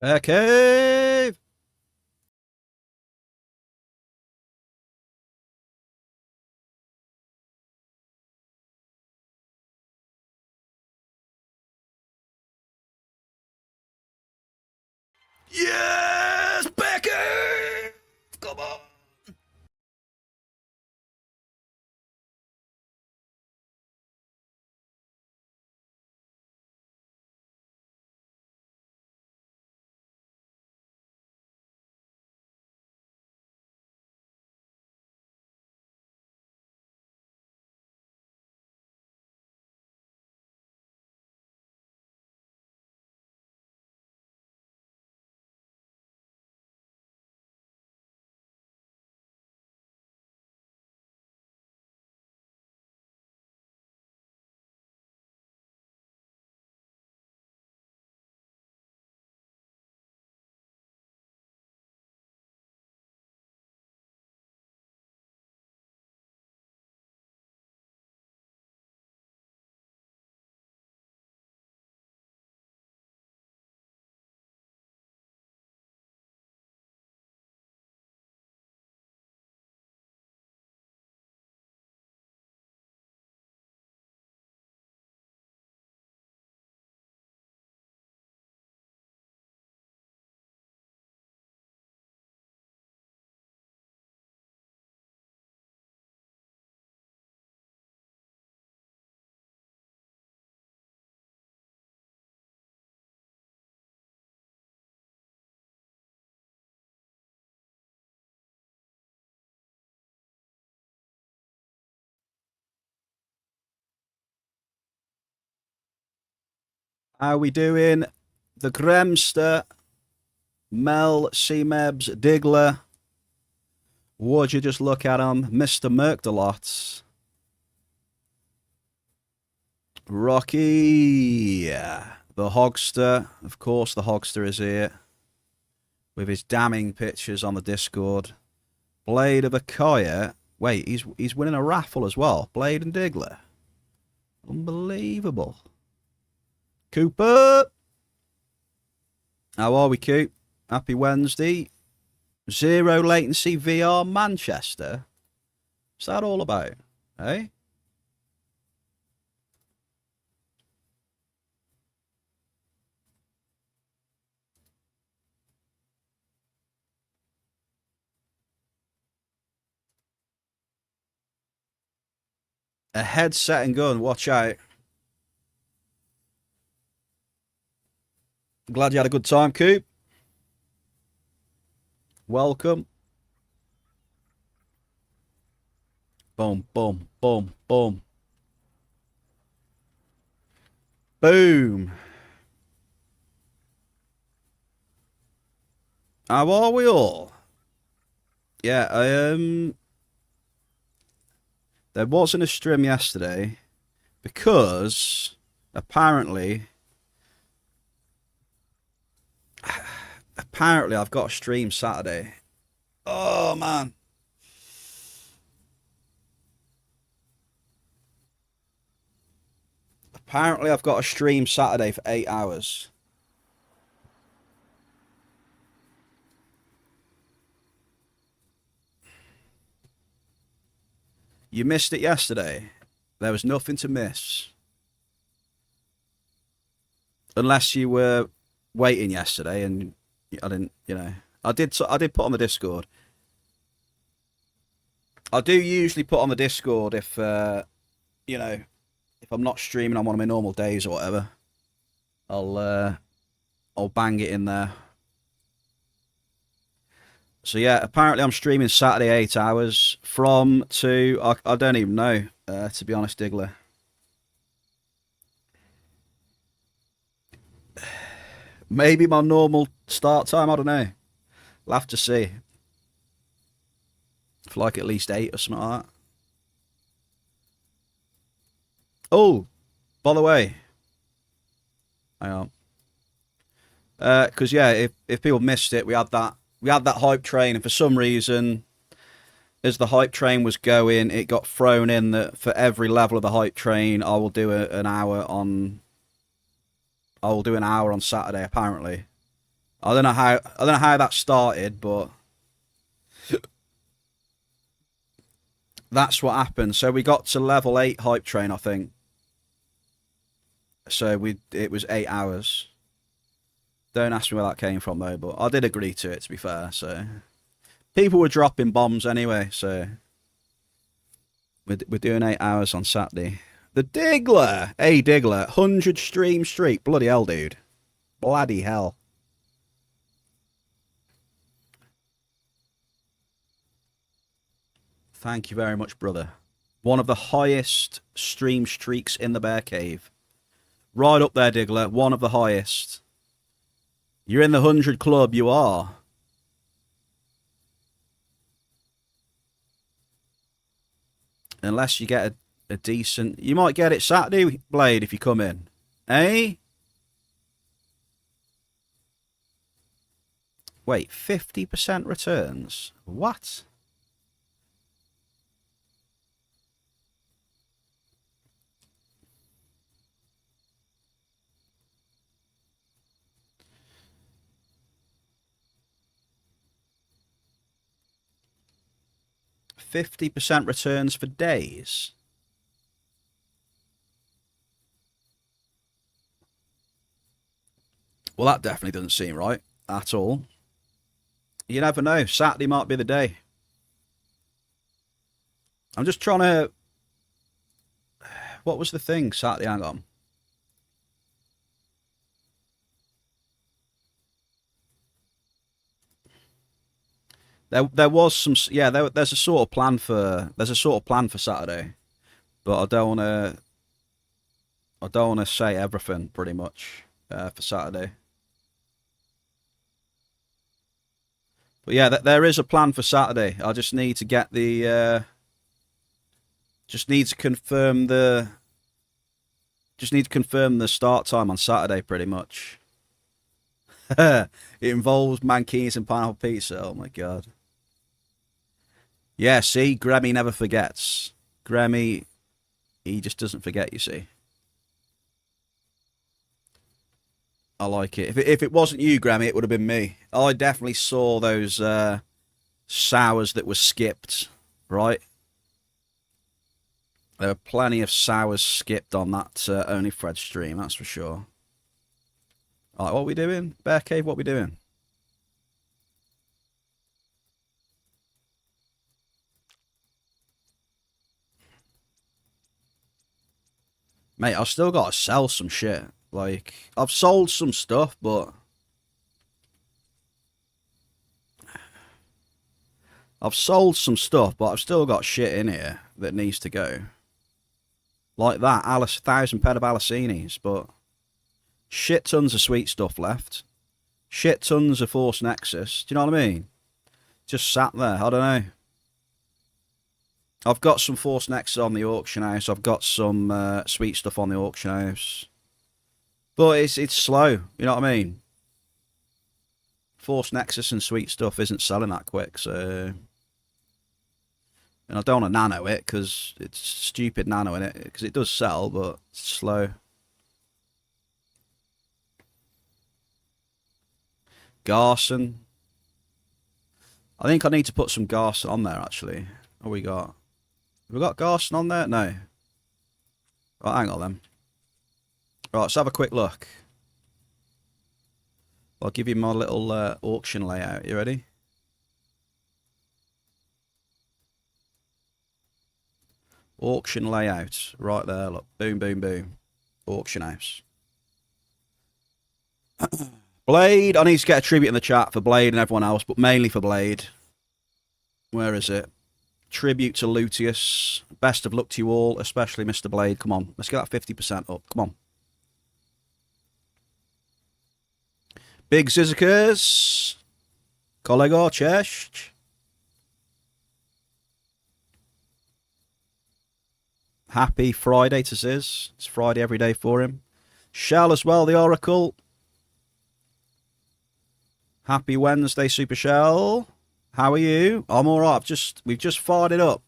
Cave! Yes, Becky! Come on! How we doing? The Gremster, Mel, C-Mebs, Diggler. Would you just look at him? Mr. Merkdalot. Rocky. The Hogster. Of course, the Hogster is here. With his damning pictures on the Discord. Blade of Akoya. Wait, he's winning a raffle as well. Blade and Diggler. Unbelievable. Cooper. How are we, Coop? Happy Wednesday. Zero latency VR Manchester. What's that all about? Eh? A headset and gun. Watch out. Glad you had a good time, Coop. Welcome. Boom, boom, boom, boom. Boom. How are we all? Yeah, there wasn't a stream yesterday because apparently I've got a stream Saturday. Oh man. Apparently I've got a stream Saturday for 8 hours. You missed it yesterday. There was nothing to miss. Unless you were waiting yesterday and I didn't, I did put on the Discord. I do usually put on the Discord if if I'm not streaming on one of my normal days or whatever. I'll bang it in there. So yeah, apparently I'm streaming Saturday 8 hours from to I don't even know, to be honest, Diggler. Maybe my normal start time, I don't know. We'll have to see. For like at least 8 or something like that. Oh, by the way, hang on. Because yeah, if people missed it, we had that hype train, and for some reason, as the hype train was going, it got thrown in that for every level of the hype train, I will do an hour on Saturday, apparently. I don't know how that started, but that's what happened. So we got to level 8 hype train, I think. So it was 8 hours. Don't ask me where that came from though, but I did agree to it, to be fair. So people were dropping bombs anyway, so we're doing 8 hours on Saturday. The Diggler, hey Diggler, 100 stream streak, bloody hell, dude, bloody hell. Thank you very much, brother. One of the highest stream streaks in the Bear Cave. Right up there, Diggler. One of the highest. You're in the 100 club, you are. Unless you get a decent... You might get it Saturday, Blade, if you come in. Eh? Wait, 50% returns? What? %50 returns for days. Well, that definitely doesn't seem right at all. You never know. Saturday might be the day. I'm just trying to... What was the thing Saturday? Hang on. There was some, yeah. There's a sort of plan for Saturday, but I don't want to say everything pretty much for Saturday. But yeah, there is a plan for Saturday. I just need to get the just need to confirm the start time on Saturday pretty much. It involves mankinis and pineapple pizza. Oh my god. Yeah, see, Grammy never forgets. Grammy, he just doesn't forget, you see. I like it. If it wasn't you, Grammy, it would have been me. I definitely saw those sours that were skipped, right? There were plenty of sours skipped on that Only Fred stream, that's for sure. Alright, what are we doing? Bear Cave, what are we doing? Mate, I've still got to sell some shit. Like, I've sold some stuff, but... I've sold some stuff, but I've still got shit in here that needs to go. Like that, 1,000 ped of Alicinis, but... Shit tons of sweet stuff left. Shit tons of Force Nexus. Do you know what I mean? Just sat there, I don't know. I've got some Force Nexus on the auction house. I've got some sweet stuff on the auction house. But it's slow, you know what I mean? Force Nexus and sweet stuff isn't selling that quick, so... And I don't want to nano it, because it's stupid nano in it, because it does sell, but it's slow. Garson. I think I need to put some Garson on there, actually. What we got? Have we got Garson on there? No. Right, hang on then. Right, let's have a quick look. I'll give you my little auction layout. You ready? Auction layout. Right there, look. Boom, boom, boom. Auction house. Blade. I need to get a tribute in the chat for Blade and everyone else, but mainly for Blade. Where is it? Tribute to Luteus. Best of luck to you all, especially Mr. Blade. Come on, let's get that 50% up. Come on. Big Zizikers. Kolego, cześć. Happy Friday to Ziz. It's Friday every day for him. Shell as well, the Oracle. Happy Wednesday, Super Shell. How are you? I'm all right. We've just fired it up.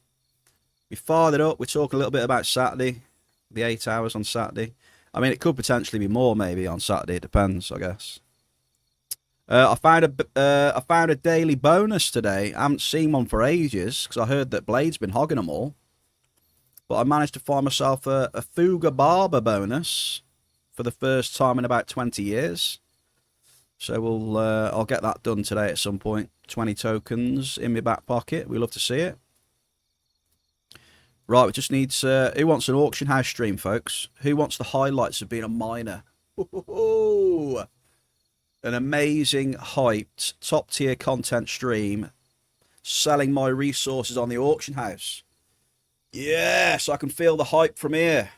We fired it up. We're talking a little bit about Saturday, the 8 hours on Saturday. I mean, it could potentially be more maybe on Saturday. It depends, I guess. I found a daily bonus today. I haven't seen one for ages because I heard that Blade's been hogging them all. But I managed to find myself a Thuga Barber bonus for the first time in about 20 years. So I'll get that done today at some point. 20 tokens in my back pocket. We love to see it. Right, we just need... who wants an auction house stream, folks? Who wants the highlights of being a miner? Ooh, an amazing, hyped, top-tier content stream. Selling my resources on the auction house. Yes, I can feel the hype from here.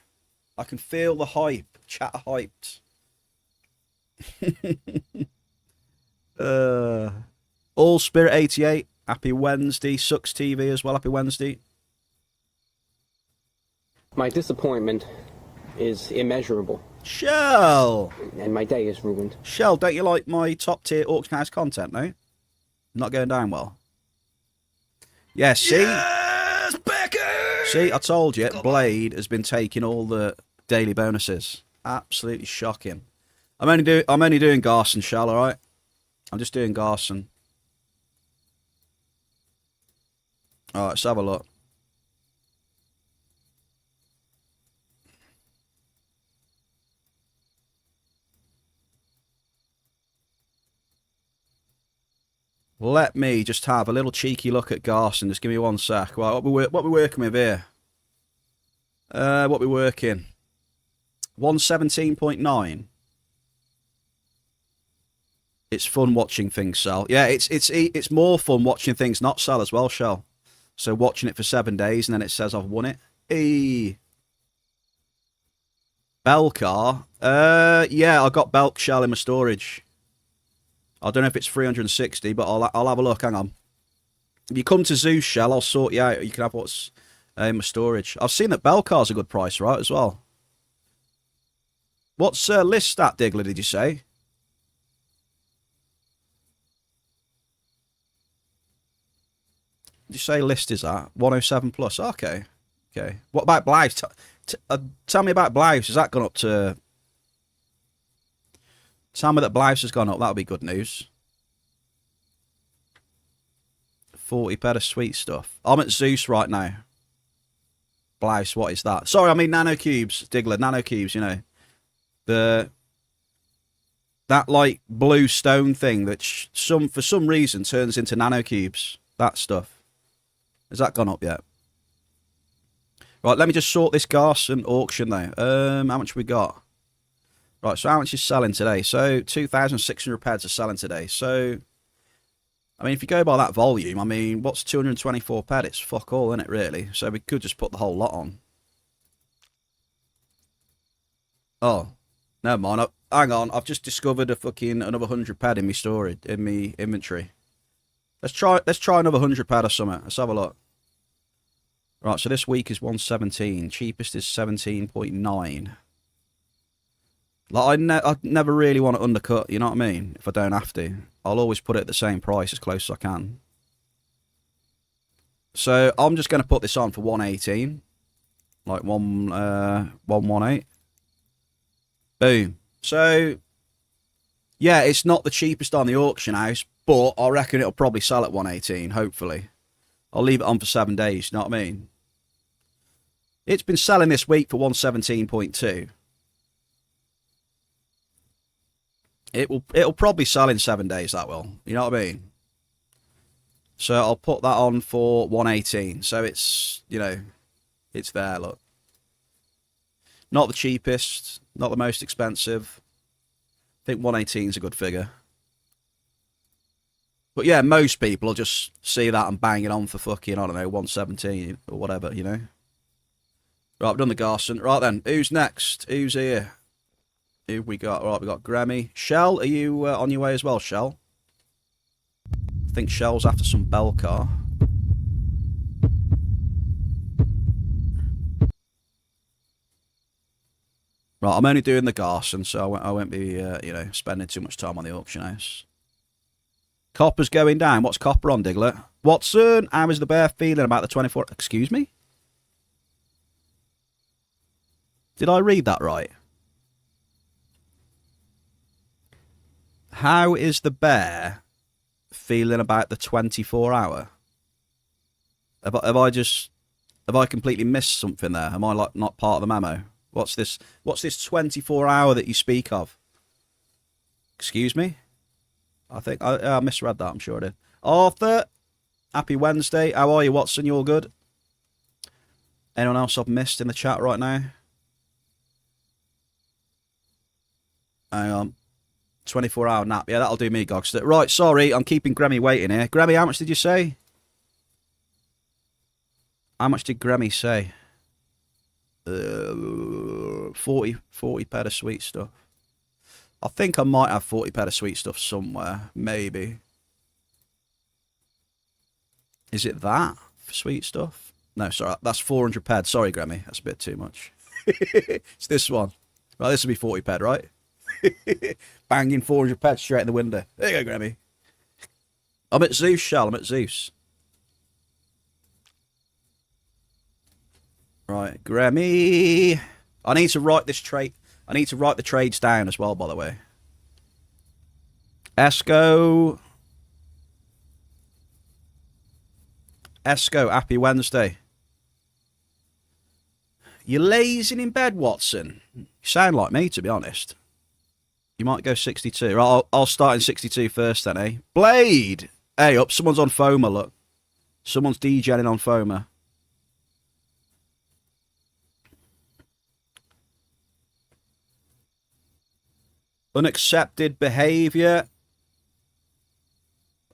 I can feel the hype. Chat hyped. All Spirit 88. Happy Wednesday. Sucks TV as well. Happy Wednesday. My disappointment is immeasurable. Shell! And my day is ruined. Shell, don't you like my top tier auction house content, no? Not going down well. Yeah, see? Yes, Becky! See, I told you, Blade has been taking all the daily bonuses. Absolutely shocking. I'm only doing Garson, Shell, alright? I'm just doing Garson. Alright, let's have a look. Let me just have a little cheeky look at Garson. Just give me one sec. Right, what we working with here? What we working? 117.9. It's fun watching things sell. Yeah, it's more fun watching things not sell as well, Shell. So watching it for 7 days and then it says I've won it. Hey. Belcar. Yeah, I got Belk Shell in my storage. I don't know if it's 360, but I'll have a look. Hang on. If you come to Zeus, Shell, I'll sort you out. You can have what's in my storage. I've seen that Belcar's a good price, right, as well. What's list stat, Diggler, did you say? Did you say list is at 107 plus? Okay. Okay. What about Blouse? Tell me about Blouse. Has that gone up to... Tell me that Blouse has gone up. That'll be good news. 40 better sweet stuff. I'm at Zeus right now. Blouse, what is that? Sorry, I mean nano cubes, Diggler. Nano cubes, you know. That like blue stone thing that for some reason turns into nano cubes. That stuff. Has that gone up yet? Right, let me just sort this Garson auction though. How much we got? Right, so how much is selling today? So 2,600 pads are selling today. So, I mean, if you go by that volume, I mean, what's 224 pad? It's fuck all, isn't it, really? So we could just put the whole lot on. Oh, never mind. Hang on, I've just discovered a fucking another 100 pad in my storage, in my inventory. Let's try another 100 pad or something. Let's have a look. Right, so this week is 117. Cheapest is 17.9. Like, I never really want to undercut, you know what I mean? If I don't have to. I'll always put it at the same price as close as I can. So, I'm just going to put this on for 118. Like, 118. Boom. So, yeah, it's not the cheapest on the auction house, but I reckon it'll probably sell at 118, hopefully. I'll leave it on for 7 days, you know what I mean? It's been selling this week for 117.2. It'll probably sell in 7 days, that will. You know what I mean? So I'll put that on for 118. So it's, you know, it's there, look. Not the cheapest, not the most expensive. I think 118 is a good figure. But yeah, most people will just see that and bang it on for fucking, I don't know, 117 or whatever, you know. Right, I've done the Garson. Right then, who's next? Who's here? Who we got? Right, we got Grammy. Shell, are you on your way as well, Shell? I think Shell's after some Belcar. Right, I'm only doing the Garson, so I won't be, you know, spending too much time on the auction house. Copper's going down. What's Copper on, Diggler? Watson, how is the bear feeling about the 24... Excuse me? Did I read that right? How is the bear feeling about the 24-hour? Have I completely missed something there? Am I like not part of the memo? What's this 24-hour that you speak of? Excuse me? I think I misread that. I'm sure I did. Arthur, happy Wednesday. How are you, Watson? You all good? Anyone else I've missed in the chat right now? Hang on. 24-hour nap. Yeah, that'll do me, Gogs. Right, sorry. I'm keeping Gremmy waiting here. Gremmy, how much did you say? How much did Gremmy say? 40 ped of sweet stuff. I think I might have 40 ped of sweet stuff somewhere. Maybe. Is it that for sweet stuff? No, sorry. That's 400 ped. Sorry, Gremmy. That's a bit too much. It's this one. Right, this will be 40 ped, right? Banging 400 ped straight in the window. There you go, Gremmy. I'm at Zeus, Shell. I'm at Zeus. Right, Gremmy. I need to write this trade. I need to write the trades down as well, by the way. Esco, happy Wednesday. You're lazing in bed, Watson. You sound like me, to be honest. You might go 62. Right, I'll start in 62 first then, eh? Blade! Hey, up. Someone's on FOMA, look. Someone's DJing on FOMA. Unaccepted behaviour.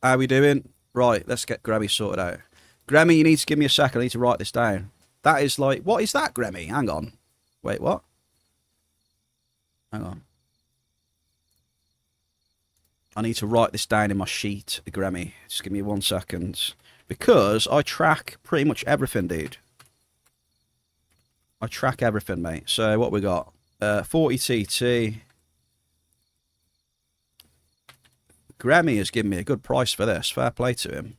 How we doing? Right, let's get Grammy sorted out. Grammy, you need to give me a second. I need to write this down. That is like... What is that, Grammy? Hang on. Wait, what? Hang on. I need to write this down in my sheet, Grammy. Just give me 1 second. Because I track pretty much everything, dude. I track everything, mate. So, what we got? 40 TT... Grammy has given me a good price for this. Fair play to him.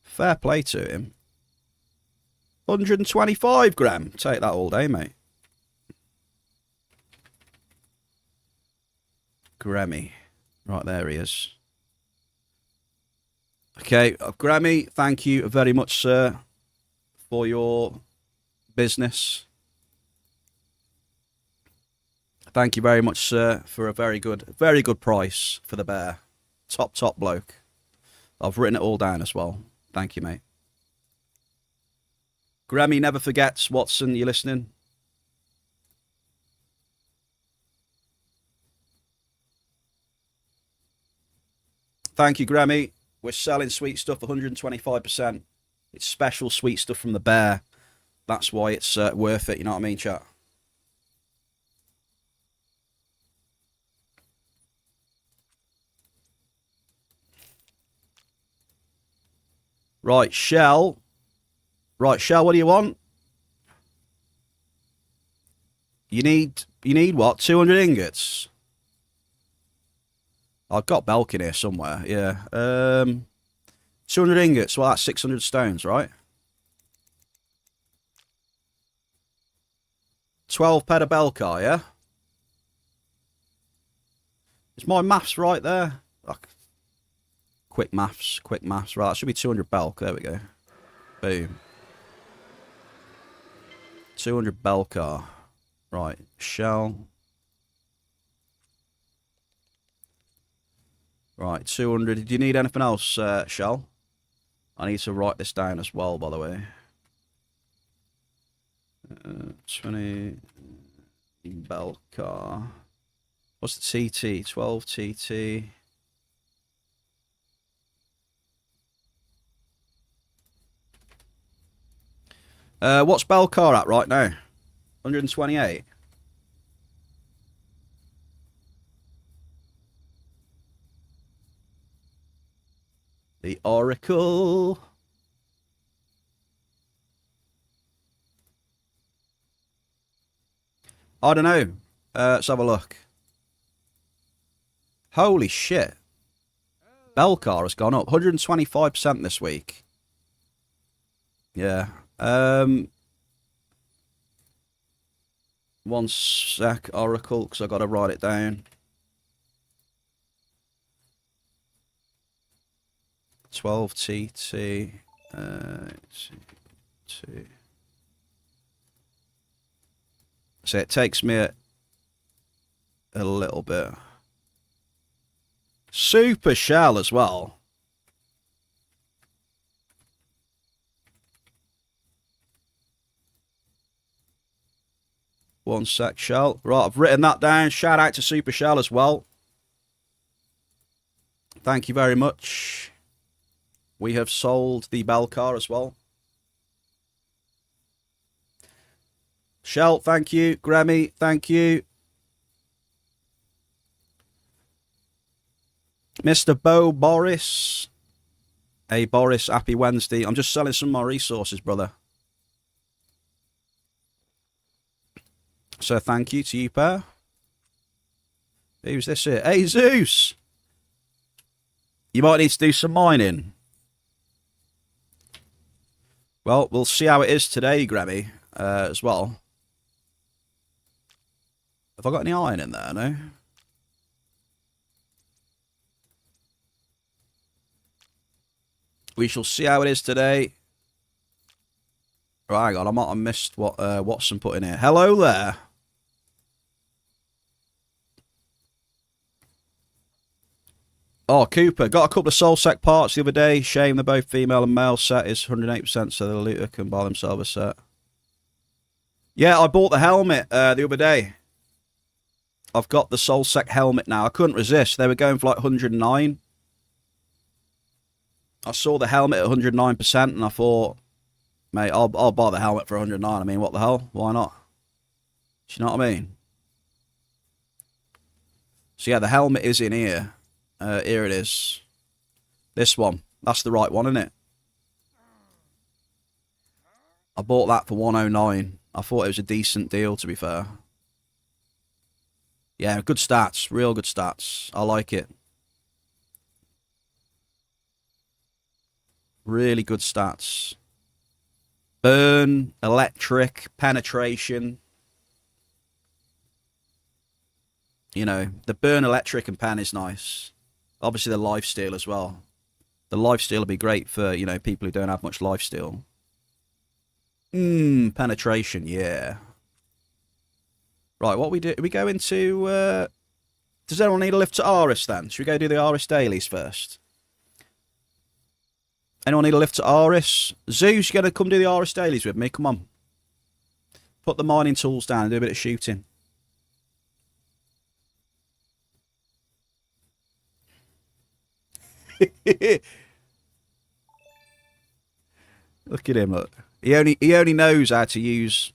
Fair play to him. 125 gram. Take that all day, mate. Grammy. Right, there he is. Okay, Grammy, thank you very much, sir, for your business. Thank you very much, sir, for a very good price for the bear. Top bloke. I've written it all down as well. Thank you, mate. Grammy never forgets, Watson, you listening? Thank you, Grammy. We're selling sweet stuff 125%. It's special sweet stuff from the bear. That's why it's worth it, you know what I mean, chat? Right, Shell. Right, Shell, what do you want? You need what? 200 ingots? I've got Bearkini here somewhere, yeah. 200 ingots, well, that's 600 stones, right? 12 ped of Belcar, yeah? Is my maths right there? Quick maths. Right, that should be 200 Belk. There we go. Boom. 200 Belcar. Right, Shell. Right, 200. Do you need anything else, Shell? I need to write this down as well, by the way. 20 Belcar. What's the TT? 12 TT. What's Belcar at right now? 128. The Oracle. I don't know. Let's have a look. Holy shit. Belcar has gone up 125% this week. Yeah. 1 sec, Oracle, because I've got to write it down. 12 TT. So it takes me a little bit. Super shell as well. One sec, shell. Right, I've written that down. Shout out to Super Shell as well. Thank you very much. We have sold the bell car as well. Shell, thank you. Grammy, thank you. Mr. Bo Boris. Hey, Boris, happy Wednesday. I'm just selling some more resources, brother. So thank you to you, pair. Who's this here? Hey, Zeus! You might need to do some mining. Well, we'll see how it is today, Grammy, as well. Have I got any iron in there? No? We shall see how it is today. Right, hang on, I might have missed what Watson put in here. Hello there. Oh, Cooper. Got a couple of soul-sec parts the other day. Shame they're both female and male. Set is 108%, so the looter can buy themselves a set. Yeah, I bought the helmet the other day. I've got the soul-sec helmet now. I couldn't resist. They were going for like 109. I saw the helmet at 109% and I thought, mate, I'll buy the helmet for 109. I mean, what the hell? Why not? Do you know what I mean? So yeah, the helmet is in here. Here it is. This one. That's the right one, isn't it? I bought that for 109. I thought it was a decent deal, to be fair. Yeah, good stats. Real good stats. I like it. Really good stats. Burn, electric, penetration. You know, the burn, electric, and pen is nice. Obviously, the lifesteal as well. The lifesteal will be great for, you know, people who don't have much lifesteal. Penetration, yeah. Right, what we do? We go into... does anyone need a lift to Aris then? Should we go do the Aris dailies first? Anyone need a lift to Aris? Zeus, you going to come do the Aris dailies with me? Come on. Put the mining tools down and do a bit of shooting. Look at him, look. He only knows how to use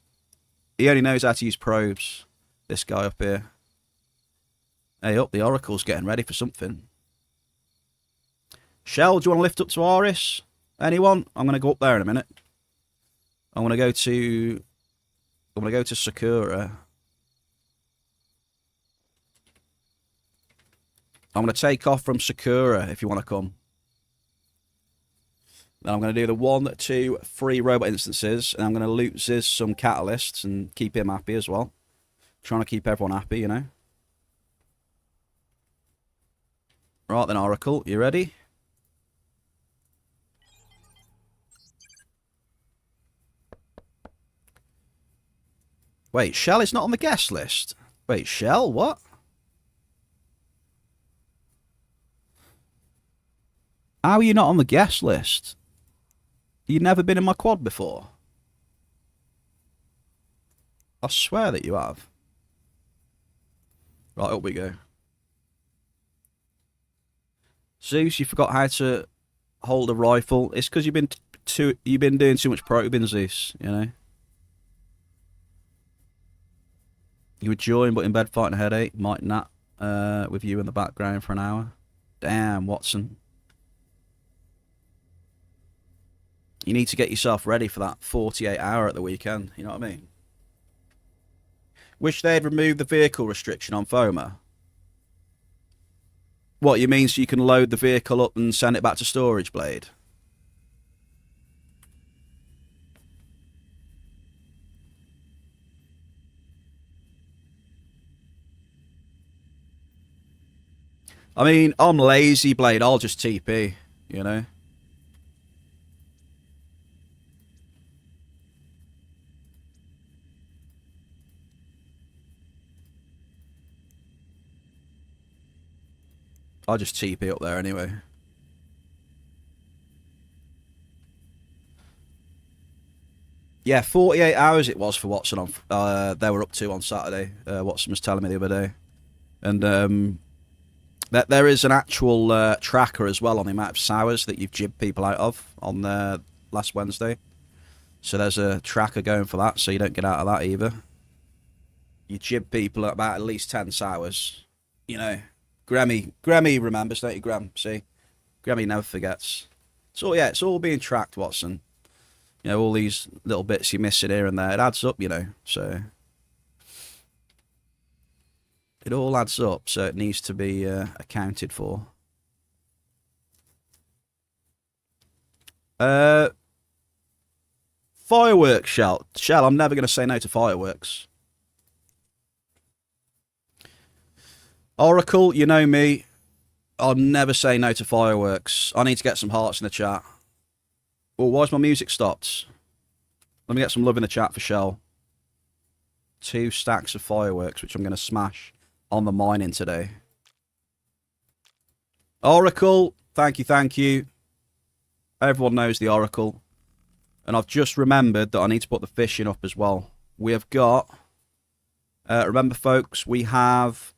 probes. This guy up here. Hey up, the Oracle's getting ready for something. Shell, do you want to lift up to Aris? Anyone? I'm gonna go up there in a minute. I'm gonna go to Sakura. I'm going to take off from Sakura if you want to come. Then I'm going to do the 1, 2, 3 robot instances. And I'm going to loot Ziz some catalysts and keep him happy as well. Trying to keep everyone happy, you know. Right then, Oracle, you ready? Wait, Shell is not on the guest list. Wait, Shell? What? How are you not on the guest list? You've never been in my quad before. I swear that you have. Right, up we go. Zeus, you forgot how to hold a rifle. It's because you've been doing too much probing, Zeus, you know. You would join, but in bed fighting a headache. Might nap with you in the background for an hour. Damn, Watson. You need to get yourself ready for that 48 hour at the weekend. You know what I mean? Wish they'd removed the vehicle restriction on FOMA. What, you mean so you can load the vehicle up and send it back to storage, Blade? I mean, I'm lazy, Blade. I'll just TP, you know? I'll just TP up there anyway. Yeah, 48 hours it was for Watson on. They were up to on Saturday. Watson was telling me the other day, and that there is an actual tracker as well on the amount of sours that you've jibbed people out of on last Wednesday. So there's a tracker going for that, so you don't get out of that either. You jib people at least 10 sours. You know, Grammy remembers, don't you, Graham? See, Grammy never forgets. So yeah, it's all being tracked, Watson. You know, all these little bits you're missing here and there, it adds up, you know, so it all adds up, so it needs to be accounted for. Fireworks, Shell, I'm never going to say no to fireworks. Oracle, you know me, I'll never say no to fireworks. I need to get some hearts in the chat. Oh, why's my music stopped? Let me get some love in the chat for Shell. 2 stacks of fireworks, which I'm going to smash on the mining today. Oracle, thank you. Everyone knows the Oracle. And I've just remembered that I need to put the fishing up as well. We have got... remember, folks, we have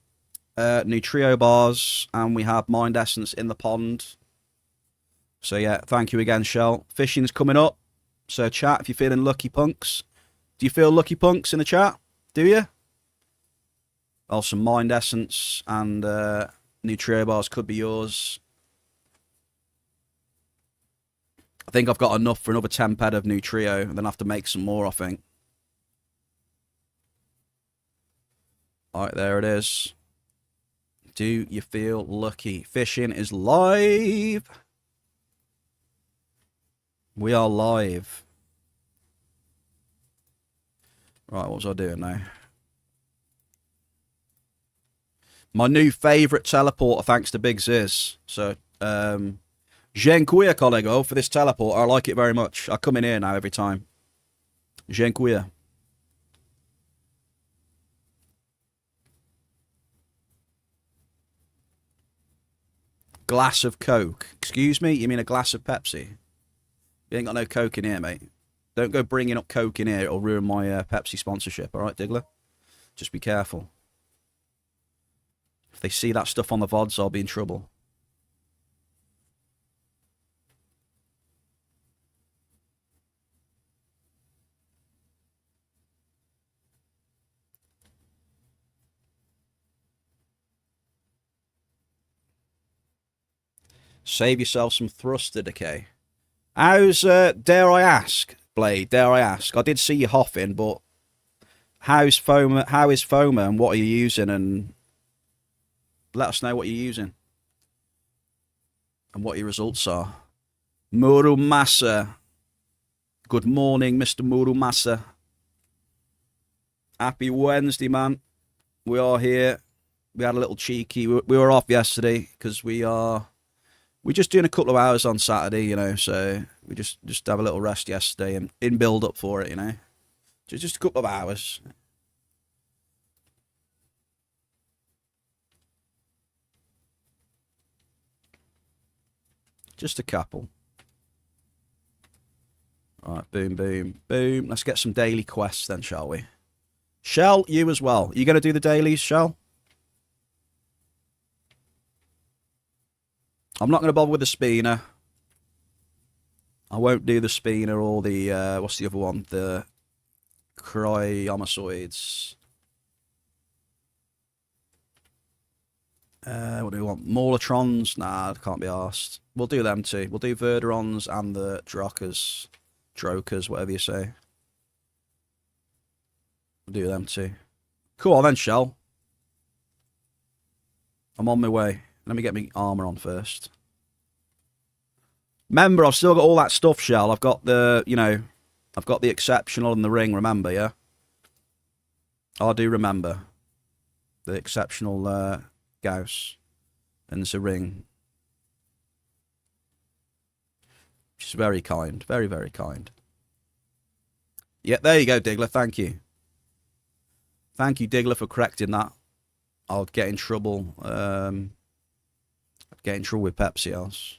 Nutrio bars and we have Mind Essence in the pond. So yeah, thank you again, Shell. Fishing's coming up. So chat, if you're feeling lucky punks. Do you feel lucky punks in the chat? Do you? Also, Mind Essence and Nutrio bars could be yours. I think I've got enough for another 10 ped of Nutrio, and then I have to make some more, I think. Alright, there it is. Do you feel lucky? Fishing is live. We are live. Right, what was I doing now? My new favourite teleporter, thanks to Big Ziz. So, dziękuję, kolego, for this teleporter. I like it very much. I come in here now every time. Dziękuję. Glass of Coke. Excuse me? You mean a glass of Pepsi? You ain't got no Coke in here, mate. Don't go bringing up Coke in here. It'll ruin my Pepsi sponsorship. All right, Diggler? Just be careful. If they see that stuff on the VODs, I'll be in trouble. Save yourself some thruster decay. How's, dare I ask, Blade, dare I ask? I did see you hoffing, but how is FOMA and what are you using? And let us know what you're using. And what your results are. Murumasa. Good morning, Mr. Murumasa. Happy Wednesday, man. We are here. We had a little cheeky. We were off yesterday because we're just doing a couple of hours on Saturday, you know, so we just have a little rest yesterday and in build up for it, you know. Just a couple of hours. Just a couple. All right, boom, boom, boom. Let's get some daily quests then, shall we? Shell, you as well. You going to do the dailies, Shell? I'm not going to bother with the spinner. I won't do the spinner or the, what's the other one? The cryomosoids. What do we want? Maulatrons? Nah, can't be arsed. We'll do them too. We'll do Verderons and the Drokas. Drokas, whatever you say. We'll do them too. Cool then, Shell. I'm on my way. Let me get my armour on first. Remember, I've still got all that stuff, Shell. I've got the, you know, I've got the exceptional and the ring, remember, yeah? I do remember. The exceptional Gauss And there's a ring. Which is very kind. Very, very kind. Yeah, there you go, Diggler. Thank you. Thank you, Diggler, for correcting that. I'll get in trouble. I'd get in trouble with Pepsi else.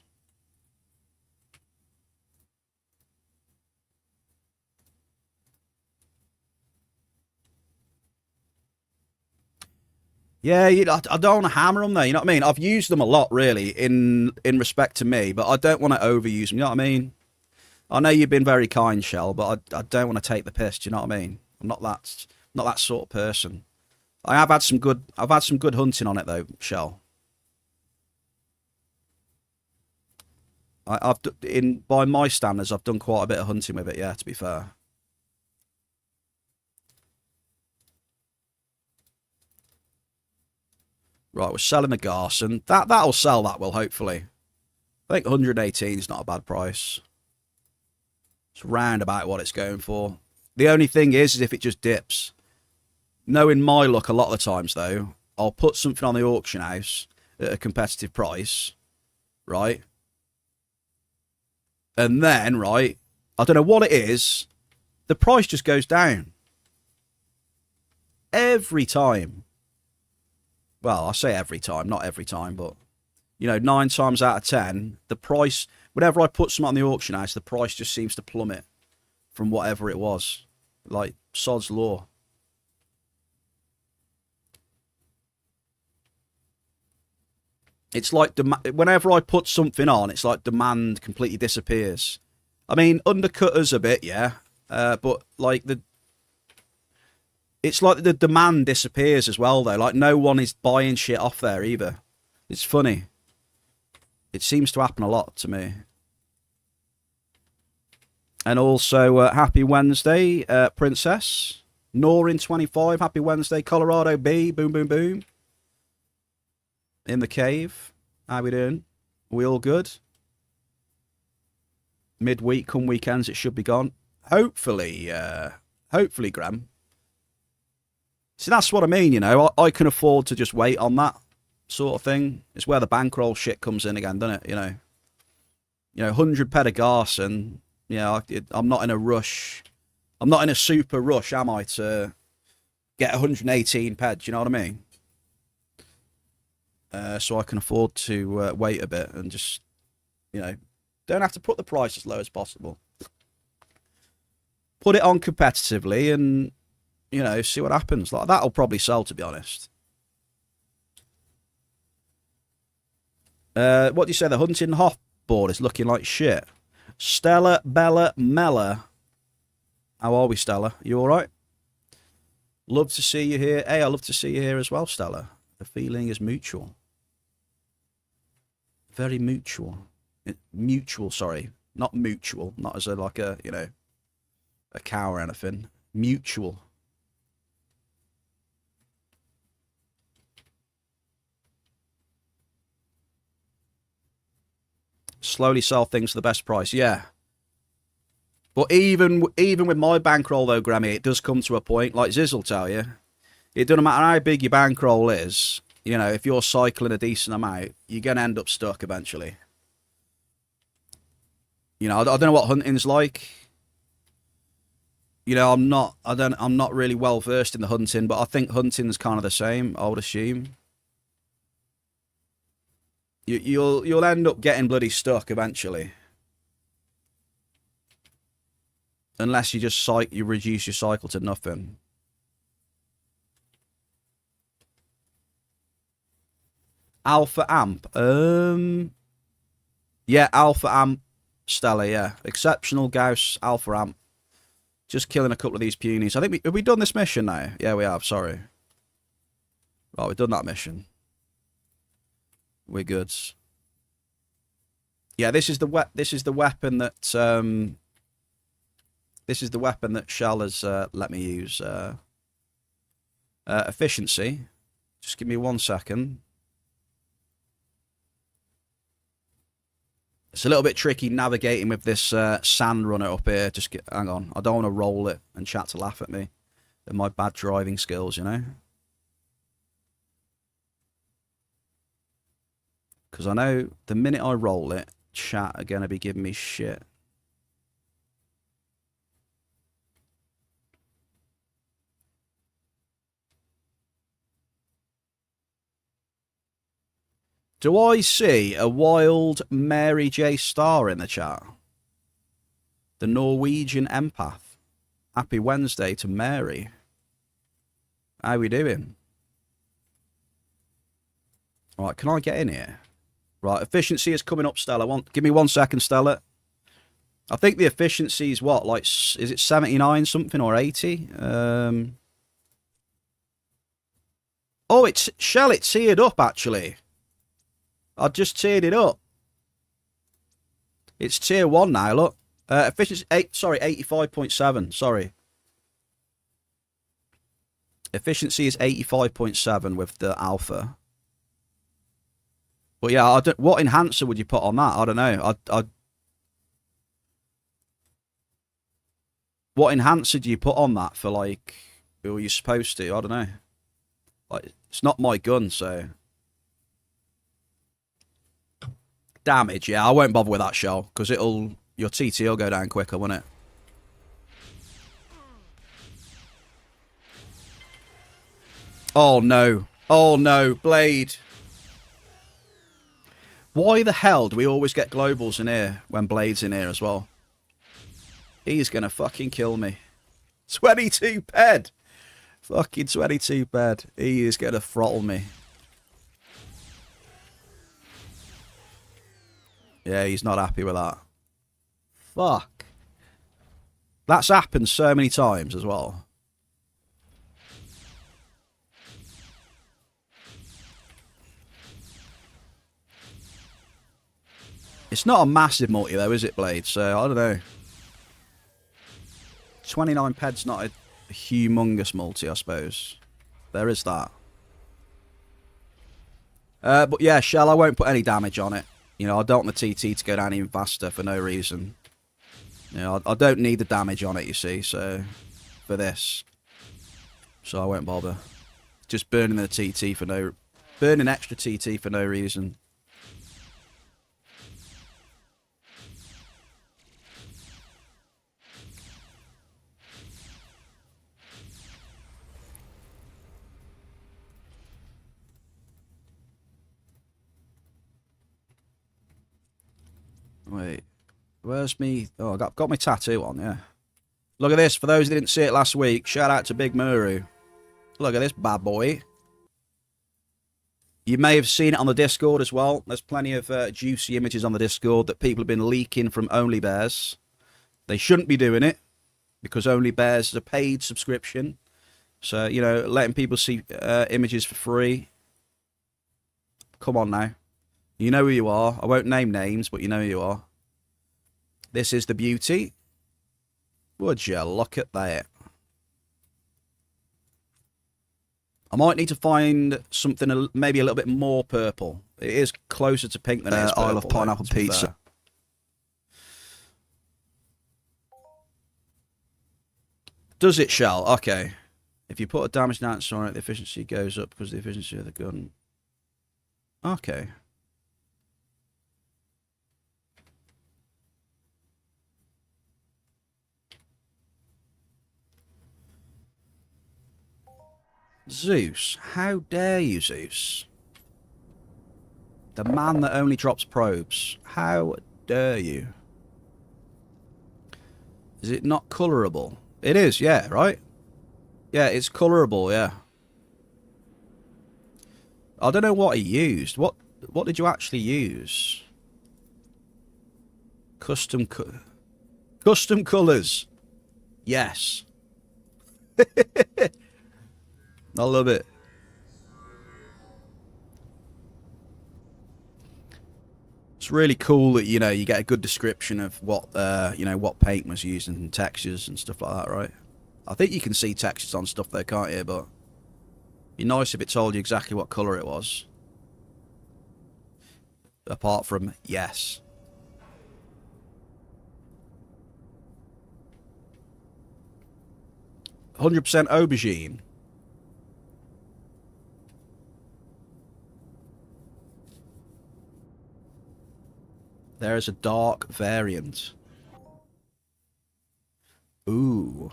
Yeah, I don't want to hammer them there. You know what I mean? I've used them a lot, really, in respect to me, but I don't want to overuse them. You know what I mean? I know you've been very kind, Shell, but I don't want to take the piss. Do you know what I mean? I'm not that sort of person. I've had some good hunting on it though, Shell. By my standards, I've done quite a bit of hunting with it. Yeah, to be fair. Right, we're selling the Garson. That'll sell. That will, hopefully. I think 118 is not a bad price. It's round about what it's going for. The only thing is if it just dips. Knowing my luck a lot of the times, though, I'll put something on the auction house at a competitive price, right? And then, right, I don't know what it is, the price just goes down. Every time. Well, I say every time, not every time, but, you know, 9 times out of 10, the price, whenever I put something on the auction house, the price just seems to plummet from whatever it was. Like, sod's law. It's like, whenever I put something on, it's like demand completely disappears. I mean, undercutters a bit, yeah, but, like, it's like the demand disappears as well, though. Like, no one is buying shit off there either. It's funny. It seems to happen a lot to me. And also, happy Wednesday, Princess. Norin25, happy Wednesday. Colorado B, boom, boom, boom. In the cave. How we doing? We all good? Midweek, come weekends, it should be gone. Hopefully, Graham. See, that's what I mean, you know. I can afford to just wait on that sort of thing. It's where the bankroll shit comes in again, doesn't it? You know, 100 ped of Garson. You know, I'm not in a rush. I'm not in a super rush, am I, to get 118 ped? Do you know what I mean? So I can afford to wait a bit and just, you know, don't have to put the price as low as possible. Put it on competitively and, you know, see what happens. Like, that'll probably sell, to be honest. What do you say? The Hunting Hoff board is looking like shit. Stella, Bella, Mella. How are we, Stella? You all right? Love to see you here. Hey, I love to see you here as well, Stella. The feeling is mutual. Very mutual. Mutual, sorry. Not mutual. Not as a, like a, you know, a cow or anything. Mutual. Slowly sell things for the best price. Yeah. But even with my bankroll, though, Grammy, it does come to a point, like Ziz will tell you, it doesn't matter how big your bankroll is, you know, if you're cycling a decent amount, you're going to end up stuck eventually. You know, I don't know what hunting's like. You know, I'm not really well versed in the hunting, but I think hunting's kind of the same, I would assume. You'll end up getting bloody stuck eventually. Unless you just you reduce your cycle to nothing. Alpha Amp. Yeah, Alpha Amp Stella, yeah. Exceptional Gauss Alpha Amp. Just killing a couple of these punies. I think have we done this mission now? Yeah, we have, sorry. Right, we've done that mission. We're good. Yeah, this is the weapon that this is the weapon that Shell has let me use. Efficiency. Just give me 1 second. It's a little bit tricky navigating with this sand runner up here. Hang on. I don't want to roll it and chat to laugh at me. At my bad driving skills, you know. Because I know the minute I roll it, chat are going to be giving me shit. Do I see a wild Mary J. Star in the chat? The Norwegian empath. Happy Wednesday to Mary. How we doing? Right, can I get in here? Right, efficiency is coming up, Stella. Give me 1 second, Stella. I think the efficiency is what? Like, is it 79 something or 80? Oh, Shell, it tiered up, actually. I just tiered it up. It's tier 1 now, look. Efficiency 85.7. Sorry. Efficiency is 85.7 with the alpha. But yeah, what enhancer would you put on that? I don't know. What enhancer do you put on that for, like, who are you supposed to? I don't know. Like, it's not my gun, so. Damage, yeah, I won't bother with that, Shell, because your TT will go down quicker, won't it? Oh no. Oh no, Blade. Why the hell do we always get globals in here when Blade's in here as well? He's gonna fucking kill me. 22 ped. Fucking 22 ped. He is gonna throttle me. Yeah, he's not happy with that. Fuck. That's happened so many times as well. It's not a massive multi though, is it, Blade? So, I don't know. 29 ped's not a humongous multi, I suppose. There is that. But yeah, Shell, I won't put any damage on it. You know, I don't want the TT to go down even faster for no reason. You know, I don't need the damage on it, you see, so, for this. So I won't bother. Just burning the TT for no... Burning extra TT for no reason. Wait, where's me? Oh, I got my tattoo on, yeah. Look at this. For those that didn't see it last week, shout out to Big Muru. Look at this bad boy. You may have seen it on the Discord as well. There's plenty of juicy images on the Discord that people have been leaking from Only Bears. They shouldn't be doing it because Only Bears is a paid subscription. So, you know, letting people see images for free. Come on now. You know who you are. I won't name names, but you know who you are. This is the beauty. Would you look at that? I might need to find something maybe a little bit more purple. It is closer to pink than it is purple. Isle of Pineapple Pizza. Does it, Shell? Okay. If you put a damage enhancer on it, the efficiency goes up because of the efficiency of the gun. Okay. Zeus. How dare you, Zeus? The man that only drops probes. How dare you? Is it not colourable? It is, yeah, right? Yeah, it's colourable, yeah. I don't know what he used. What did you actually use? Custom colours. Yes. I love it. It's really cool that, you know, you get a good description of what, you know, what paint was used and textures and stuff like that, right? I think you can see textures on stuff there, can't you? But it'd be nice if it told you exactly what colour it was. Apart from, yes. "100% aubergine." There is a dark variant. Ooh.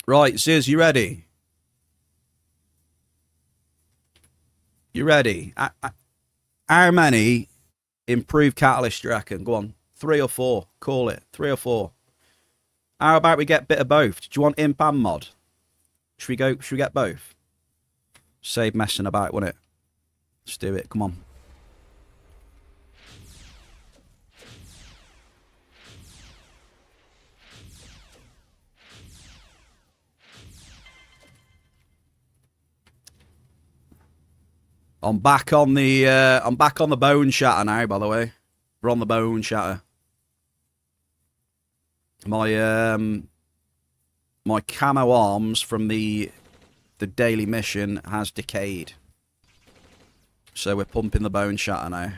Right, Ziz, you ready? You ready? How many improved catalysts do you reckon? Go on. 3 or 4. Call it. 3 or 4. How about we get a bit of both? Do you want imp and mod? Should we get both? Save messing about, wouldn't it? Let's do it. Come on. I'm back on the bone shatter now, by the way. We're on the bone shatter. My camo arms from the daily mission has decayed. So we're pumping the bone shatter now.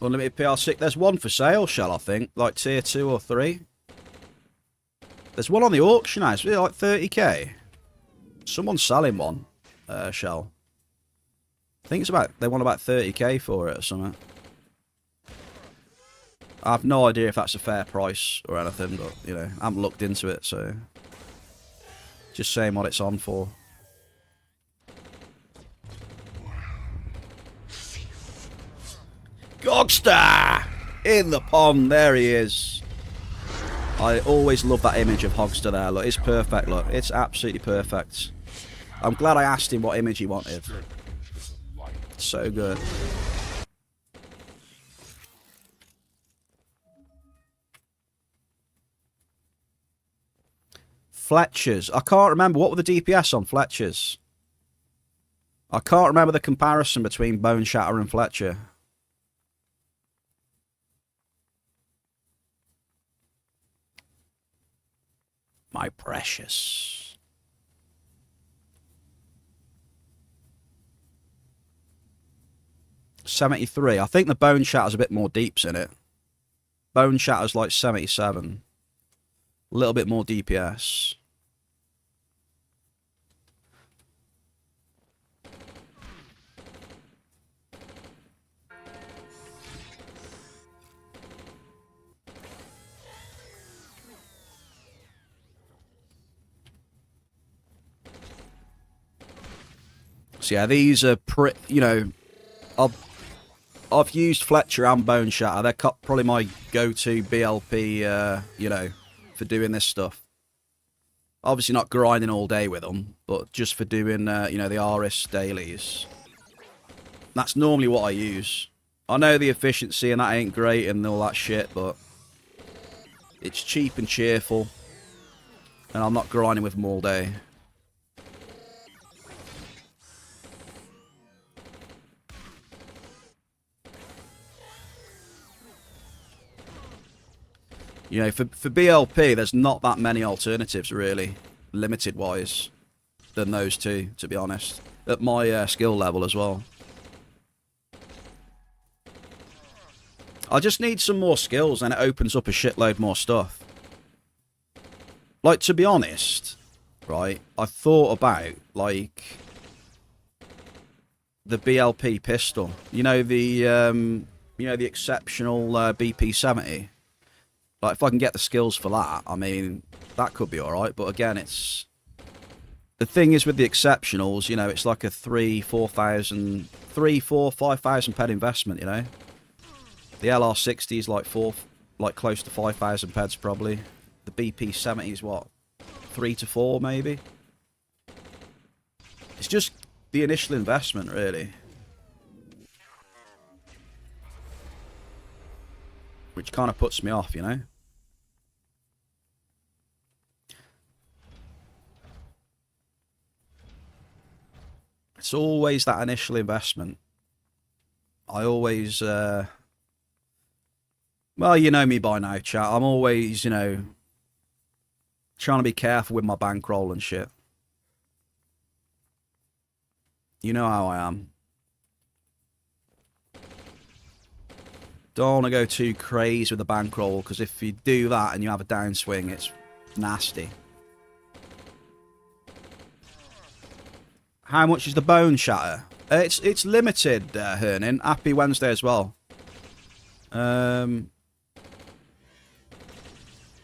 Unlimited PR6. There's one for sale, Shell, I think. Like tier 2 or 3. There's one on the auction house. It's like 30k. Someone's selling one, Shell. I think it's about, they want about 30k for it or something. I have no idea if that's a fair price or anything, but, you know, I haven't looked into it, so. Just saying what it's on for. Gogster! In the pond, there he is. I always love that image of Hogster there. Look, it's perfect, look. It's absolutely perfect. I'm glad I asked him what image he wanted. So good. Fletcher's. I can't remember. What were the DPS on Fletcher's? I can't remember the comparison between Bone Shatter and Fletcher. My precious. $73. I think the Bone Shatter's a bit more deeps in it. Bone Shatter's like 77. A little bit more DPS. So yeah, these are you know, I've used Fletcher and Bone Shatter. They're probably my go-to BLP, you know, for doing this stuff. Obviously not grinding all day with them, but just for doing, you know, the Aris dailies. That's normally what I use. I know the efficiency and that ain't great and all that shit, but it's cheap and cheerful. And I'm not grinding with them all day. You know, for BLP, there's not that many alternatives, really, limited-wise, than those two, to be honest. At my skill level as well. I just need some more skills, and it opens up a shitload more stuff. Like, to be honest, right, I thought about, like, the BLP pistol. You know, the exceptional BP-70. Like, if I can get the skills for that, I mean, that could be alright. But again, it's... The thing is with the exceptionals, you know, it's like a 5,000 ped investment, you know. The LR60 is like close to 5,000 peds probably. The BP-70 is what? 3 to 4 maybe? It's just the initial investment, really. Which kind of puts me off, you know. It's always that initial investment. I always, well, you know me by now, chat. I'm always, you know, trying to be careful with my bankroll and shit. You know how I am. Don't want to go too crazy with the bankroll, because if you do that and you have a downswing, it's nasty. How much is the bone shatter? It's limited, Hernin. Happy Wednesday as well.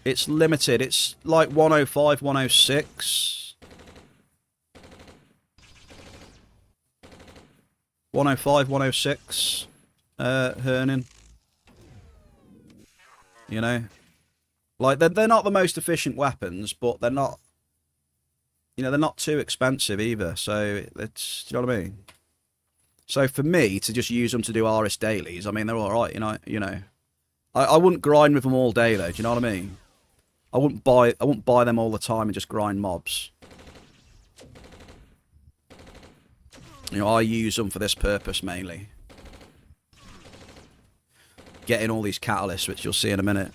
It's limited. It's like 105, 106. 105, 106. Hernin. You know? Like, they're not the most efficient weapons, but they're not... You know, they're not too expensive either, so it's... Do you know what I mean? So for me, to just use them to do Aris dailies, I mean, they're alright, you know. I wouldn't grind with them all day, though, do you know what I mean? I wouldn't buy them all the time and just grind mobs. You know, I use them for this purpose, mainly. Getting all these catalysts, which you'll see in a minute.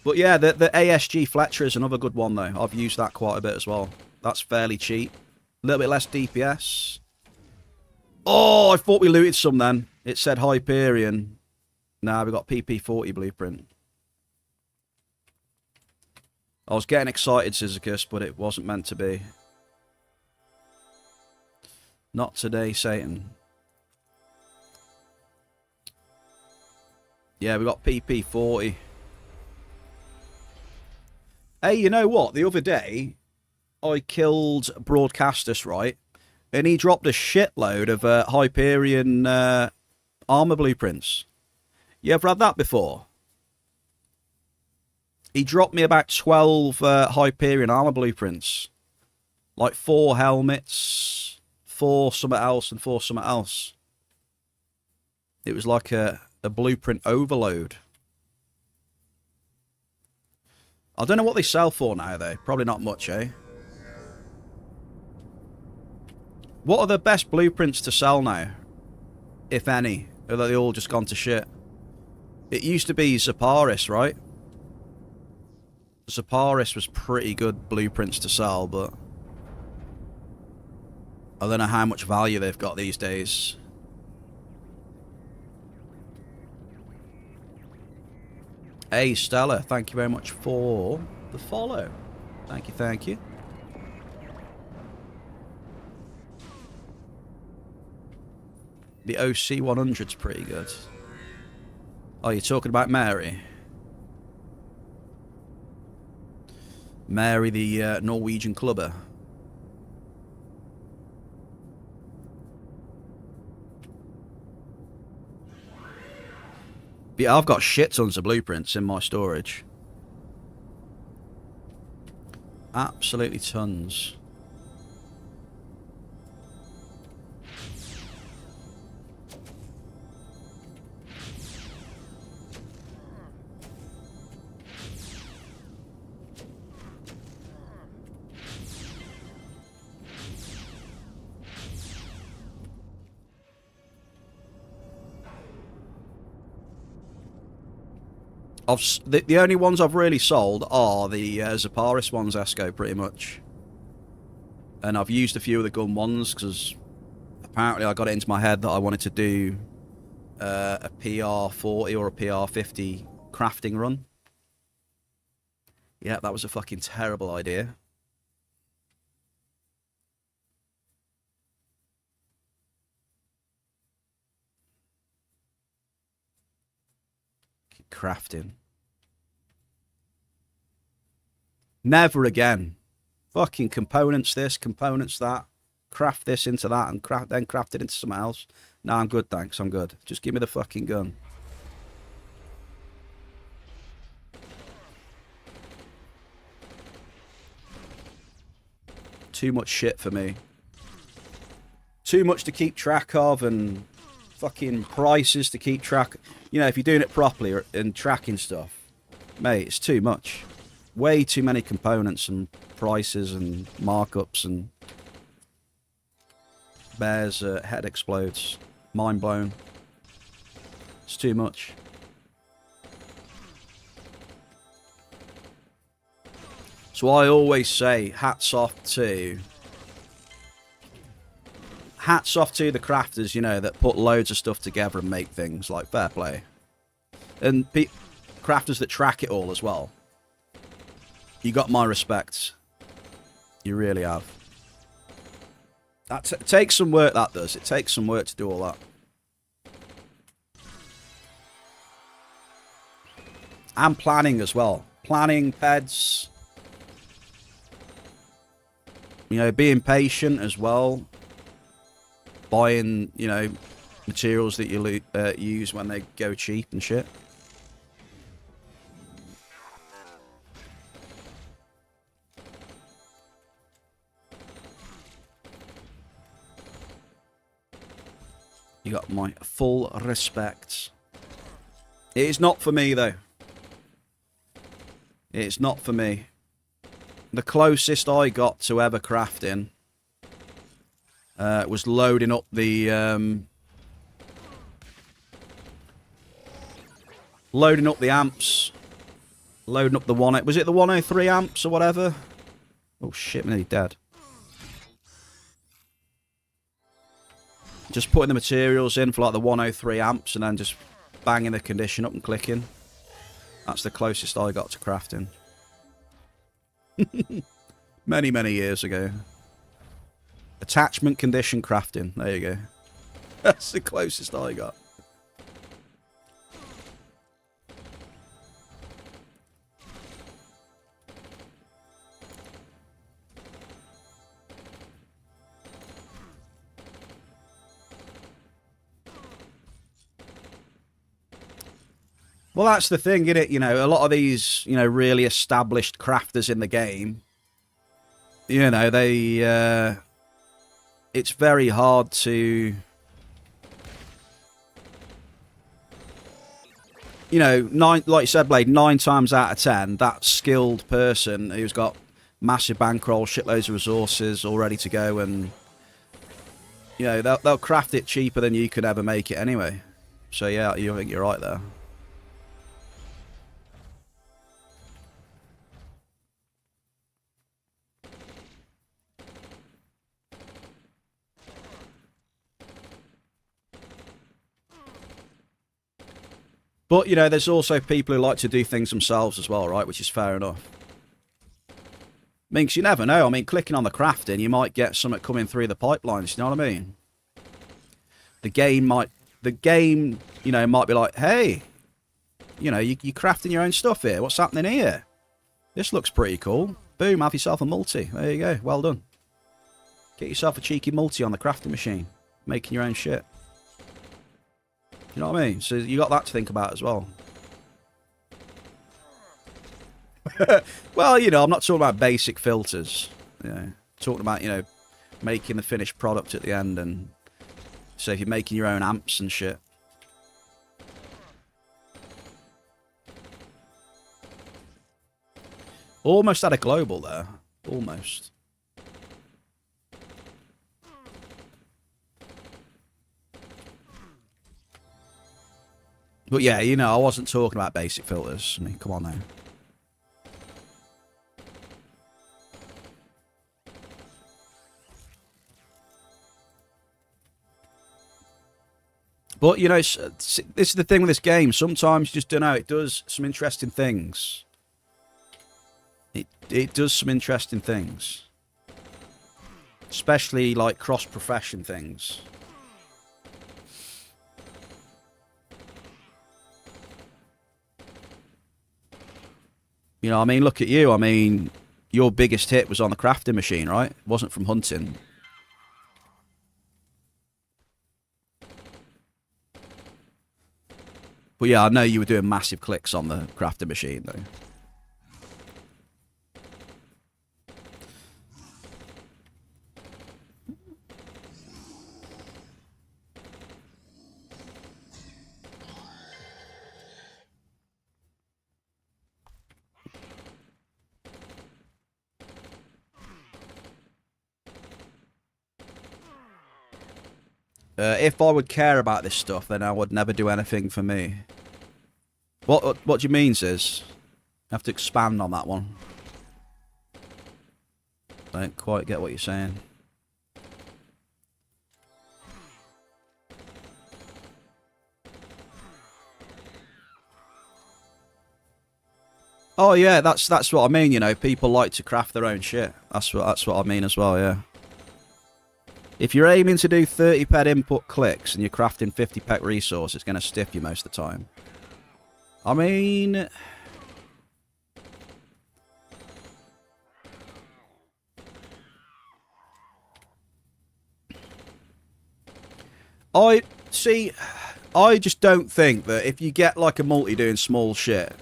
But yeah, the ASG Fletcher is another good one, though. I've used that quite a bit as well. That's fairly cheap. A little bit less DPS. Oh, I thought we looted some then. It said Hyperion. Nah, we got PP40 blueprint. I was getting excited, Sisycus, but it wasn't meant to be. Not today, Satan. Yeah, we got PP40. Hey, you know what? The other day, I killed Broadcastus, right? And he dropped a shitload of Hyperion armor blueprints. You ever had that before? He dropped me about 12 Hyperion armor blueprints. Like 4 helmets, 4 something else, and 4 something else. It was like a blueprint overload. I don't know what they sell for now, though. Probably not much, eh? What are the best blueprints to sell now? If any? Or are they all just gone to shit? It used to be Zaparis, right? Zaparis was pretty good blueprints to sell, but... I don't know how much value they've got these days. Hey, Stella, thank you very much for the follow. Thank you, thank you. The OC 100's pretty good. Oh, you're talking about Mary? Mary, the Norwegian clubber. Yeah, I've got shit tons of blueprints in my storage. Absolutely tons. The only ones I've really sold are the Zaparis ones, Esco, pretty much. And I've used a few of the gun ones, because apparently I got it into my head that I wanted to do a PR40 or a PR50 crafting run. Yeah, that was a fucking terrible idea. Crafting. Never again. Fucking components this, components that. Craft this into that and then craft it into something else. No, I'm good, thanks. I'm good. Just give me the fucking gun. Too much shit for me. Too much to keep track of and fucking prices to keep track. You know, if you're doing it properly and tracking stuff, mate, it's too much. Way too many components and prices and markups and... Bear's head explodes. Mind blown. It's too much. So I always say, hats off to hats off to the crafters, you know, that put loads of stuff together and make things. Like, fair play. And crafters that track it all as well. You got my respect. You really have. That takes some work, that does. It takes some work to do all that. And planning as well. Planning, peds. You know, being patient as well. Buying, you know, materials that you use when they go cheap and shit. You got my full respect. It is not for me, though. It's not for me. The closest I got to ever crafting was loading up the amps, loading up the was it the 103 amps or whatever? Oh shit, I'm nearly dead. Just putting the materials in for like the 103 amps and then just banging the condition up and clicking. That's the closest I got to crafting. Many, many years ago. Attachment condition crafting. There you go. That's the closest I got. Well, that's the thing, isn't it? You know, a lot of these, you know, really established crafters in the game, you know, they, it's very hard to, you know, like you said, Blade, 9 times out of 10, that skilled person who's got massive bankroll, shitloads of resources all ready to go, and, you know, they'll craft it cheaper than you could ever make it anyway. So, yeah, I think you're right there. But, you know, there's also people who like to do things themselves as well, right? Which is fair enough. I mean, 'cause you never know. I mean, clicking on the crafting, you might get something coming through the pipelines, you know what I mean? The game, you know, might be like, hey, you know, you're crafting your own stuff here. What's happening here? This looks pretty cool. Boom, have yourself a multi. There you go. Well done. Get yourself a cheeky multi on the crafting machine. Making your own shit. You know what I mean? So you got that to think about as well. Well, you know, I'm not talking about basic filters. You know, talking about, you know, making the finished product at the end, and so if you're making your own amps and shit. Almost had a global there. Almost. But yeah, you know, I wasn't talking about basic filters. I mean, come on now. But, you know, this is the thing with this game. Sometimes you just don't know. It does some interesting things. It does some interesting things. Especially, like, cross-profession things. You know, I mean, look at you. I mean, your biggest hit was on the crafting machine, right? It wasn't from hunting. But yeah, I know you were doing massive clicks on the crafting machine, though. If I would care about this stuff, then I would never do anything for me. What do you mean, Sis? I have to expand on that one. I don't quite get what you're saying. Oh yeah, that's what I mean. You know, people like to craft their own shit. That's what I mean as well. Yeah. If you're aiming to do 30 pet input clicks and you're crafting 50 pet resource, it's going to stiff you most of the time. I mean, I see. I just don't think that if you get like a multi doing small shit,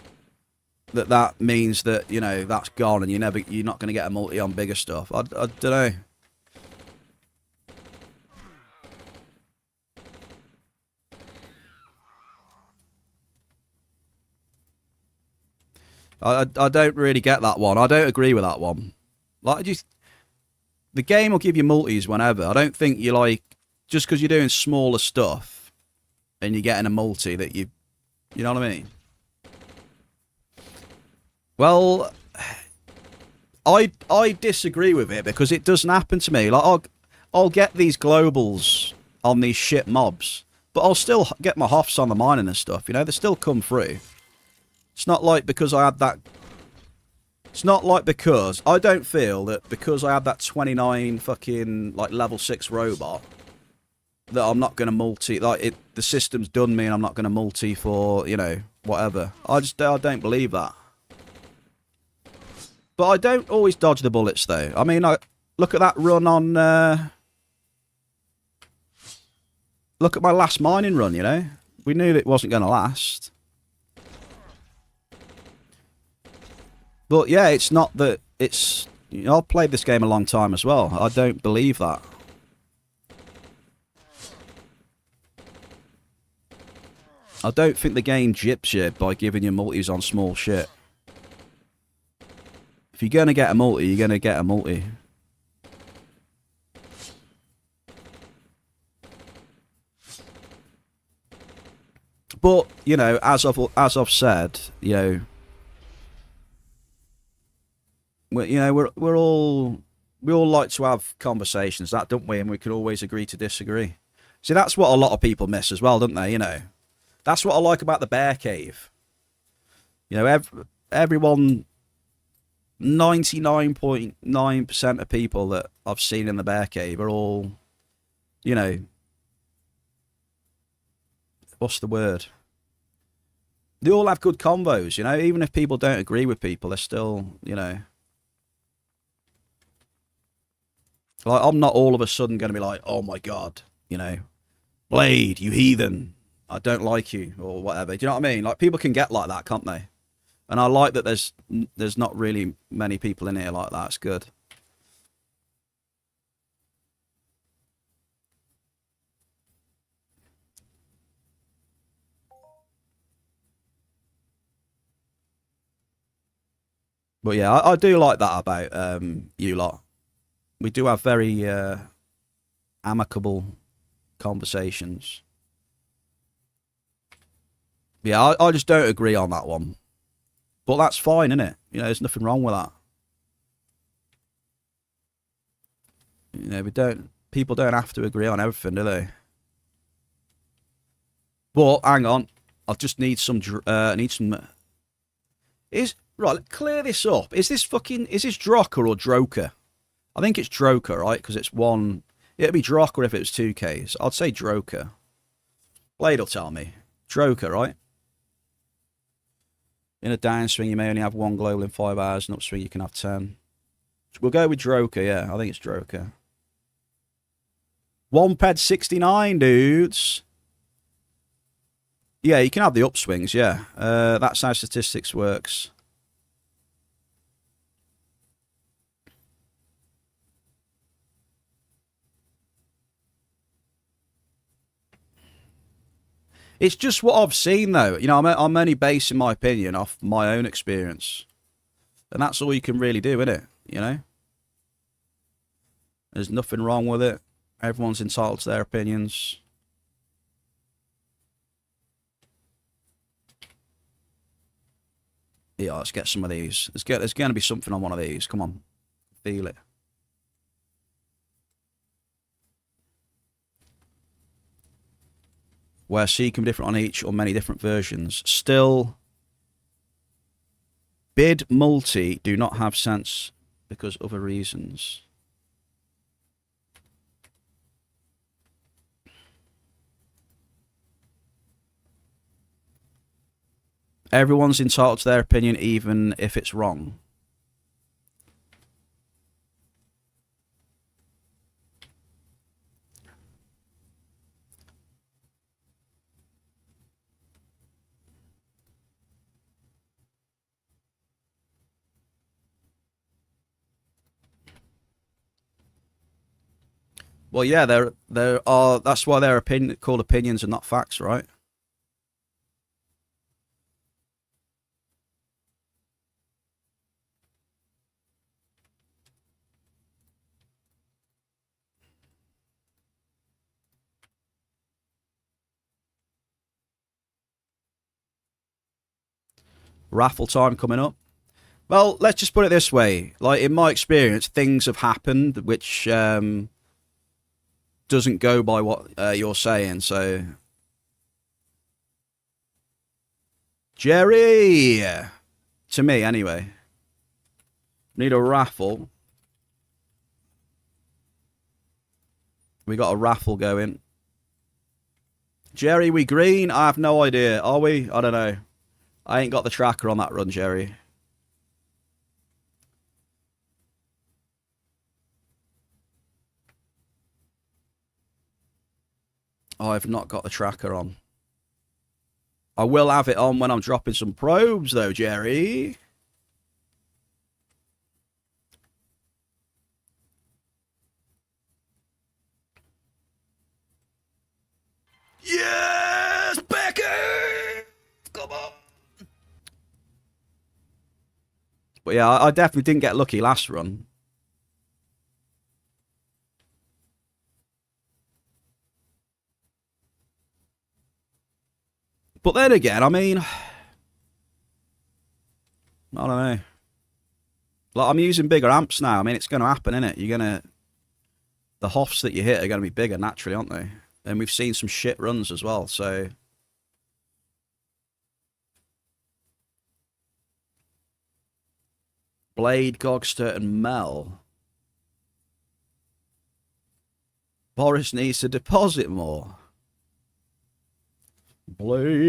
that means that, you know, that's gone and you're not going to get a multi on bigger stuff. I don't know. I don't really get that one. I don't agree with that one. Like, the game will give you multis whenever. I don't think you like, just because you're doing smaller stuff and you're getting a multi that you know what I mean? Well, I disagree with it because it doesn't happen to me. Like, I'll get these globals on these shit mobs, but I'll still get my hoffs on the mining and stuff. You know, they still come through. It's not like because I had that. It's not like because I don't feel that because I had that 29 fucking like level 6 robot that I'm not going to multi. Like the system's done me and I'm not going to multi for, you know, whatever. I don't believe that. But I don't always dodge the bullets though. I mean, look at that run on. Look at my last mining run. You know, we knew it wasn't going to last. But yeah, it's not that it's. You know, I've played this game a long time as well. I don't believe that. I don't think the game gyps you by giving you multis on small shit. If you're going to get a multi, you're going to get a multi. But, you know, as I've said, you know, we all like to have conversations, that don't we? And we can always agree to disagree. See, that's what a lot of people miss as well, don't they? You know, that's what I like about the bear cave. You know, everyone, 99.9% of people that I've seen in the bear cave are all, you know, what's the word? They all have good convos, you know, even if people don't agree with people, they're still, you know. Like, I'm not all of a sudden going to be like, oh my God, you know, Blade, you heathen, I don't like you, or whatever. Do you know what I mean? Like, people can get like that, can't they? And I like that there's not really many people in here like that. It's good. But yeah, I do like that about you lot. We do have very amicable conversations. Yeah, I just don't agree on that one. But that's fine, isn't it? You know, there's nothing wrong with that. You know, people don't have to agree on everything, do they? But hang on, I just need some right, clear this up. Is this Drocker or Droker? I think it's Droker, right? Because it's one. It'd be Drocker if it was 2Ks. I'd say Droker. Blade will tell me. Droker, right? In a downswing, you may only have one global in 5 hours. In upswing, you can have 10. We'll go with Droker, yeah. I think it's Droker. 1ped69, dudes. Yeah, you can have the upswings, yeah. That's how statistics works. It's just what I've seen, though. You know, I'm only basing my opinion off my own experience. And that's all you can really do, isn't it? You know? There's nothing wrong with it. Everyone's entitled to their opinions. Yeah, let's get some of these. There's going to be something on one of these. Come on. Feel it. Where C can be different on each or many different versions. Still Bid multi do not have sense because other reasons. Everyone's entitled to their opinion, even if it's wrong. Well, yeah, there are. That's why they're called opinions and not facts, right? Raffle time coming up. Well, let's just put it this way. Like, in my experience, things have happened which doesn't go by what you're saying. So, Jerry, to me anyway, need a raffle. We got a raffle going. Jerry, we green? I have no idea. Are we? I don't know. I ain't got the tracker on that run, Jerry. I've not got the tracker on. I will have it on when I'm dropping some probes, though, Jerry. Yes, Becky! Come on! But yeah, I definitely didn't get lucky last run. But then again, I mean, I don't know. Like, I'm using bigger amps now. I mean, it's going to happen, innit? The Hoffs that you hit are going to be bigger naturally, aren't they? And we've seen some shit runs as well, so... Blade, Gogster, and Mel. Boris needs to deposit more. Blade.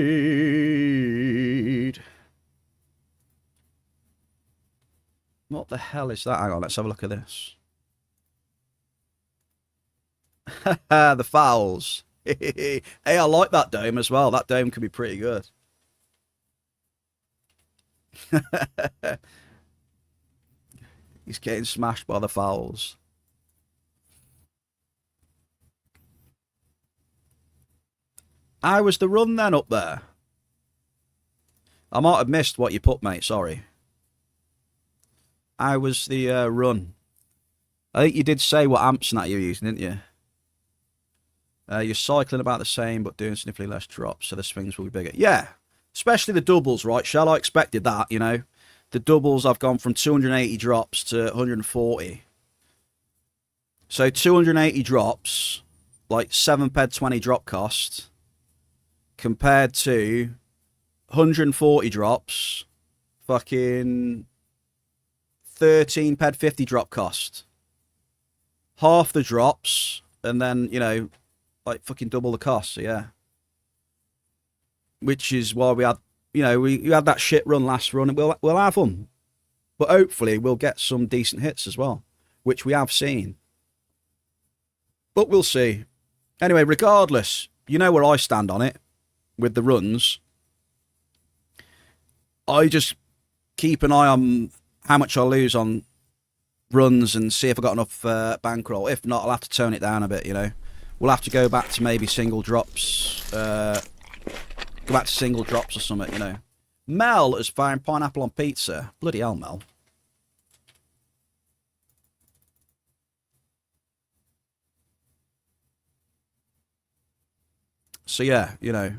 What the hell is that? Hang on, let's have a look at this. The fouls. Hey, I like that dome as well. That dome could be pretty good. He's getting smashed by the fouls. How was the run then up there? I might have missed what you put, mate. Sorry. How was the run? I think you did say what amps and that you were using, didn't you? You're cycling about the same, but doing significantly less drops, so the swings will be bigger. Yeah, especially the doubles, right? Shall I expected that, you know? The doubles, I've gone from 280 drops to 140. So 280 drops, like 7 20 drop cost, compared to 140 drops, fucking 13 50 drop cost. Half the drops, and then, you know, like fucking double the cost, so yeah. Which is why we had, you know, we had that shit run last run, and we'll have them. But hopefully we'll get some decent hits as well, which we have seen. But we'll see. Anyway, regardless, you know where I stand on it with the runs. I just keep an eye on how much I lose on runs and see if I got enough bankroll. If not, I'll have to tone it down a bit, you know. We'll have to go back to maybe single drops. Go back to single drops or something, you know. Mel has found pineapple on pizza. Bloody hell, Mel. So yeah, you know,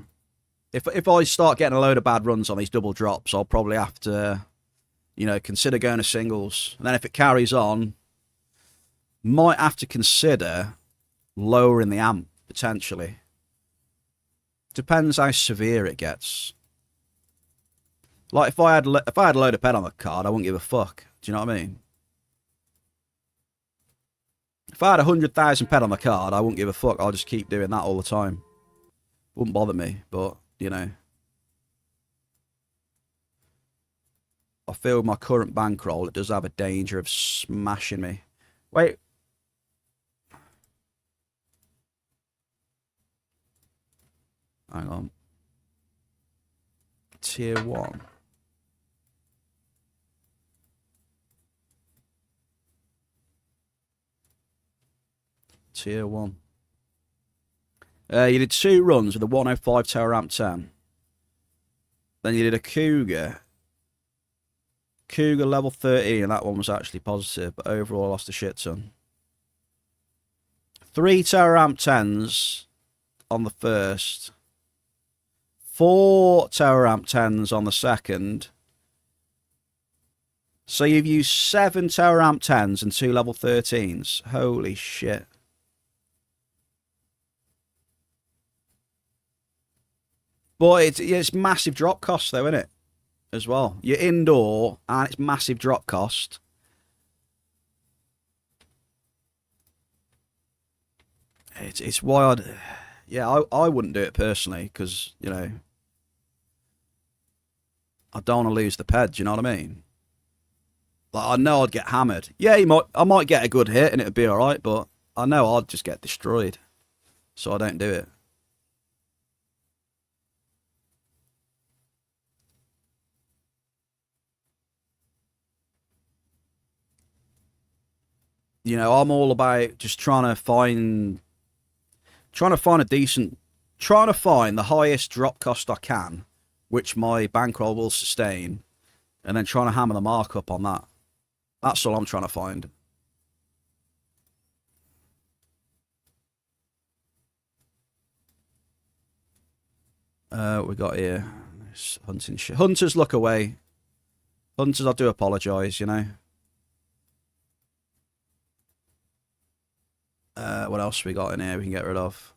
if I start getting a load of bad runs on these double drops, I'll probably have to, you know, consider going to singles. And then if it carries on, might have to consider lowering the amp, potentially. Depends how severe it gets. Like, if I had a load of ped on the card, I wouldn't give a fuck. Do you know what I mean? If I had 100,000 ped on the card, I wouldn't give a fuck. I'll just keep doing that all the time. Wouldn't bother me, but, you know. I feel with my current bankroll, it does have a danger of smashing me. Wait. Hang on. Tier 1. Tier 1. You did 2 runs with a 105 tower ramp 10. Then you did a Cougar. Cougar level 13, and that one was actually positive, but overall I lost a shit ton. 3 tower ramp 10s on the first. 4 tower ramp 10s on the second. So you've used 7 tower ramp 10s and 2 level 13s. Holy shit. But it's massive drop cost though, isn't it? As well. You're indoor and it's massive drop cost. It's wild. Yeah, I wouldn't do it personally because, you know, I don't want to lose the ped, do you know what I mean? Like, I know I'd get hammered. Yeah, I might get a good hit and it'd be alright, but I know I'd just get destroyed. So I don't do it. You know, I'm all about just trying to find the highest drop cost I can, which my bankroll will sustain, and then trying to hammer the markup on that. That's all I'm trying to find. We got here hunting shit. Hunters, look away. Hunters, I do apologise, you know. What else we got in here we can get rid of?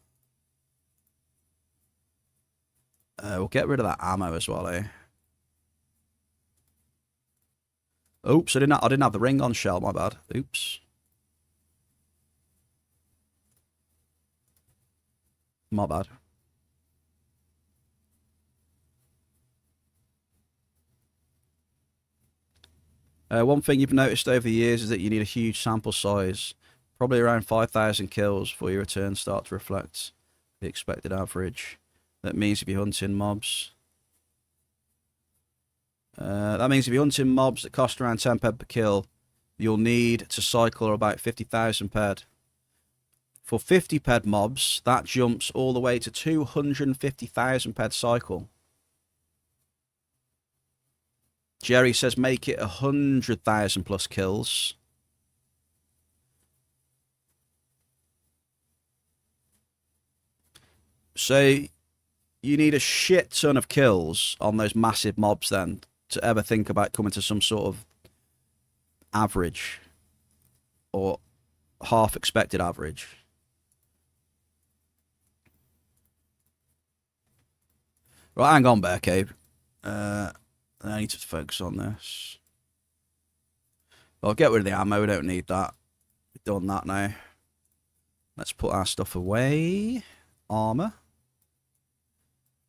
We'll get rid of that ammo as well, eh? Oops, I didn't have the ring on shell, my bad. Oops. My bad. One thing you've noticed over the years is that you need a huge sample size. Probably around 5,000 kills before your returns start to reflect the expected average. That means if you're hunting mobs... that means if you're hunting mobs that cost around 10 ped per kill, you'll need to cycle about 50,000 ped. For 50 ped mobs, that jumps all the way to 250,000 ped cycle. Jerry says make it 100,000 plus kills. So you need a shit ton of kills on those massive mobs then to ever think about coming to some sort of average or half expected average. Right, hang on, Bear Cave. I need to focus on this. I'll get rid of the ammo. We don't need that. We've done that now. Let's put our stuff away. Armor.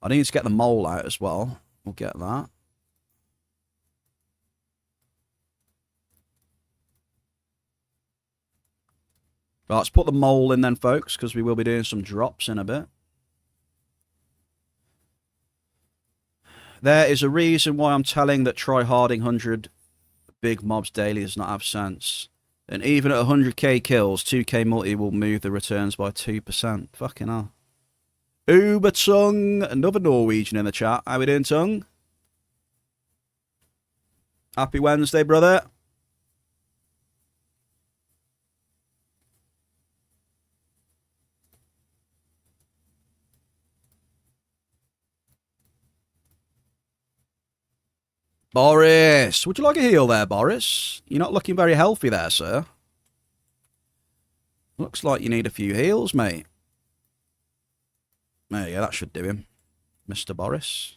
I need to get the mole out as well. We'll get that. Right, let's put the mole in then, folks, because we will be doing some drops in a bit. There is a reason why I'm telling that try-harding 100 big mobs daily does not have sense. And even at 100k kills, 2k multi will move the returns by 2%. Fucking hell. Uber Tung, another Norwegian in the chat. How we doing, Tung? Happy Wednesday, brother. Boris, would you like a heal there, Boris? You're not looking very healthy there, sir. Looks like you need a few heals, mate. There you go, that should do him. Mr. Boris.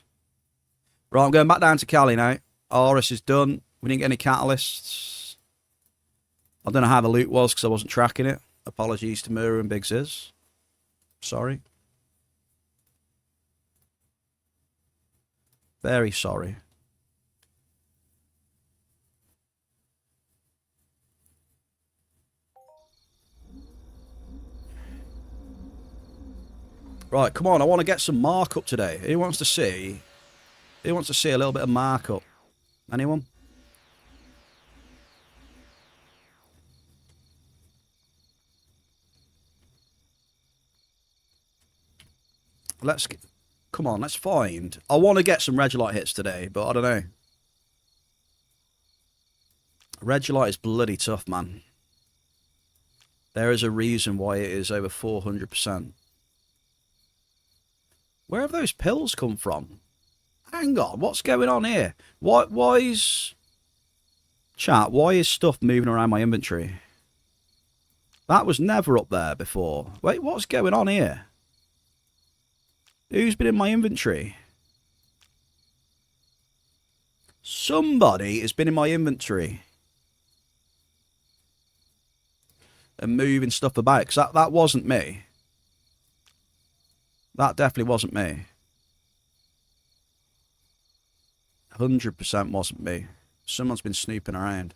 Right, I'm going back down to Cali now. Aris is done. We didn't get any catalysts. I don't know how the loot was because I wasn't tracking it. Apologies to Mura and Big Ziz. Sorry. Very sorry. Right, come on. I want to get some markup today. Who wants to see? Who wants to see a little bit of markup? Anyone? Let's get, come on, let's find. I want to get some Regolite hits today, but I don't know. Regolite is bloody tough, man. There is a reason why it is over 400%. Where have those pills come from? Hang on, what's going on here? Why is... Chat, why is stuff moving around my inventory? That was never up there before. Wait, what's going on here? Who's been in my inventory? Somebody has been in my inventory. And moving stuff about. Because that wasn't me. That definitely wasn't me. 100% wasn't me. Someone's been snooping around.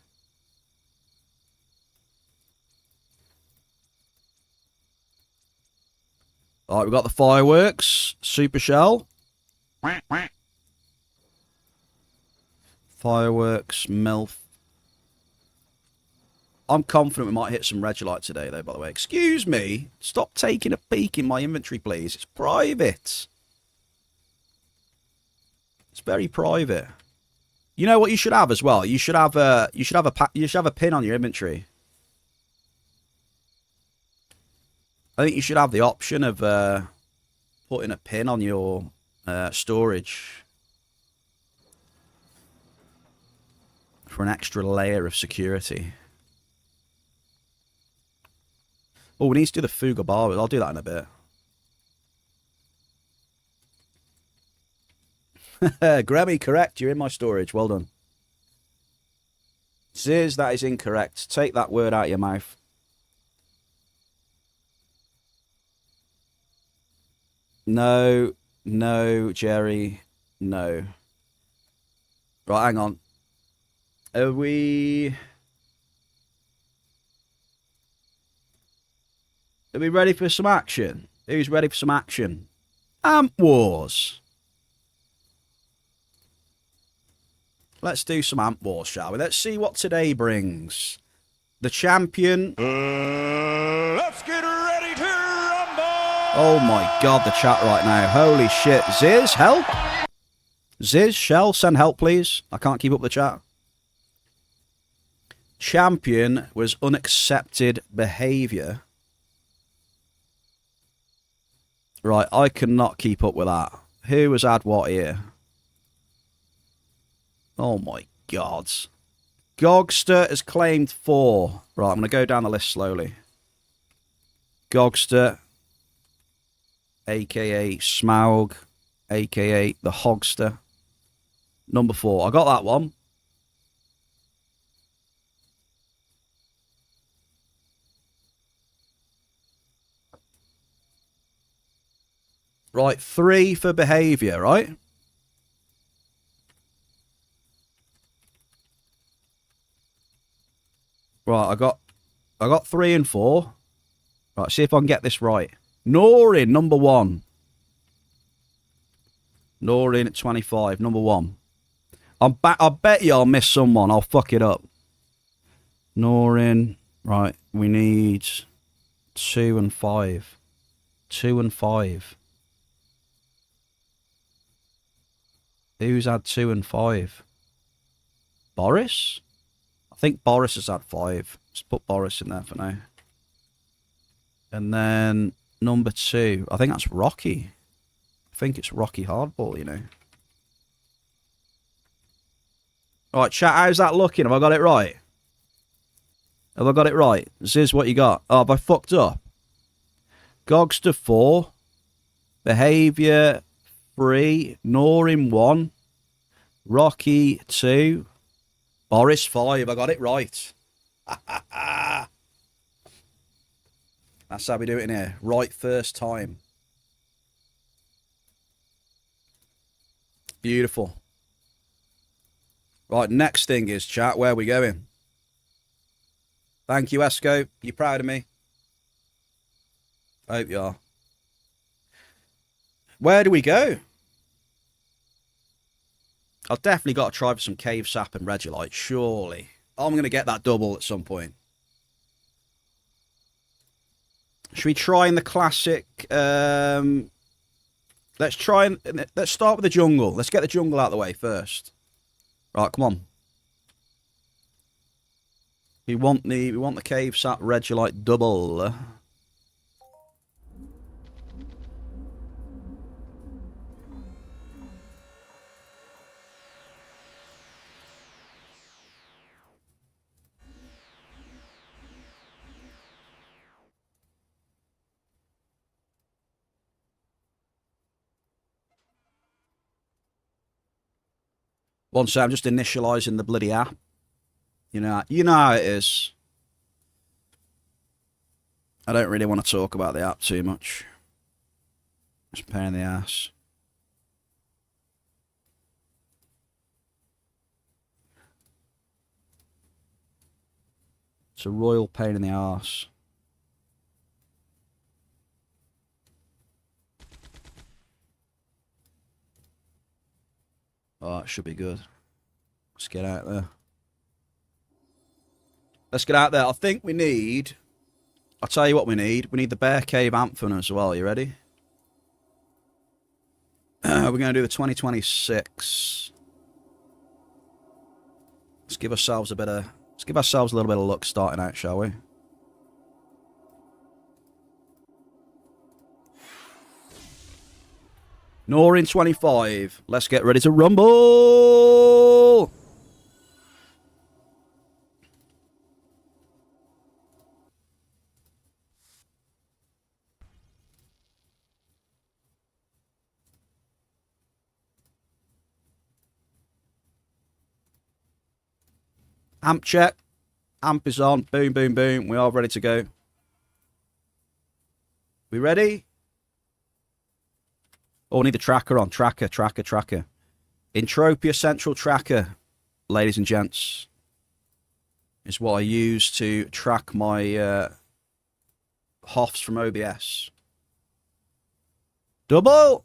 Alright, we've got the fireworks. Super shell. Fireworks, MILF. I'm confident we might hit some Regolite today, though, by the way. Excuse me. Stop taking a peek in my inventory, please. It's private. It's very private. You know what you should have as well? You should have a pin on your inventory. I think you should have the option of putting a pin on your storage for an extra layer of security. Oh, we need to do the Fuga bar. I'll do that in a bit. Grammy, correct. You're in my storage. Well done. Ziz, that is incorrect. Take that word out of your mouth. No, no, Jerry, no. Right, hang on. Are we ready for some action? Who's ready for some action? Amp Wars. Let's do some Amp Wars, shall we? Let's see what today brings. The champion. Let's get ready to rumble! Oh my god, the chat right now. Holy shit. Ziz, help? Ziz, Shell, send help, please. I can't keep up the chat. Champion was unaccepted behaviour. Right, I cannot keep up with that. Who has had what here? Oh my god. Gogster has claimed 4. Right, I'm going to go down the list slowly. Gogster, a.k.a. Smaug, a.k.a. the Hogster. Number 4. I got that one. Right, 3 for behaviour, right? Right, I got 3 and 4. Right, see if I can get this right. Norin, number 1. Norin at 25, number 1. I bet you I'll miss someone. I'll fuck it up. Norin. Right, we need 2 and 5. 2 and 5. Who's had 2 and 5? Boris? I think Boris has had 5. Let's put Boris in there for now. And then number 2. I think that's Rocky. I think it's Rocky Hardball, you know. Alright, chat, how's that looking? Have I got it right? Have I got it right? Ziz, what you got? Oh, have I fucked up? Gogster 4. Behaviour 3. Norin 1. Rocky 2. Boris 5. I got it right. That's how we do it in here. Right first time. Beautiful. Right, next thing is, chat, where are we going? Thank you, Esco. You proud of me? I hope you are. Where do we go? I've definitely got to try for some cave sap and regolite, surely. I'm going to get that double at some point. Should we try in the classic? Let's start with the jungle. Let's get the jungle out of the way first. Right, come on. We want the cave sap regolite double. One sec, I'm just initializing the bloody app. You know how it is. I don't really want to talk about the app too much. It's a pain in the ass. It's a royal pain in the ass. Oh, it should be good. Let's get out there. Let's get out there. I think we need... I'll tell you what we need. We need the Bear Cave Anthem as well. You ready? We're going to do the 2026. Let's give ourselves a bit of... Let's give ourselves a little bit of luck starting out, shall we? Norin 25. Let's get ready to rumble! Amp check. Amp is on. Boom, boom, boom. We are ready to go. We ready? Oh, we need the tracker on. Tracker. Entropia Central Tracker, ladies and gents, is what I use to track my HOFs from OBS. Double!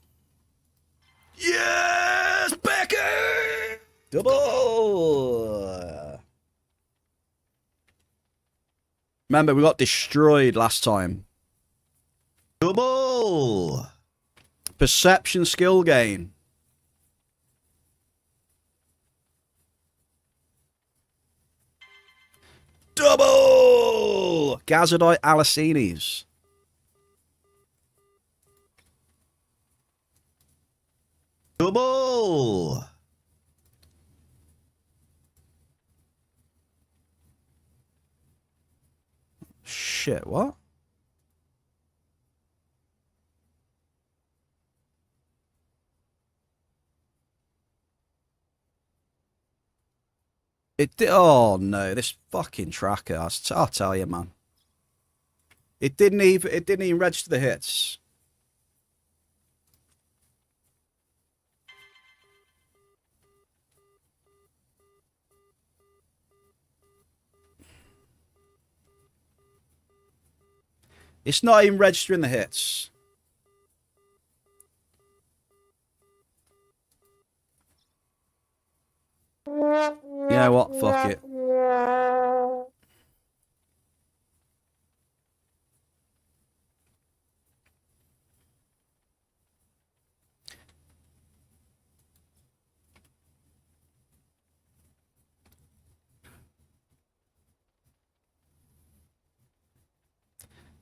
Yes! Becky! Double! Remember, we got destroyed last time. Double! Perception skill gain. Double! Gazadite Alicines. Double! Shit, what? It did. Oh no, this fucking tracker. I'll tell you, man. It didn't even register the hits. It's not even registering the hits. You know what? Fuck it.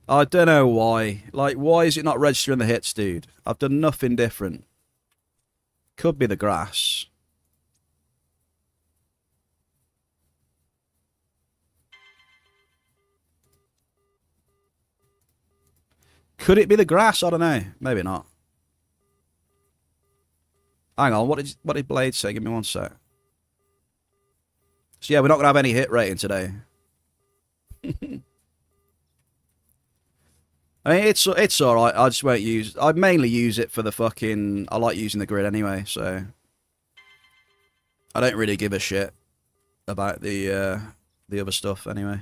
I don't know why. Like, why is it not registering the hits, dude? I've done nothing different. Could be the grass. Could it be the grass? I don't know. Maybe not. Hang on, what did Blade say? Give me one sec. So yeah, we're not gonna have any hit rating today. I mean, it's all right. I just won't use. I mainly use it for the fucking. I like using the grid anyway, so I don't really give a shit about the other stuff anyway.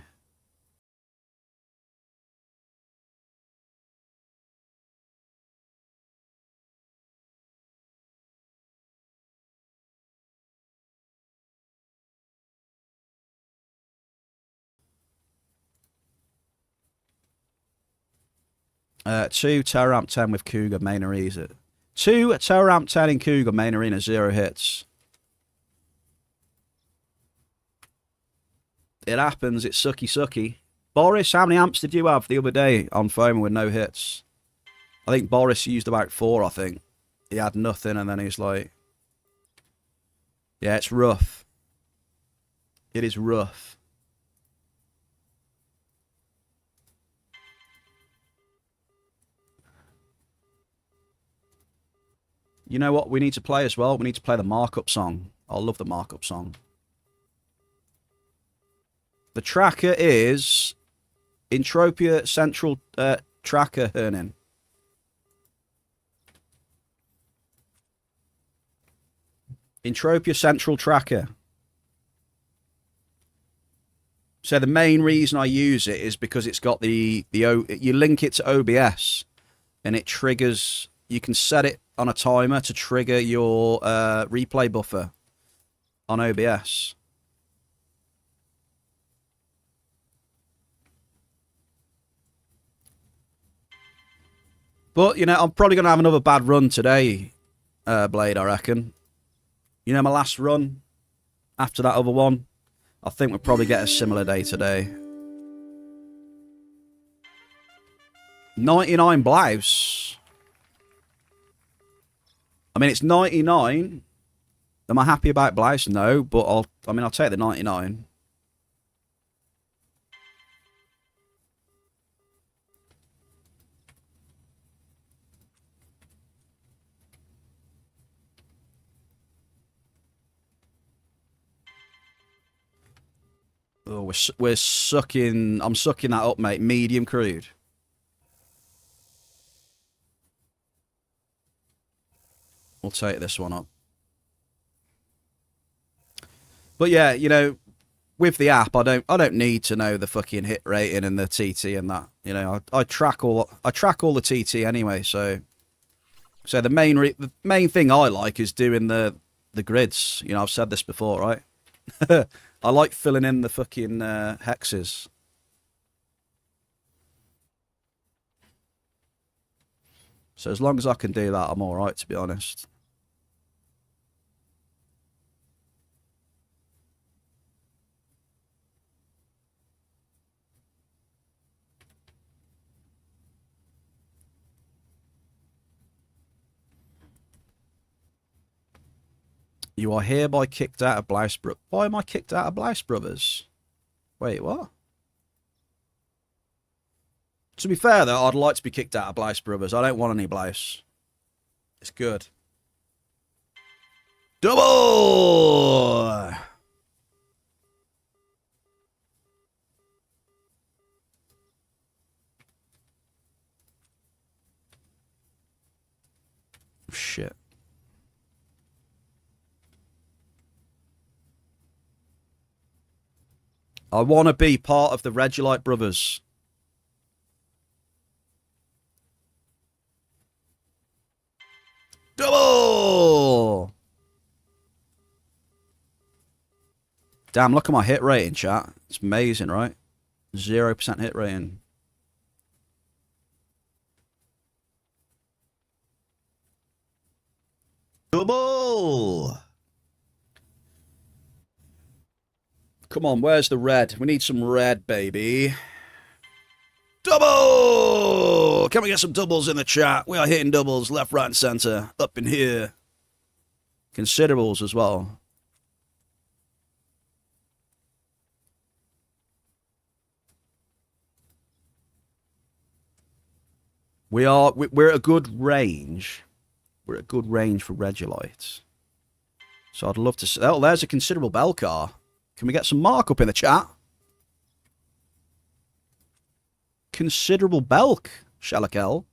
Two Terror Ramp 10 with Cougar main arena. 2 Terror Ramp 10 in Cougar main arena, 0 hits. It happens, it's sucky. Boris, how many amps did you have the other day on phone with no hits? I think Boris used about 4, I think. He had nothing and then he's like... Yeah, it's rough. It is rough. You know what we need to play as well? We need to play the Markup song. I love the Markup song. The tracker is Entropia Central Tracker Hernin. Entropia Central Tracker. So the main reason I use it is because it's got you link it to OBS and it triggers. You can set it on a timer to trigger your replay buffer on OBS. But, you know, I'm probably going to have another bad run today, Blade, I reckon. You know, my last run after that other one, I think we'll probably get a similar day today. 99 blouse. I mean, it's 99. Am I happy about blouse? No, but I'll take the 99. Oh, we're sucking. I'm sucking that up, mate. Medium crude. We'll take this one up. But yeah, you know, with the app, I don't need to know the fucking hit rating and the TT and that. You know, I track all the TT anyway. So the main thing I like is doing the grids. You know, I've said this before, right? I like filling in the fucking hexes. So as long as I can do that, I'm alright, to be honest. You are hereby kicked out of Blouse Brothers. Why am I kicked out of Blouse Brothers? Wait, what? To be fair, though, I'd like to be kicked out of Blouse Brothers. I don't want any blouse. It's good. Double! Shit. I want to be part of the Regulite Brothers. Double! Damn, look at my hit rating, chat. It's amazing, right? 0% hit rating. Double! Come on, where's the red? We need some red, baby. Double! Can we get some doubles in the chat? We are hitting doubles left, right, and center. Up in here. Considerables as well. We're at a good range. We're at a good range for Regulite. So I'd love to see... Oh, there's a considerable bell car. Can we get some markup in the chat? Considerable belk, Shellakel.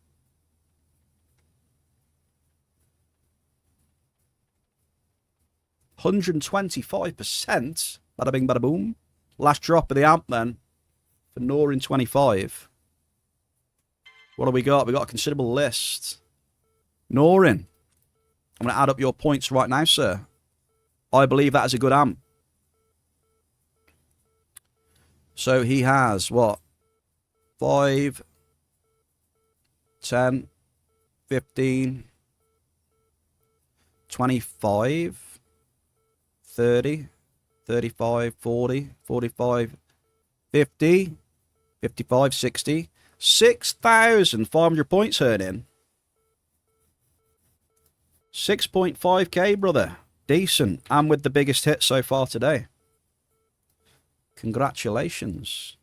%125%. Bada bing, bada boom. Last drop of the amp then. For Norin 25. What do we got? We got a considerable list. Norin. I'm going to add up your points right now, sir. I believe that is a good amp. So he has, what? 5, 10, 15, 25, 30, 35, 40, 45, 50, 55, 60. 6,500 points earning. 6.5k, brother. Decent. And with the biggest hit so far today. Congratulations.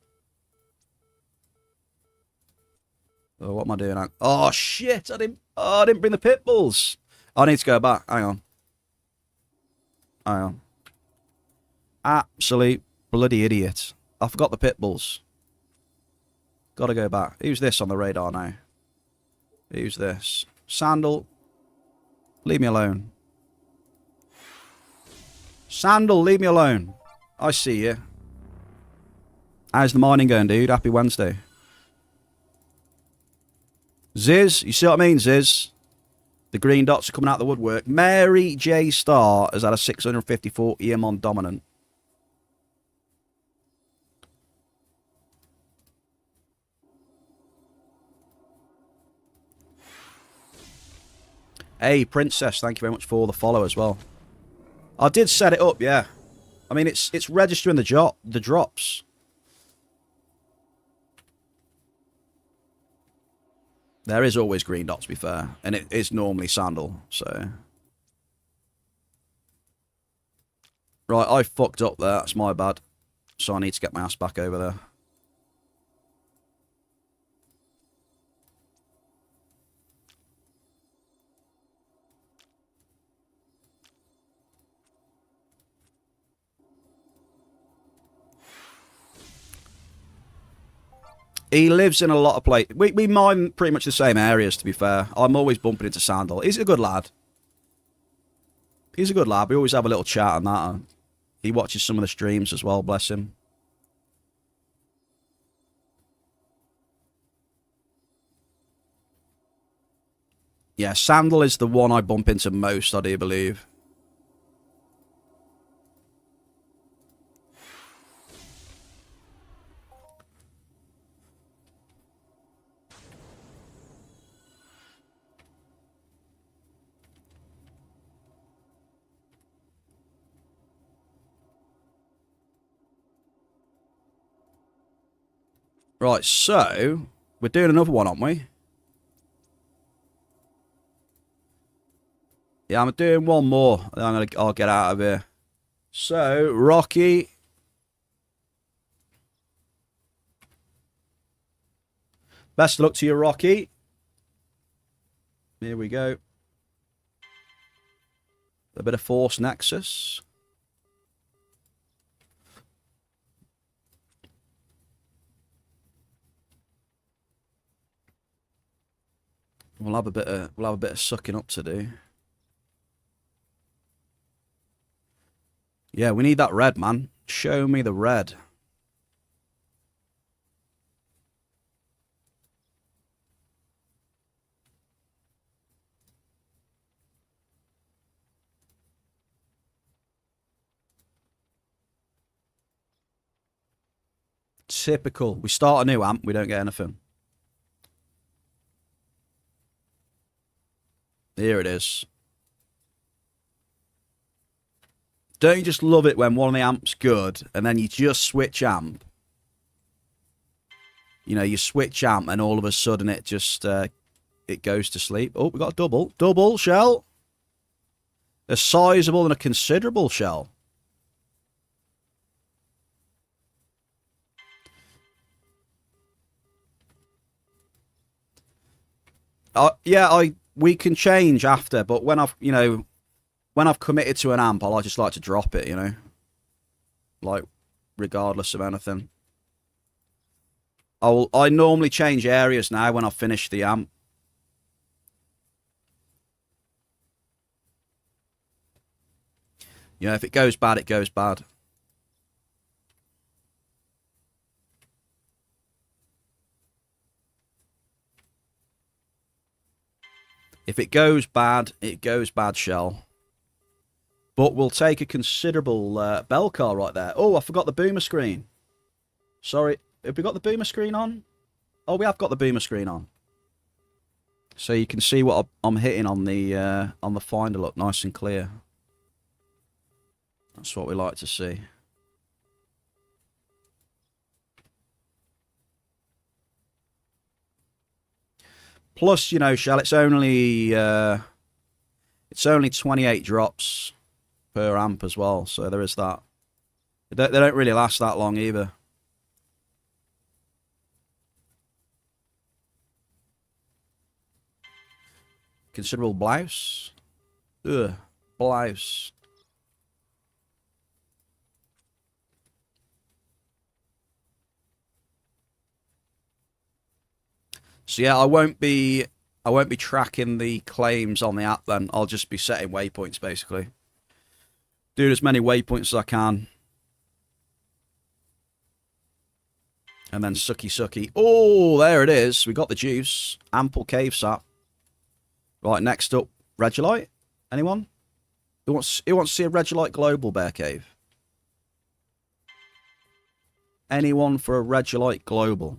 Oh, what am I doing? Oh, shit. I didn't bring the pit bulls. I need to go back. Hang on. Hang on. Absolute bloody idiot. I forgot the pit bulls. Gotta go back. Who's this on the radar now? Who's this? Sandal. Leave me alone. Sandal, leave me alone. I see you. How's the mining going, dude? Happy Wednesday. Ziz, you see what I mean, Ziz? The green dots are coming out of the woodwork. Mary J. Star has had a 654 EM on dominant. Hey, Princess, thank you very much for the follow as well. I did set it up, yeah. I mean, it's registering the drops. There is always green dots, to be fair. And it is normally Sandal, so... Right, I fucked up there. That's my bad. So I need to get my ass back over there. He lives in a lot of places. We mine pretty much the same areas, to be fair. I'm always bumping into Sandal. He's a good lad. He's a good lad. We always have a little chat on that. He watches some of the streams as well, bless him. Yeah, Sandal is the one I bump into most, I do believe. Right, so we're doing another one, aren't we? Yeah, I'm doing one more. I'll get out of here. So, Rocky. Best of luck to you, Rocky. Here we go. A bit of Force Nexus. We'll have a bit of sucking up to do. Yeah, we need that red, man. Show me the red. Typical. We start a new amp, we don't get anything. Here it is. Don't you just love it when one of the amps good and then you just switch amp? You know, you switch amp and all of a sudden it just it goes to sleep. Oh, we got a double. Double shell. A sizable and a considerable shell. Yeah, we can change after, but when I've, you know, when I've committed to an amp, I just like to drop it, you know? Like, regardless of anything. I normally change areas now when I've finished the amp. You know, if it goes bad, it goes bad. If it goes bad, it goes bad, Shell. But we'll take a considerable bell car right there. Oh, I forgot the boomer screen. Sorry, have we got the boomer screen on? Oh, we have got the boomer screen on. So you can see what I'm hitting on the finder, look, nice and clear. That's what we like to see. Plus, you know, Shell, it's only 28 drops per amp as well, so there is that. They don't really last that long either. Considerable blouse. Ugh, blouse. So yeah, I won't be tracking the claims on the app then. I'll just be setting waypoints basically. Doing as many waypoints as I can. And then sucky sucky. Oh, there it is. We got the juice. Ample cave sap. Right, next up, Regolite. Anyone? Who wants to see a Regolite Global Bear Cave? Anyone for a Regolite Global?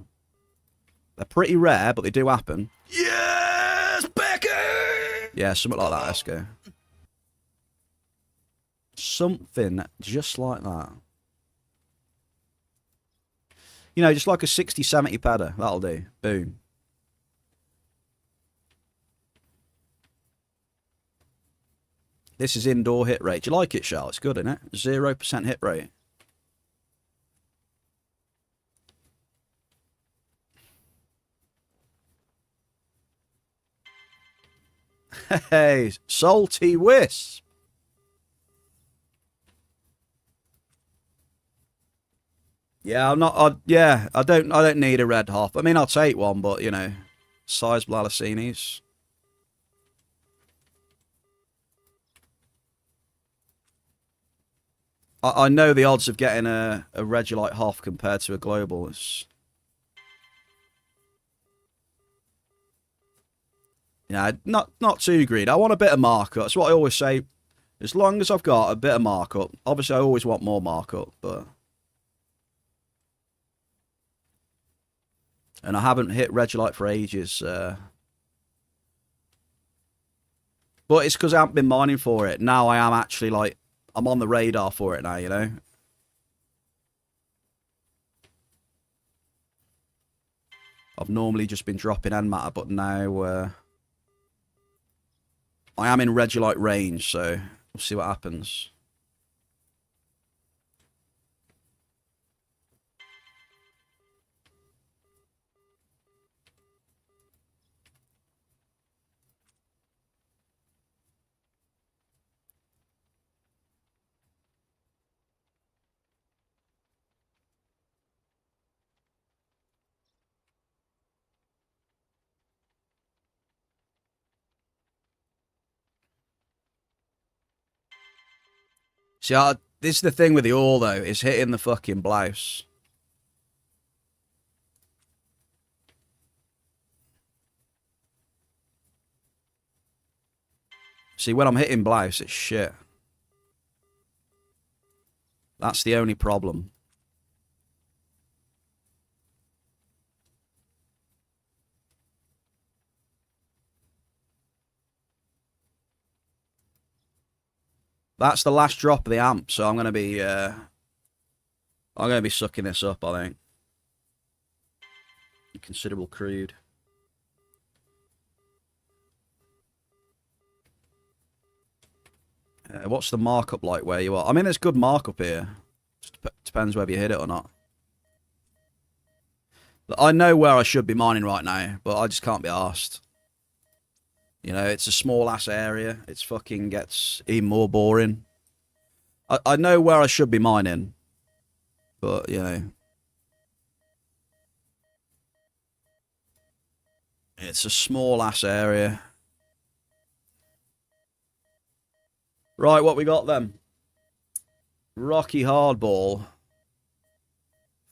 They're pretty rare, but they do happen. Yes, Becky! Yeah, something like that, let's go. Something just like that. You know, just like a 60, 70 pedder. That'll do. Boom. This is indoor hit rate. Do you like it, Shell? It's good, isn't it? 0% hit rate. Hey, salty wisp. Yeah, I don't need a red hop. I mean, I'll take one, but you know, size Blalacinis. I know the odds of getting a Regolite Hoff compared to a Global is... Yeah, not too greedy. I want a bit of markup. That's what I always say. As long as I've got a bit of markup. Obviously, I always want more markup, but... And I haven't hit Regolite for ages. But it's because I haven't been mining for it. Now I am actually, like... I'm on the radar for it now, you know? I've normally just been dropping end matter, but now I am in Regolite range, so we'll see what happens. See, this is the thing with the ore, though, is hitting the fucking blouse. See, when I'm hitting blouse, it's shit. That's the only problem. That's the last drop of the amp, so I'm gonna be sucking this up, I think. Considerable crude. What's the markup like where you are? I mean, there's good markup here. Just depends whether you hit it or not. But I know where I should be mining right now, but I just can't be arsed. You know, it's a small ass area. It's fucking gets even more boring. I know where I should be mining, but you know, it's a small ass area. Right, what we got then? Rocky Hardball.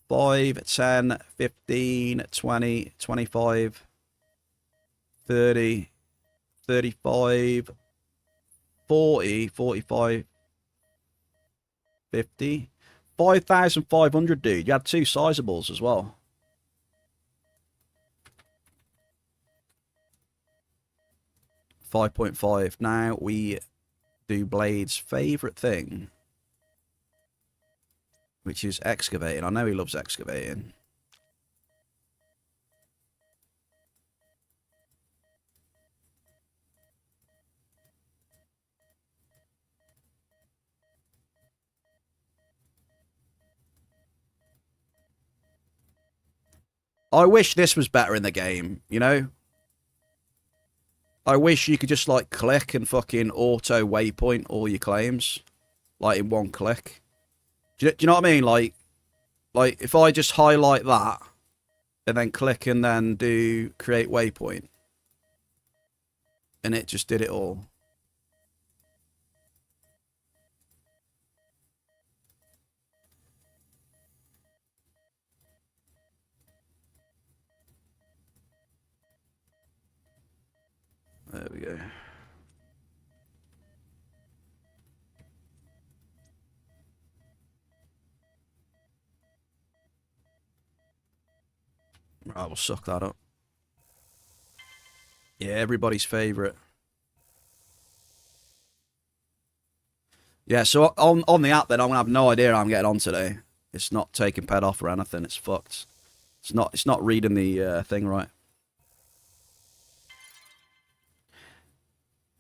5, 10, 15, 20, 25, 30, 35, 40, 45, 50. 5,500, dude. You had 2 sizables as well. $5.5. Now we do Blade's favourite thing, which is excavating. I know he loves excavating. I wish this was better in the game, you know? I wish you could just, like, click and fucking auto waypoint all your claims. Like, in one click. Do you know what I mean? Like, if I just highlight that, and then click and then do create waypoint. And it just did it all. There we go. Right, we'll suck that up. Yeah, everybody's favourite. Yeah, so on the app then, I'm going to have no idea how I'm getting on today. It's not taking pet off or anything. It's fucked. It's not reading the thing right.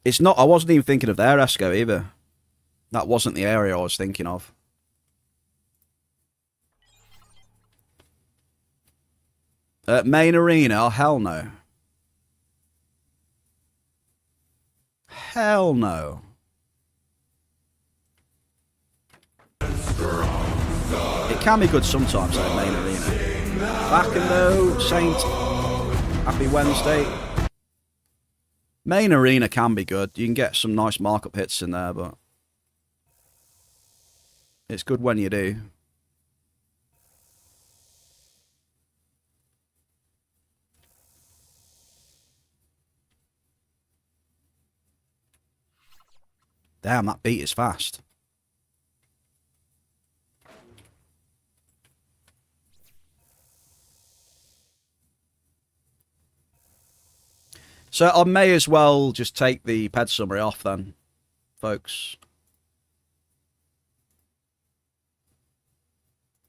It's not. I wasn't even thinking of their Esco either. That wasn't the area I was thinking of. Main arena? Oh, hell no. Hell no. It can be good sometimes, though, main arena. Back and though, Saint. Happy Wednesday. Main arena can be good. You can get some nice markup hits in there, but it's good when you do. Damn, that beat is fast. So I may as well just take the ped summary off then, folks.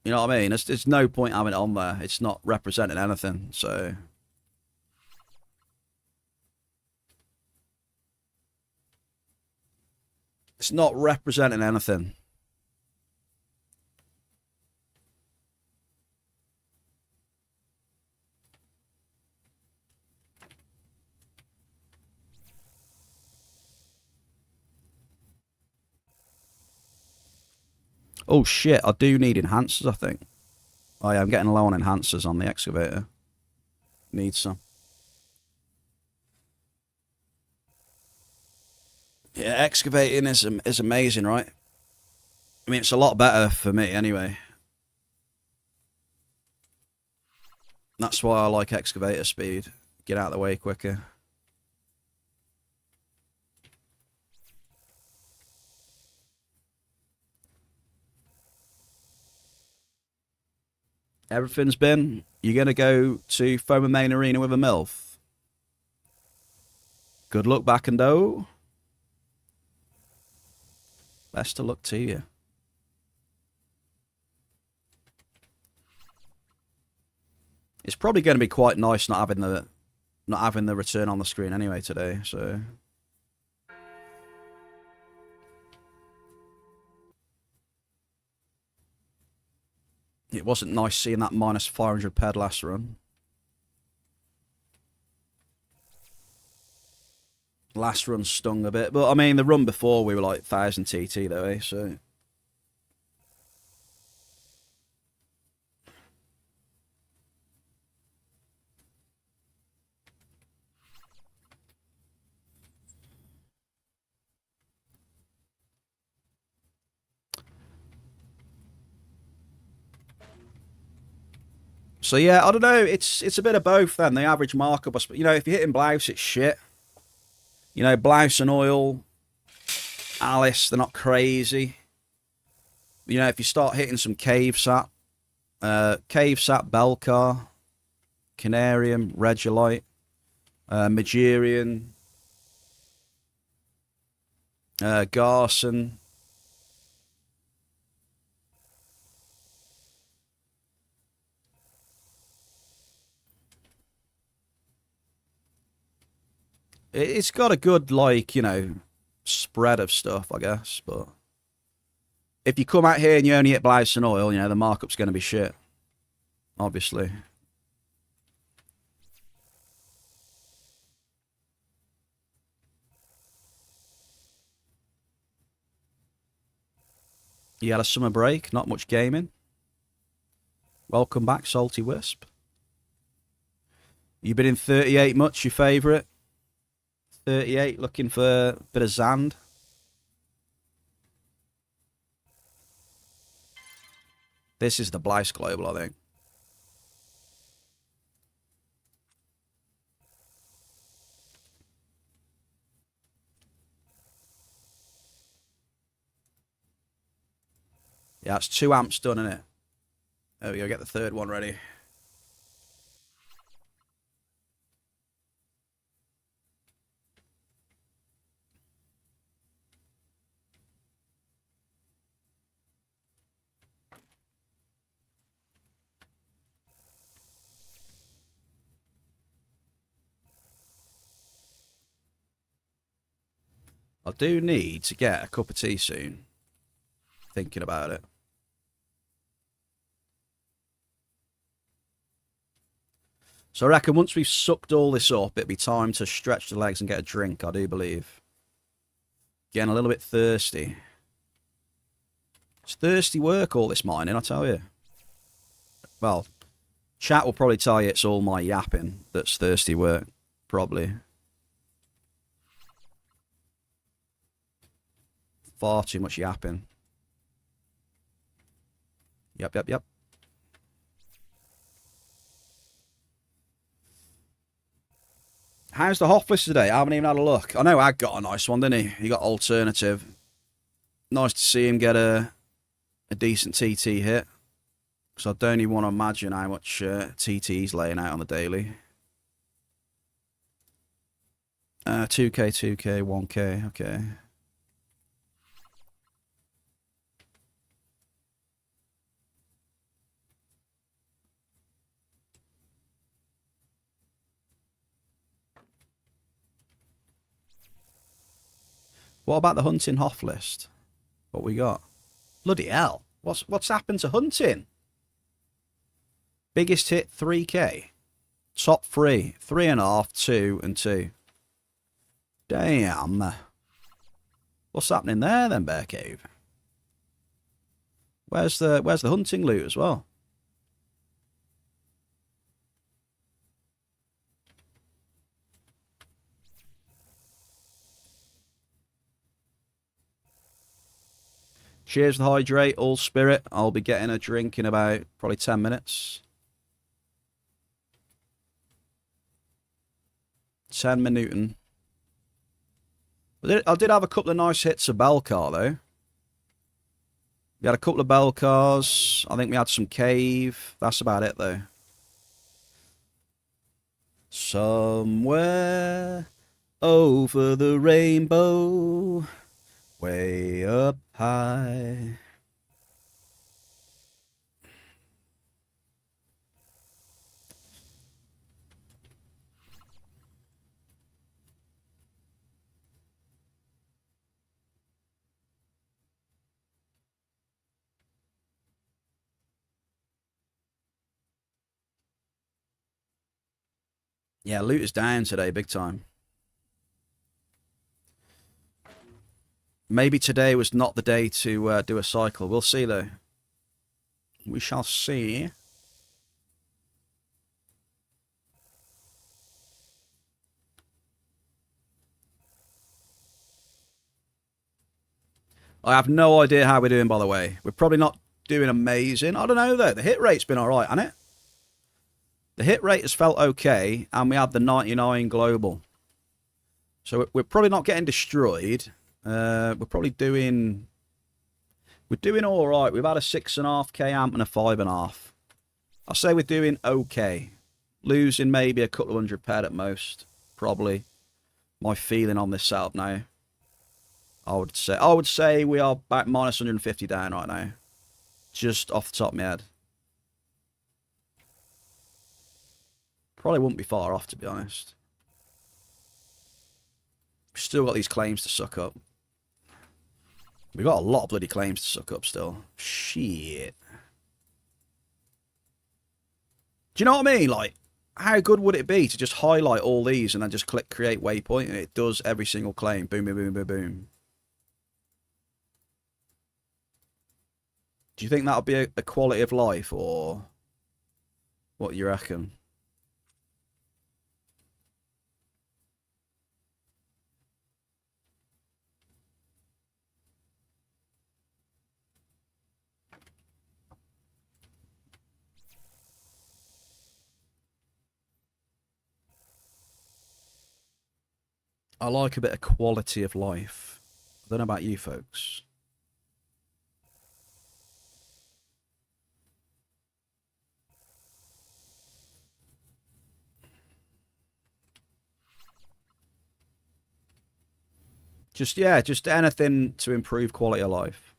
You know what I mean? There's no point having it on there. It's not representing anything, so... It's not representing anything. Oh shit, I do need enhancers, I think. Oh yeah, I'm getting low on enhancers on the excavator. Need some. Yeah, excavating is amazing, right? I mean, it's a lot better for me anyway. That's why I like excavator speed. Get out of the way quicker. Everything's been. You're going to go to Foamer Main Arena with a MILF. Good luck, back and do. Best of luck to you. It's probably going to be quite nice not having the return on the screen anyway today, so... It wasn't nice seeing that minus 500 ped last run. last run stung a bit. But, I mean, the run before we were like 1,000 TT, though, eh? So... So yeah, I don't know. It's a bit of both. Then the average markup, you know, if you're hitting blouse, it's shit. You know, blouse and oil, Alice, they're not crazy. You know, if you start hitting some cave sap, Belcar, Canarium, Regolite, Magerian, Garson. It's got a good, like, you know, spread of stuff, I guess. But if you come out here and you only hit blouse and oil, you know, the markup's going to be shit. Obviously. You had a summer break, not much gaming. Welcome back, Salty Wisp. You been in 38 much, your favourite? 38, looking for a bit of Zand. This is the Blice Global, I think. Yeah, it's 2 amps done, isn't it? There we go, get the third one ready. I do need to get a cup of tea soon. Thinking about it. So I reckon once we've sucked all this up, it'll be time to stretch the legs and get a drink, I do believe. Getting a little bit thirsty. It's thirsty work, all this mining, I tell you. Well, chat will probably tell you it's all my yapping that's thirsty work. Probably. Far too much yapping. Yep. How's the Hoff list today? I haven't even had a look. I know Ag got a nice one, didn't he? He got alternative. Nice to see him get a decent TT hit. Because I don't even want to imagine how much TT he's laying out on the daily. 2k, 2k, 1k, okay. What about the hunting Hoff list? What we got? Bloody hell. What's happened to hunting? Biggest hit 3k. Top 3. 3.5, 2 and 2. Damn. What's happening there then, Bear Cave? Where's the hunting loot as well? Cheers to hydrate, all spirit. I'll be getting a drink in about probably 10 minutes. 10 minutes. I did have a couple of nice hits of Belcar though. We had a couple of Belcars. I think we had some cave. That's about it though. Somewhere over the rainbow, way up high. Yeah, loot is down today, big time. Maybe today was not the day to do a cycle. We'll see, though. We shall see. I have no idea how we're doing, by the way. We're probably not doing amazing. I don't know, though. The hit rate's been all right, hasn't it? The hit rate has felt okay, and we had the 99 global. So we're probably not getting destroyed. We're probably doing... We're doing all right. We've had a 6.5k amp and a 5.5. I'll say we're doing okay. Losing maybe a couple of hundred ped at most. Probably. My feeling on this setup now. I would say we are back minus 150 down right now. Just off the top of my head. Probably wouldn't be far off, to be honest. We've still got these claims to suck up. We've got a lot of bloody claims to suck up still. Shit. Do you know what I mean? Like, how good would it be to just highlight all these and then just click create waypoint and it does every single claim? Boom, boom, boom, boom, boom. Do you think that would be a quality of life, or what do you reckon? I like a bit of quality of life. I don't know about you folks. Just anything to improve quality of life.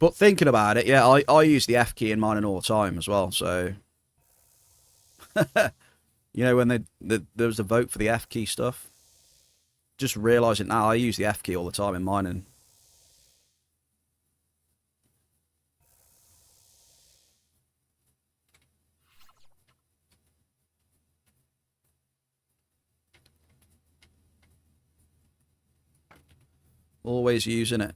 But thinking about it, yeah, I use the F key in mine all the time as well, so... You know, when there was a vote for the F key stuff? Just realising now, I use the F key all the time in mining. Always using it.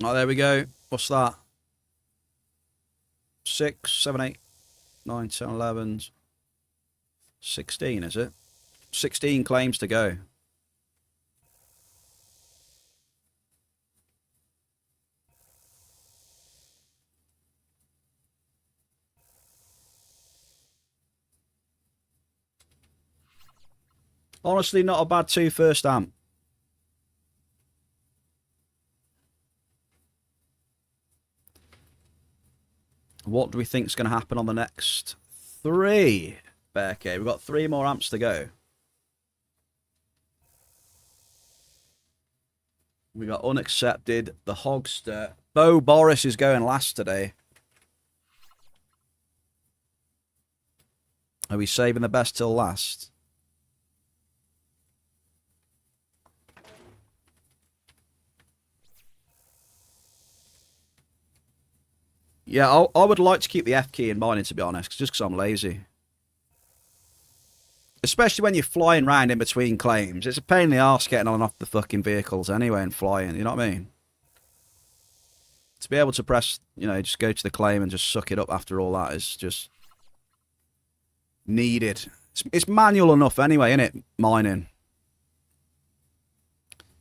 Oh, there we go. What's that? 6, 7, 8, 9, 10, 11, 16, is it? 16 claims to go. Honestly, not a bad 2 first amp. What do we think is going to happen on the next 3? Okay, we've got 3 more amps to go. We got unaccepted, the Hogster. Bo Boris is going last today. Are we saving the best till last? Yeah, I would like to keep the F key in mining, to be honest, just because I'm lazy. Especially when you're flying around in between claims. It's a pain in the arse getting on and off the fucking vehicles anyway and flying, you know what I mean? To be able to press, you know, just go to the claim and just suck it up after all that is just needed. It's manual enough anyway, isn't it, mining?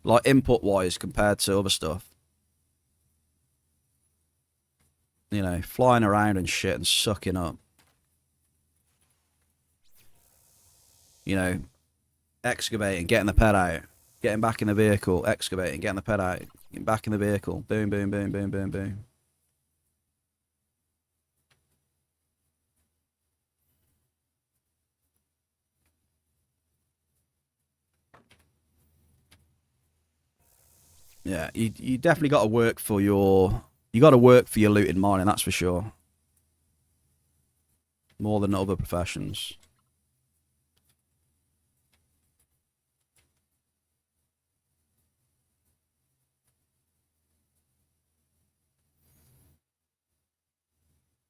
Like input-wise compared to other stuff. You know, flying around and shit and sucking up. You know, excavating, getting the pet out, getting back in the vehicle, excavating, getting the pet out, getting back in the vehicle. Boom, boom, boom, boom, boom, boom. Yeah, you definitely got to work for your... You got to work for your looting mining, that's for sure. More than other professions.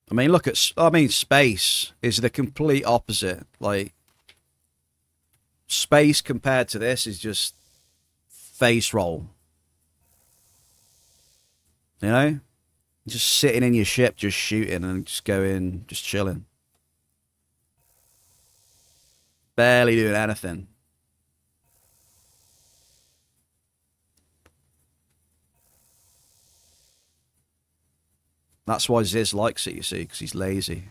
I mean, look at... I mean, space is the complete opposite. Like, space compared to this is just face roll. You know? Just sitting in your ship, just shooting and just going, just chilling. Barely doing anything. That's why Ziz likes it, you see, because he's lazy.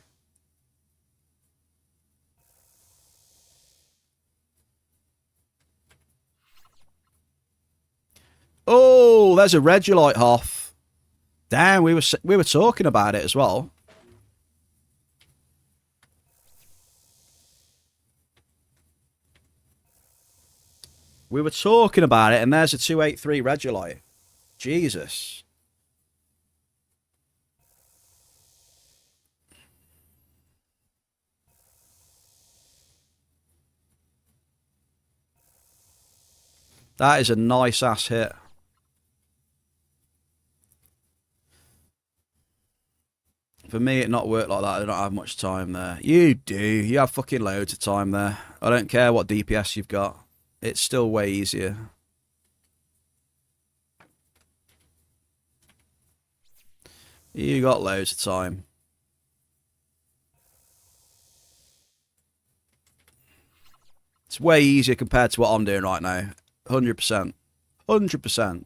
Oh, there's a Regulite Hoth. Damn, we were talking about it as well. We were talking about it, and there's a 283 Regulite. Jesus. That is a nice ass hit. For me, it not work like that. I don't have much time there. You do. You have fucking loads of time there. I don't care what DPS you've got. It's still way easier. You got loads of time. It's way easier compared to what I'm doing right now. 100%. 100%.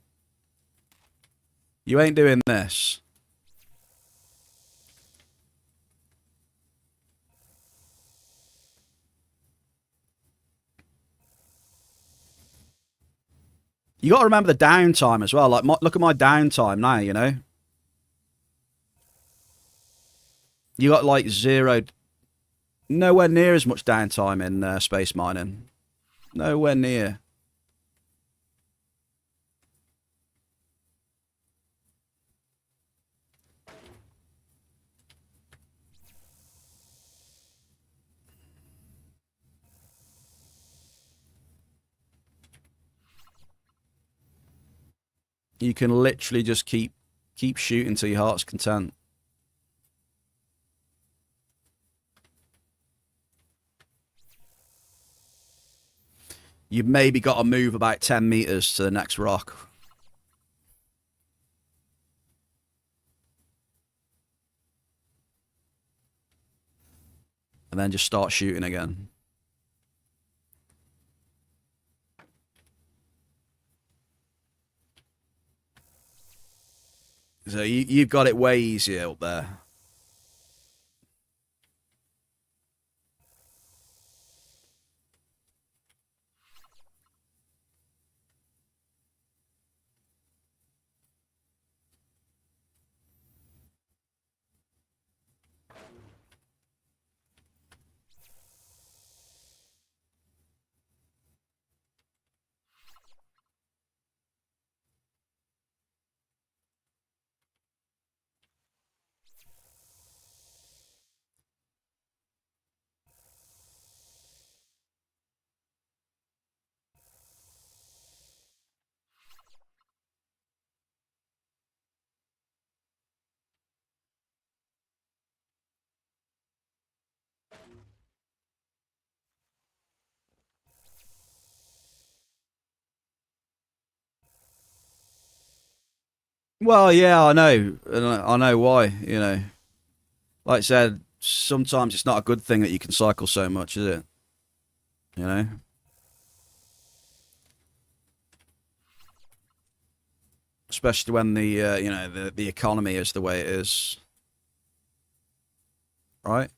You ain't doing this. You got to remember the downtime as well. Like, look at my downtime now, you know? You got like zero... Nowhere near as much downtime in space mining. Nowhere near. You can literally just keep shooting till your heart's content. You've maybe got to move about 10 meters to the next rock. And then just start shooting again. So you've got it way easier up there. Well, yeah, I know. I know why, you know. Like I said, sometimes it's not a good thing that you can cycle so much, is it? You know? Especially when the, you know, the economy is the way it is. Right?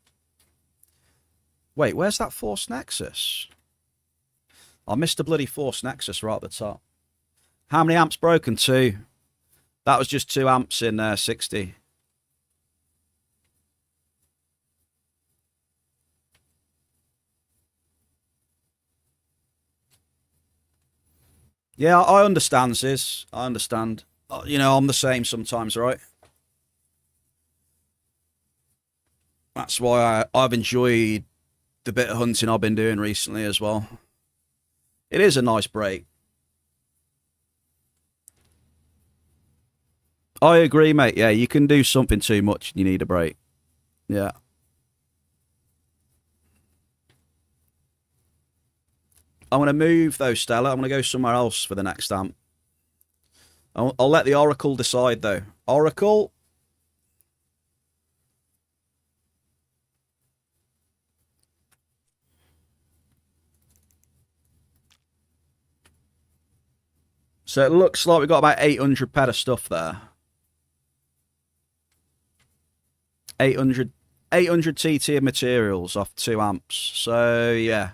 Wait, where's that Force Nexus? I missed the bloody Force Nexus right at the top. How many amps broken? 2. That was just 2 amps in 60. Yeah, I understand, sis. I understand. You know, I'm the same sometimes, right? That's why I've enjoyed the bit of hunting I've been doing recently as well. It is a nice break. I agree, mate. Yeah, you can do something too much and you need a break. Yeah. I'm going to move, though, Stella. I'm going to go somewhere else for the next stamp. I'll let the Oracle decide, though. Oracle? So it looks like we've got about 800 pet of stuff there. 800 TT of materials off 2 amps. So, yeah.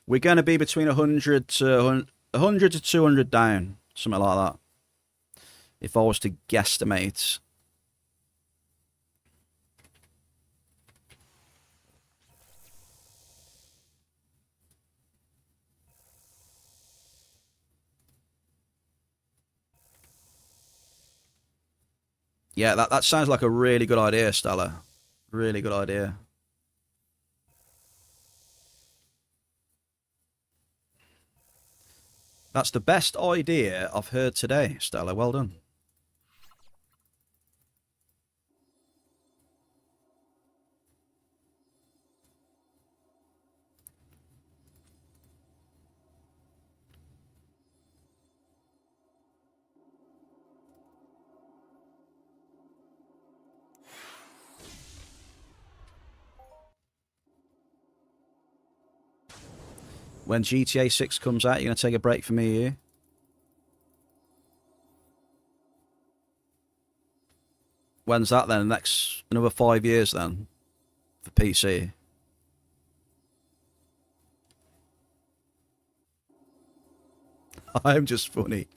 We're going to be between 100 to 200 down. Something like that. If I was to guesstimate. Yeah, that sounds like a really good idea, Stella. Really good idea. That's the best idea I've heard today, Stella. Well done. When GTA 6 comes out, you're going to take a break from me, you? When's that then? Next, another 5 years then? For PC? I'm just funny.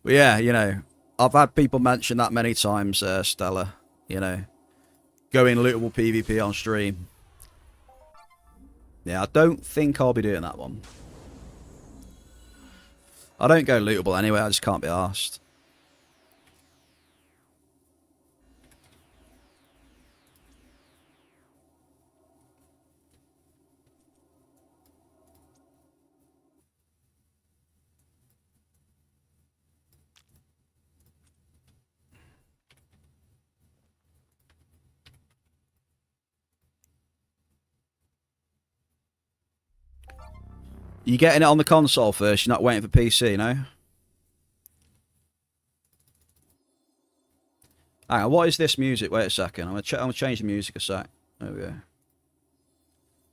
But yeah, you know, I've had people mention that many times, Stella. You know, going lootable PvP on stream. Yeah, I don't think I'll be doing that one. I don't go lootable anyway, I just can't be arsed. You getting it on the console first, you're not waiting for PC, no? Hang on, what is this music? Wait a second, I'm gonna change the music a sec. There we go.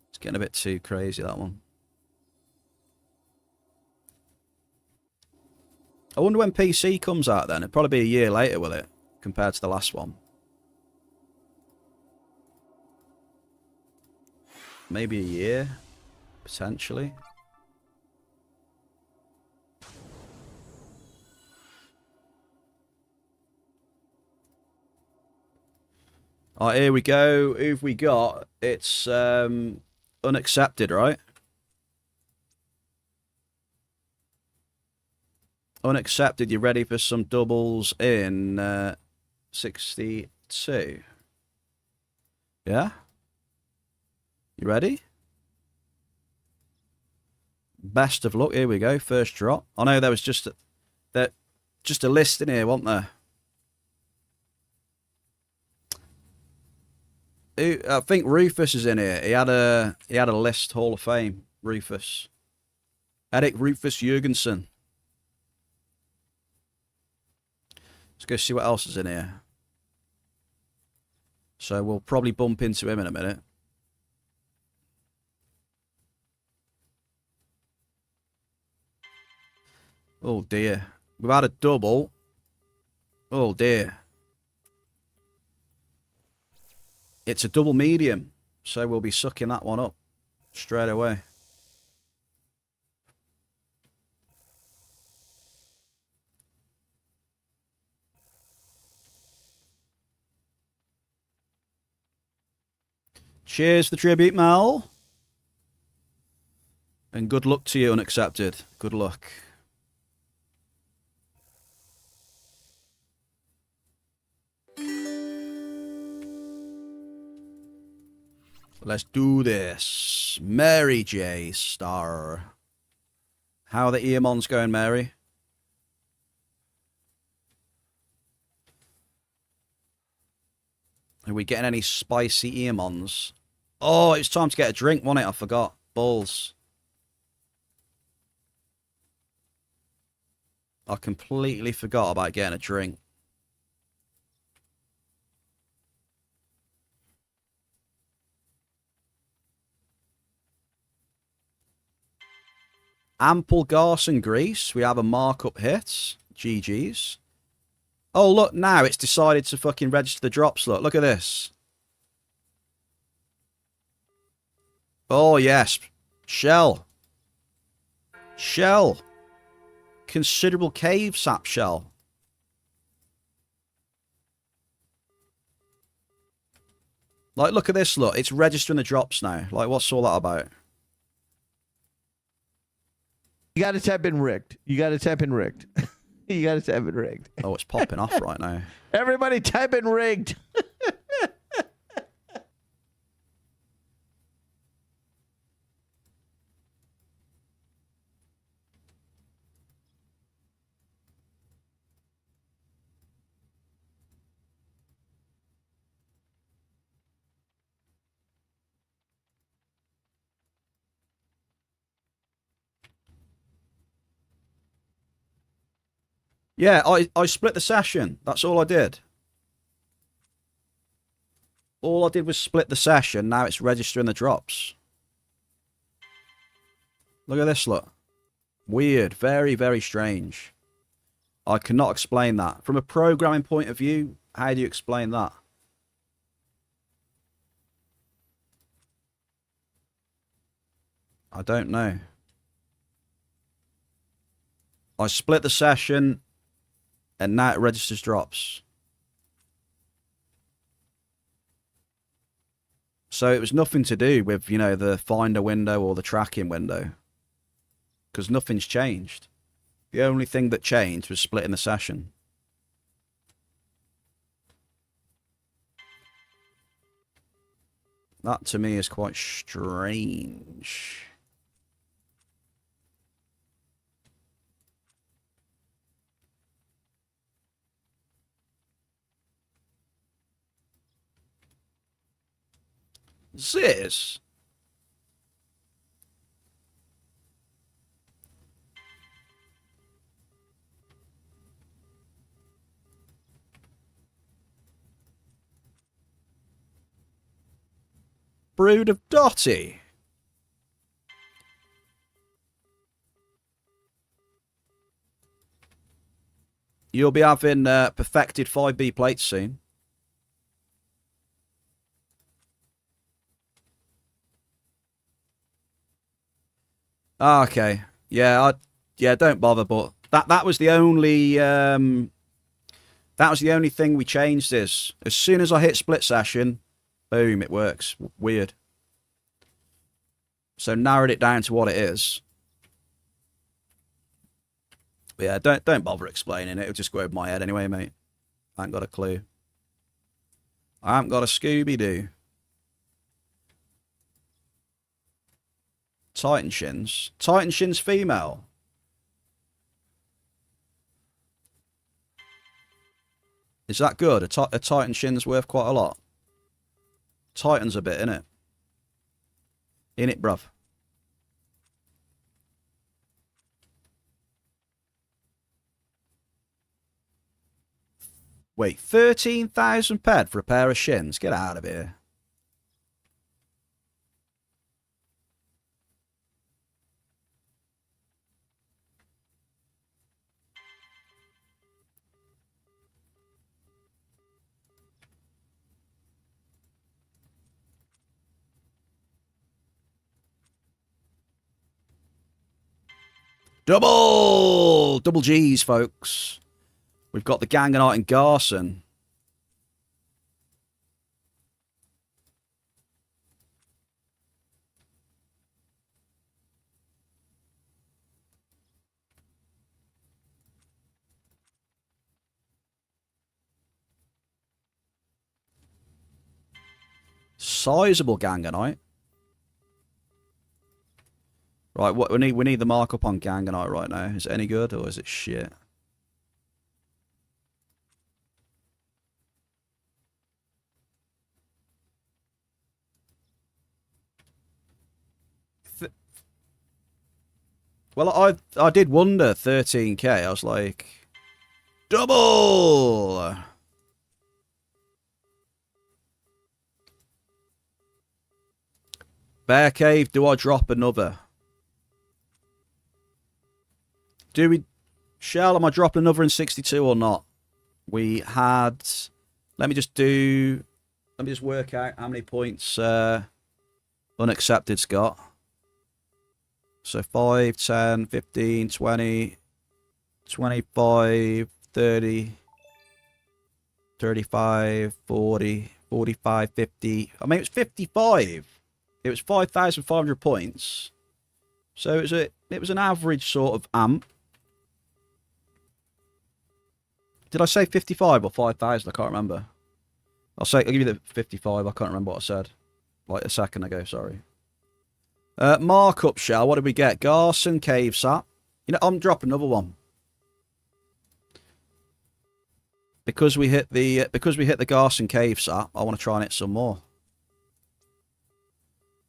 It's getting a bit too crazy, that one. I wonder when PC comes out then. It'll probably be a year later, will it? Compared to the last one. Maybe a year? Potentially. Alright, here we go. Who've we got? It's unaccepted, right? Unaccepted. You ready for some doubles in 62? Yeah? You ready? Best of luck. Here we go. First drop. I know there was just a list in here, wasn't there? I think Rufus is in here. He had a list, Hall of Fame. Rufus. Eric Rufus Jurgensen. Let's go see what else is in here. So we'll probably bump into him in a minute. Oh dear. We've had a double. Oh dear. It's a double medium. So we'll be sucking that one up straight away. Cheers for the tribute, Mal. And good luck to you, Unaccepted. Good luck. Let's do this. Mary J. Star. How are the Eamons going, Mary? Are we getting any spicy Eamons? Oh, it's time to get a drink, wasn't it? I forgot. Balls. I completely forgot about getting a drink. Ample Garson Grease. We have a markup hit. GG's. Oh, look, now it's decided to fucking register the drops. Look at this. Oh, yes. Shell. Shell. Considerable cave sap shell. Like, look at this, look. It's registering the drops now. Like, what's all that about? You got to type in rigged. You got to type in rigged. You got to type in rigged. Oh, it's popping off right now. Everybody type in rigged. Yeah, I split the session. That's all I did. All I did was split the session. Now it's registering the drops. Look at this, look. Weird. Very, very strange. I cannot explain that. From a programming point of view, how do you explain that? I don't know. I split the session, and now it registers drops. So it was nothing to do with, you know, the finder window or the tracking window. Because nothing's changed. The only thing that changed was splitting the session. That to me is quite strange. This? Brood of Dotty. You'll be having perfected 5B plates soon. Ah, okay. Yeah, don't bother, but that was the only thing we changed is as soon as I hit split session, boom, it works. Weird. So narrowed it down to what it is. But yeah, don't bother explaining it. It'll just go over my head anyway, mate. I ain't got a clue. I haven't got a Scooby-Doo. Titan Shins. Titan Shins female. Is that good? A Titan Shin's worth quite a lot. Titan's a bit, innit? Innit, bruv? Wait, 13,000 ped for a pair of shins? Get out of here. Double G's, folks. We've got the Gangonite and Garson. sizable Ganganite. Right, what we need the markup on Ganganite right now. Is it any good or is it shit? Well, I did wonder 13k. I was like, double. Bear Cave. Do I drop another? Shell, am I dropping another in 62 or not? We had... Let me just work out how many points unaccepted's got. So 5, 10, 15, 20, 25, 30, 35, 40, 45, 50. I mean, it was 55. It was 5,500 points. So it was an average sort of amp. Did I say 55 or 5,000? I can't remember. I'll give you the 55. I can't remember what I said. Like a second ago, sorry. Markup shell. What did we get? Garson, Cave Sap. You know, I'm dropping another one. Because we hit the Garson Cave Sap, I want to try and hit some more.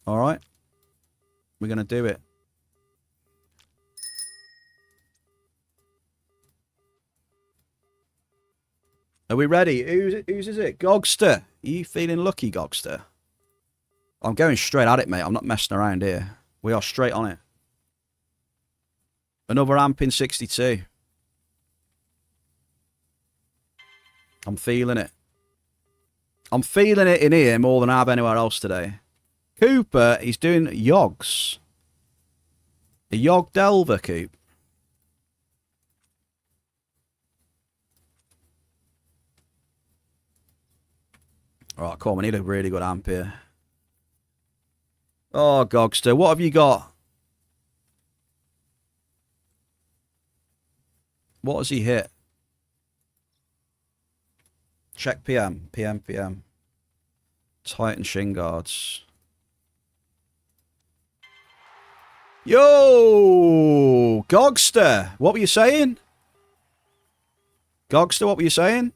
Alright. We're gonna do it. Are we ready? Whose is it? Gogster. Are you feeling lucky, Gogster? I'm going straight at it, mate. I'm not messing around here. We are straight on it. Another amp in 62. I'm feeling it. I'm feeling it in here more than I have anywhere else today. Cooper, he's doing yogs. A yog delver, Coop. Alright, come on, we need a really good amp here. Oh, Gogster, what have you got? What has he hit? Check PM. PM. Titan shin guards. Yo! Gogster, what were you saying? Gogster, what were you saying?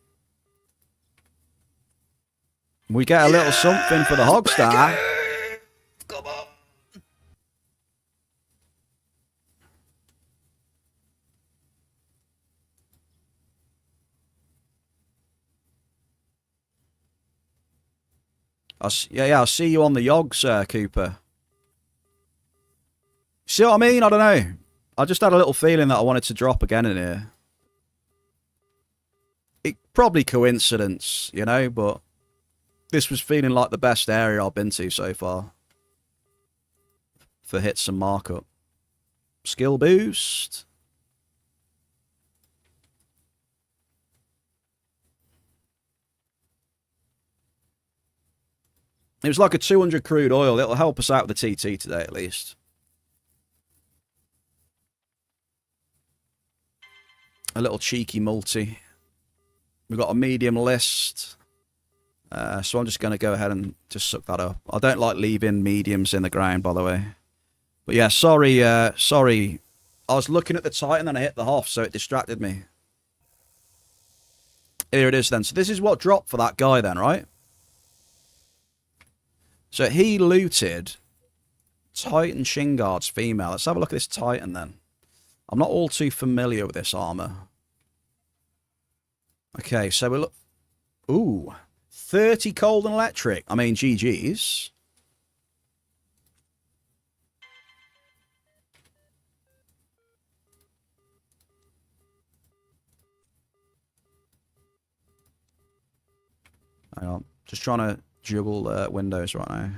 We get a little something for the Hogstar. Come on. I'll see you on the yogs, Cooper. See what I mean? I don't know. I just had a little feeling that I wanted to drop again in here. It probably coincidence, you know, but this was feeling like the best area I've been to so far. For hits and markup. Skill boost. It was like a 200 crude oil. It'll help us out with the TT today at least. A little cheeky multi. We've got a medium list. So I'm just going to go ahead and just suck that up. I don't like leaving mediums in the ground, by the way. But yeah, sorry. I was looking at the Titan and I hit the Hoff, so it distracted me. Here it is then. So this is what dropped for that guy then, right? So he looted Titan shin guards female. Let's have a look at this Titan then. I'm not all too familiar with this armor. Okay, so we look... Ooh. 30 cold and electric. I mean, GG's. Hang on. Just trying to juggle windows right now.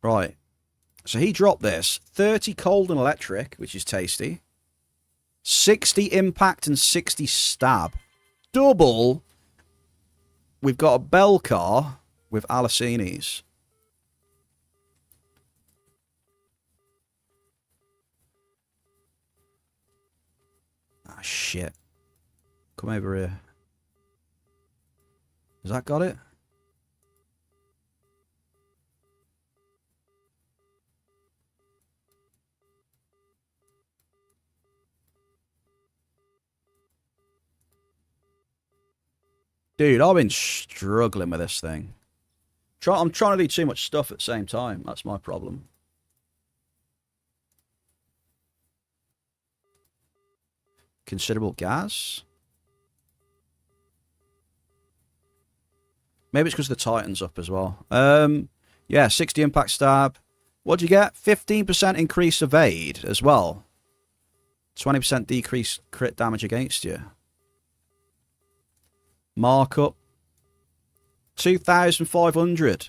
Right. So he dropped this. 30 cold and electric, which is tasty. 60 impact and 60 stab. Double. We've got a bell car with Alicini's. Ah, shit. Come over here. Has that got it? Dude, I've been struggling with this thing. I'm trying to do too much stuff at the same time. That's my problem. Considerable gas? Maybe it's because the Titan's up as well. Yeah, 60 impact stab. What'd you get? 15% increase evade as well. 20% decrease crit damage against you. Markup. 2,500.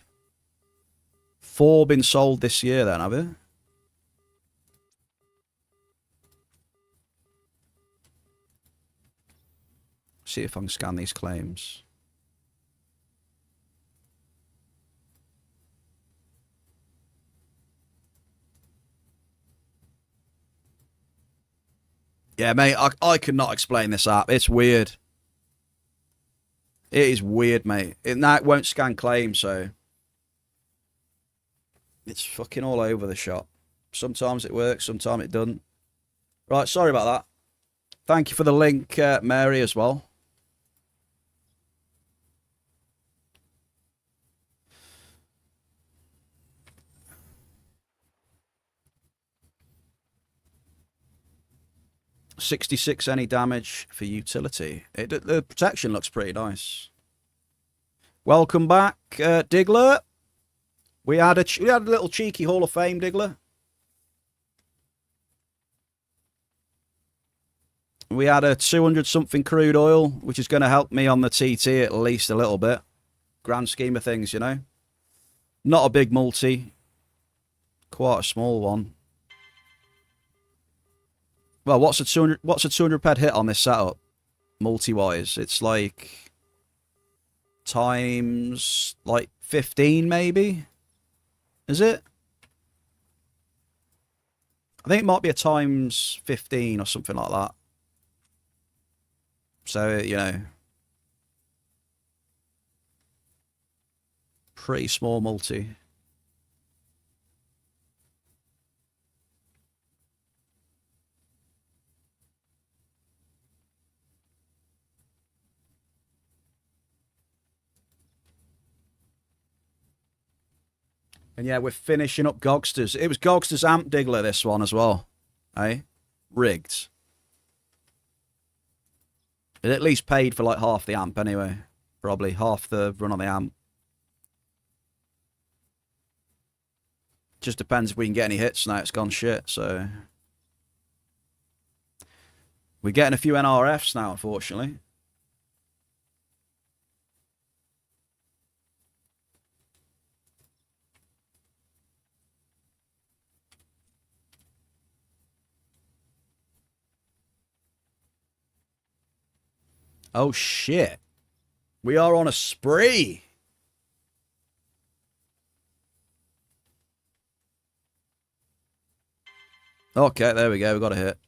4 been sold this year then, have you? See if I can scan these claims. Yeah, mate, I cannot explain this app. It's weird. It is weird, mate. Now it won't scan claims, so it's fucking all over the shop. Sometimes it works, sometimes it doesn't. Right, sorry about that. Thank you for the link, Mary, as well. $66 any damage for utility. The protection looks pretty nice. Welcome back, Diggler. We had a little cheeky Hall of Fame, Diggler. We had a 200 something crude oil, which is going to help me on the TT at least a little bit. Grand scheme of things, you know. Not a big multi. Quite a small one. Well, what's a 200 ped hit on this setup? Multi-wise. It's like times like 15 maybe? Is it? I think it might be a times 15 or something like that. So, you know, pretty small multi. And yeah, we're finishing up Gogsters. It was Gogsters Amp Diggler, this one as well. Eh? Rigged. It at least paid for like half the amp anyway. Probably half the run on the amp. Just depends if we can get any hits now. It's gone shit, so... We're getting a few NRFs now, unfortunately. Oh, shit. We are on a spree. Okay, there we go. We got a hit.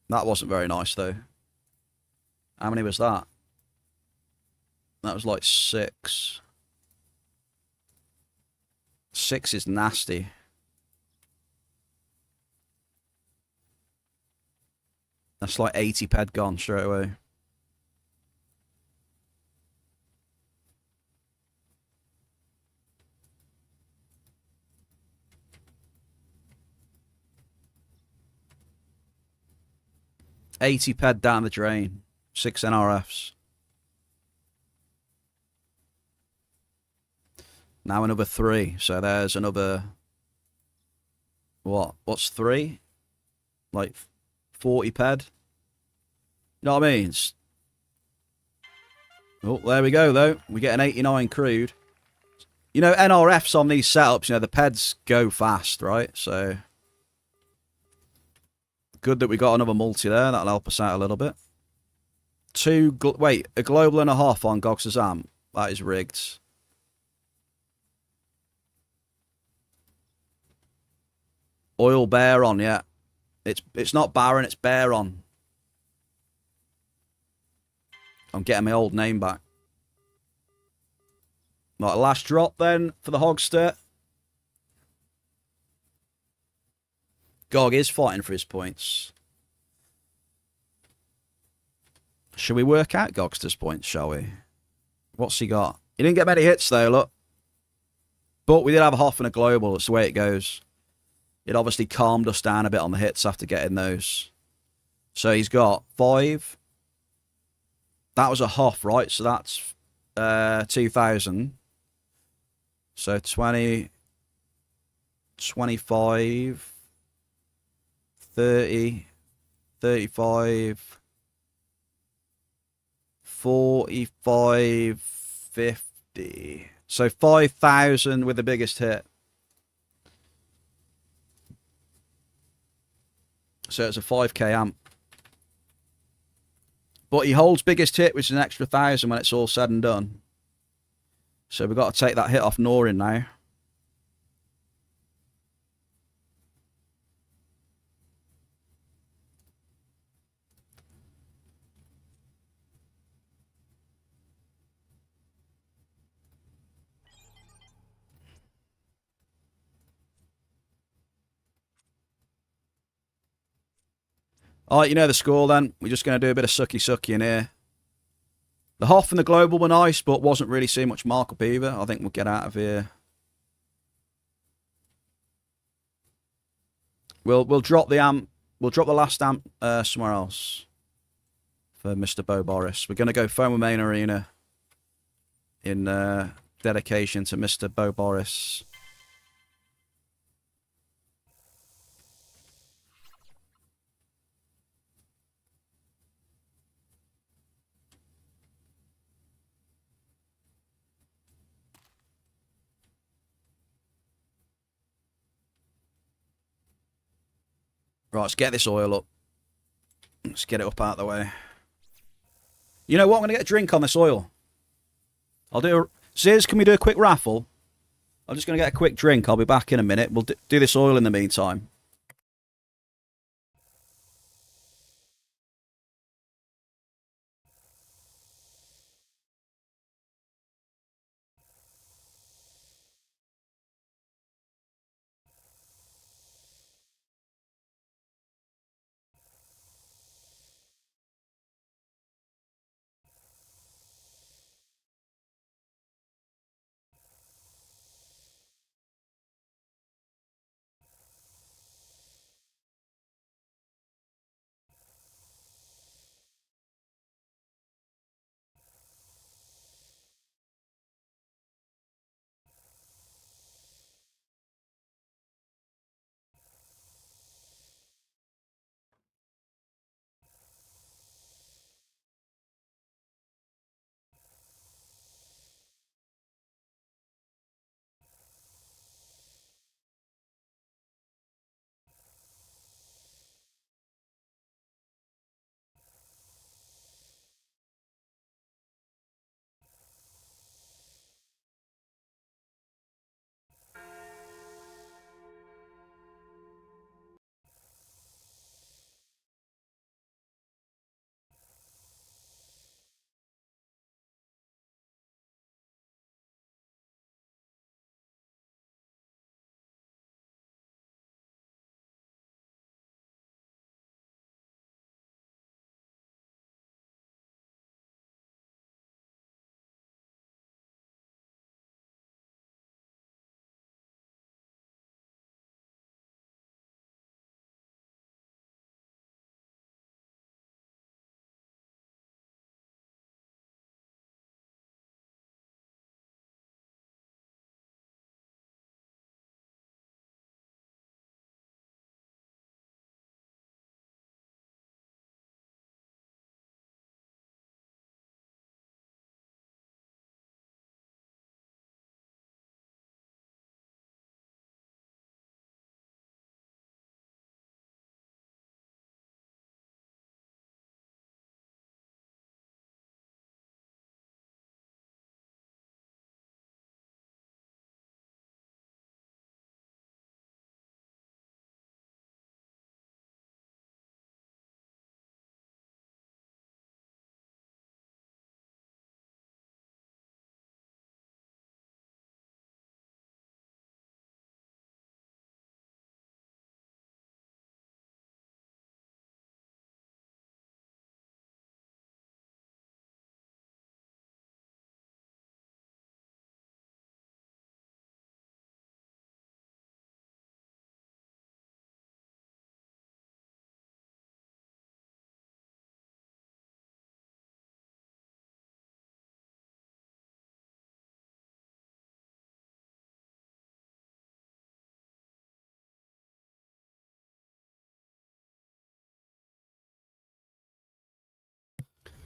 That wasn't very nice, though. How many was that? That was like 6. 6 is nasty. That's like 80 ped gone straight away. $80 ped down the drain. 6 NRFs. Now another 3. So there's another... What? What's 3? Like 40 ped? You know what I mean? Oh, there we go, though. We get an 89 crude. You know, NRFs on these setups, you know, the peds go fast, right? So... Good that we got another multi there. That'll help us out a little bit. Wait, a global and a half on Gogsters Amp. That is rigged. Oil bear on, yeah. It's not Baron, it's bear on. I'm getting my old name back. Right, last drop then for the Hogster. Gog is fighting for his points. Should we work out Gogster's points, shall we? What's he got? He didn't get many hits though, look. But we did have a Hoff and a Global. That's the way it goes. It obviously calmed us down a bit on the hits after getting those. So he's got 5. That was a Hoff, right? So that's 2,000. So 20, 25, 30, 35, 45, 50. So 5,000 with the biggest hit. So it's a 5k amp. But he holds biggest hit, which is an extra 1,000 when it's all said and done. So we've got to take that hit off Norin now. Alright, you know the score then. We're just going to do a bit of sucky in here. The Hoff and the Global were nice, but wasn't really seeing much markup either. I think we'll get out of here. We'll drop the amp. We'll drop the last amp somewhere else for Mr. Bo Boris. We're going to go Foam Main Arena in dedication to Mr. Bo Boris. Right, let's get this oil up. Let's get it up out of the way. You know what? I'm going to get a drink on this oil. I'll do a... Ziz, can we do a quick raffle? I'm just going to get a quick drink. I'll be back in a minute. We'll do this oil in the meantime.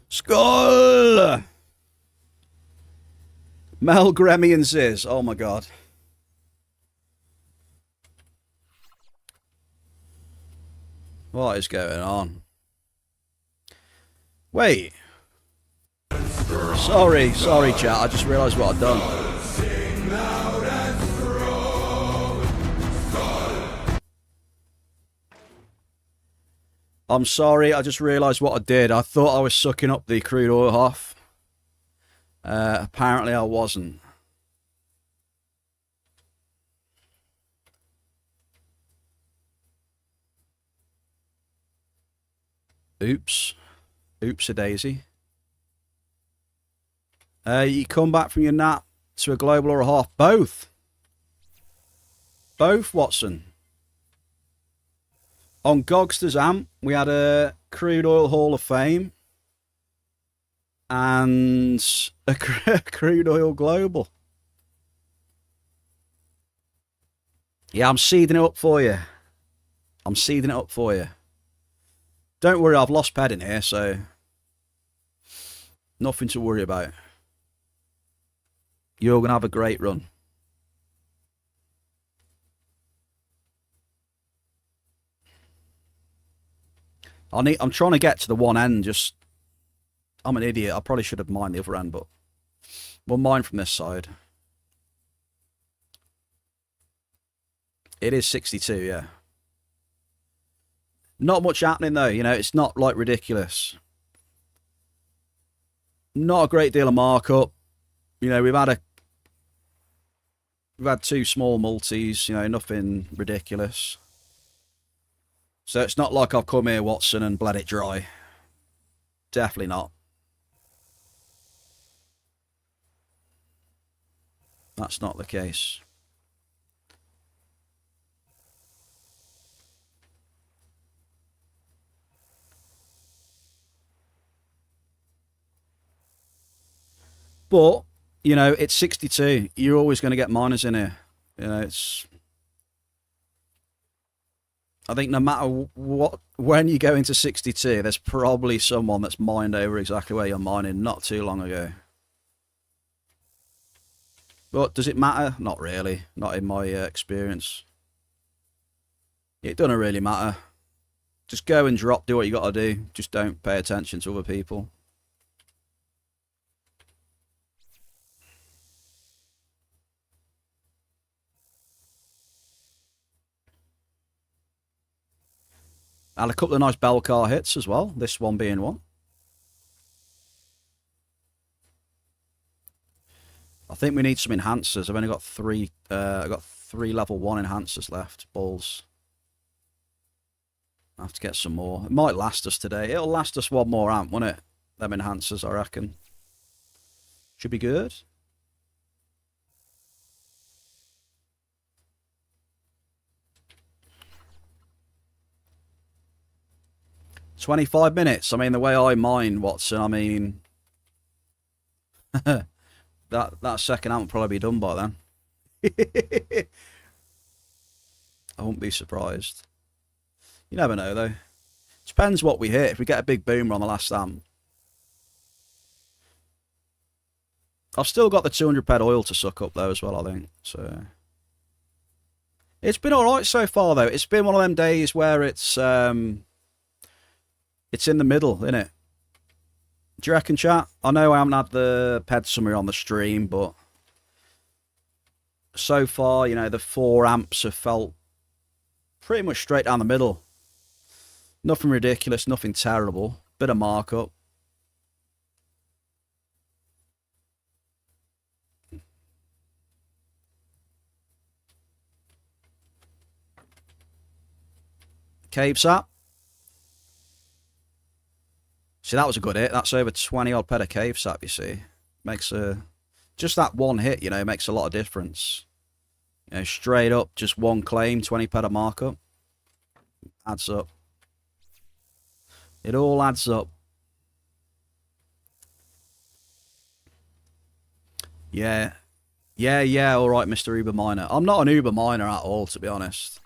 Skull! Mel, Grammy, and Ziz. Oh my god. What is going on? Wait. Sorry, chat. I just realised what I'd done. I'm sorry, I just realised what I did. I thought I was sucking up the crude oil off. Apparently I wasn't. Oops. Oops-a-daisy. You come back from your nap to a global or a half? Both. Both, Watson. On Gogster's AMP, we had a Crude Oil Hall of Fame and a Crude Oil Global. Yeah, I'm seeding it up for you. Don't worry, I've lost Ped in here, so nothing to worry about. You're going to have a great run. I'm trying to get to the one end. I'm an idiot. I probably should have mined the other end, but we'll mine from this side. It is 62, yeah. Not much happening though. You know, it's not like ridiculous. Not a great deal of markup. You know, we've had two small multis. You know, nothing ridiculous. So it's not like I've come here, Watson, and bled it dry. Definitely not. That's not the case. But, you know, it's 62. You're always going to get miners in here. You know, it's... I think no matter what, when you go into 62, there's probably someone that's mined over exactly where you're mining not too long ago. But does it matter? Not really. Not in my experience. It doesn't really matter. Just go and drop, do what you got to do. Just don't pay attention to other people. And a couple of nice bell car hits as well, this one being one. I think we need some enhancers. I've only got three. I've got 3 level 1 enhancers left. Balls. I have to get some more. It might last us today. It'll last us one more amp, won't it? Them enhancers, I reckon. Should be good. $25. I mean, the way I mine, Watson, I mean... that second amp will probably be done by then. I wouldn't be surprised. You never know, though. Depends what we hit. If we get a big boomer on the last amp. I've still got the 200 ped oil to suck up, though, as well, I think. So... It's been alright so far, though. It's been one of them days where it's in the middle, isn't it? Do you reckon, chat? I know I haven't had the ped summary on the stream, but so far, you know, the 4 amps have felt pretty much straight down the middle. Nothing ridiculous, nothing terrible. Bit of markup. Cave sap. See, that was a good hit. That's over 20 odd ped of cave sap, you see. Makes a... Just that one hit, you know, makes a lot of difference. You know, straight up, just one claim, 20 ped of markup. Adds up. It all adds up. Yeah. Yeah, all right, Mr. Uber Miner. I'm not an Uber Miner at all, to be honest.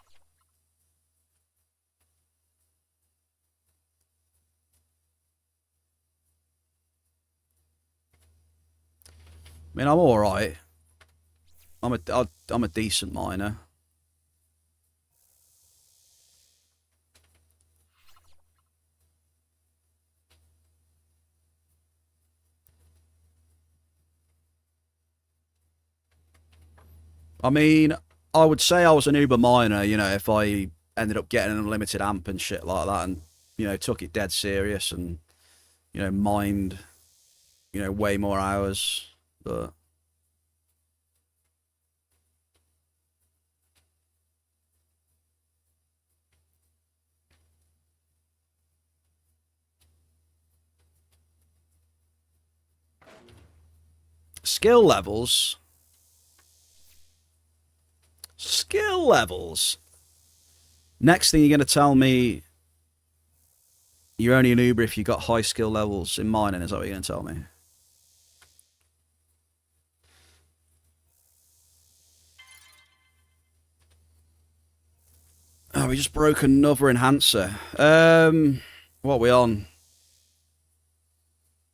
I mean, I'm all right. I'm a decent miner. I mean, I would say I was an uber miner, you know, if I ended up getting an unlimited amp and shit like that and, you know, took it dead serious and, you know, mined, you know, way more hours. But skill levels. Skill levels. Next thing you're going to tell me you're only an Uber if you got high skill levels in mining, is that what you're going to tell me? Oh, we just broke another enhancer. What are we on?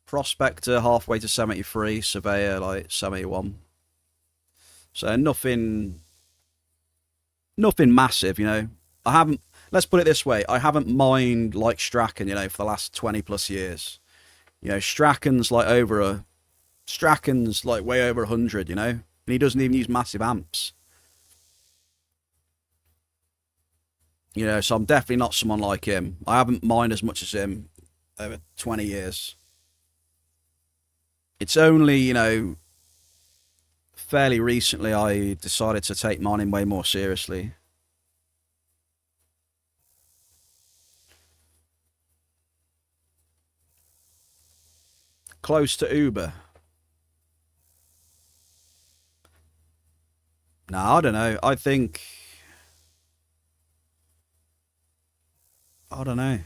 Prospector halfway to 73, Surveyor like 71. So nothing massive, you know. I haven't, let's put it this way, I haven't mined like Strachan, you know, for the last 20 plus years. You know, Strachan's like way over 100, you know, and he doesn't even use massive amps. You know, so I'm definitely not someone like him. I haven't mined as much as him over 20 years. It's only, you know, fairly recently I decided to take mining way more seriously. Close to Uber. No, I don't know. I don't know.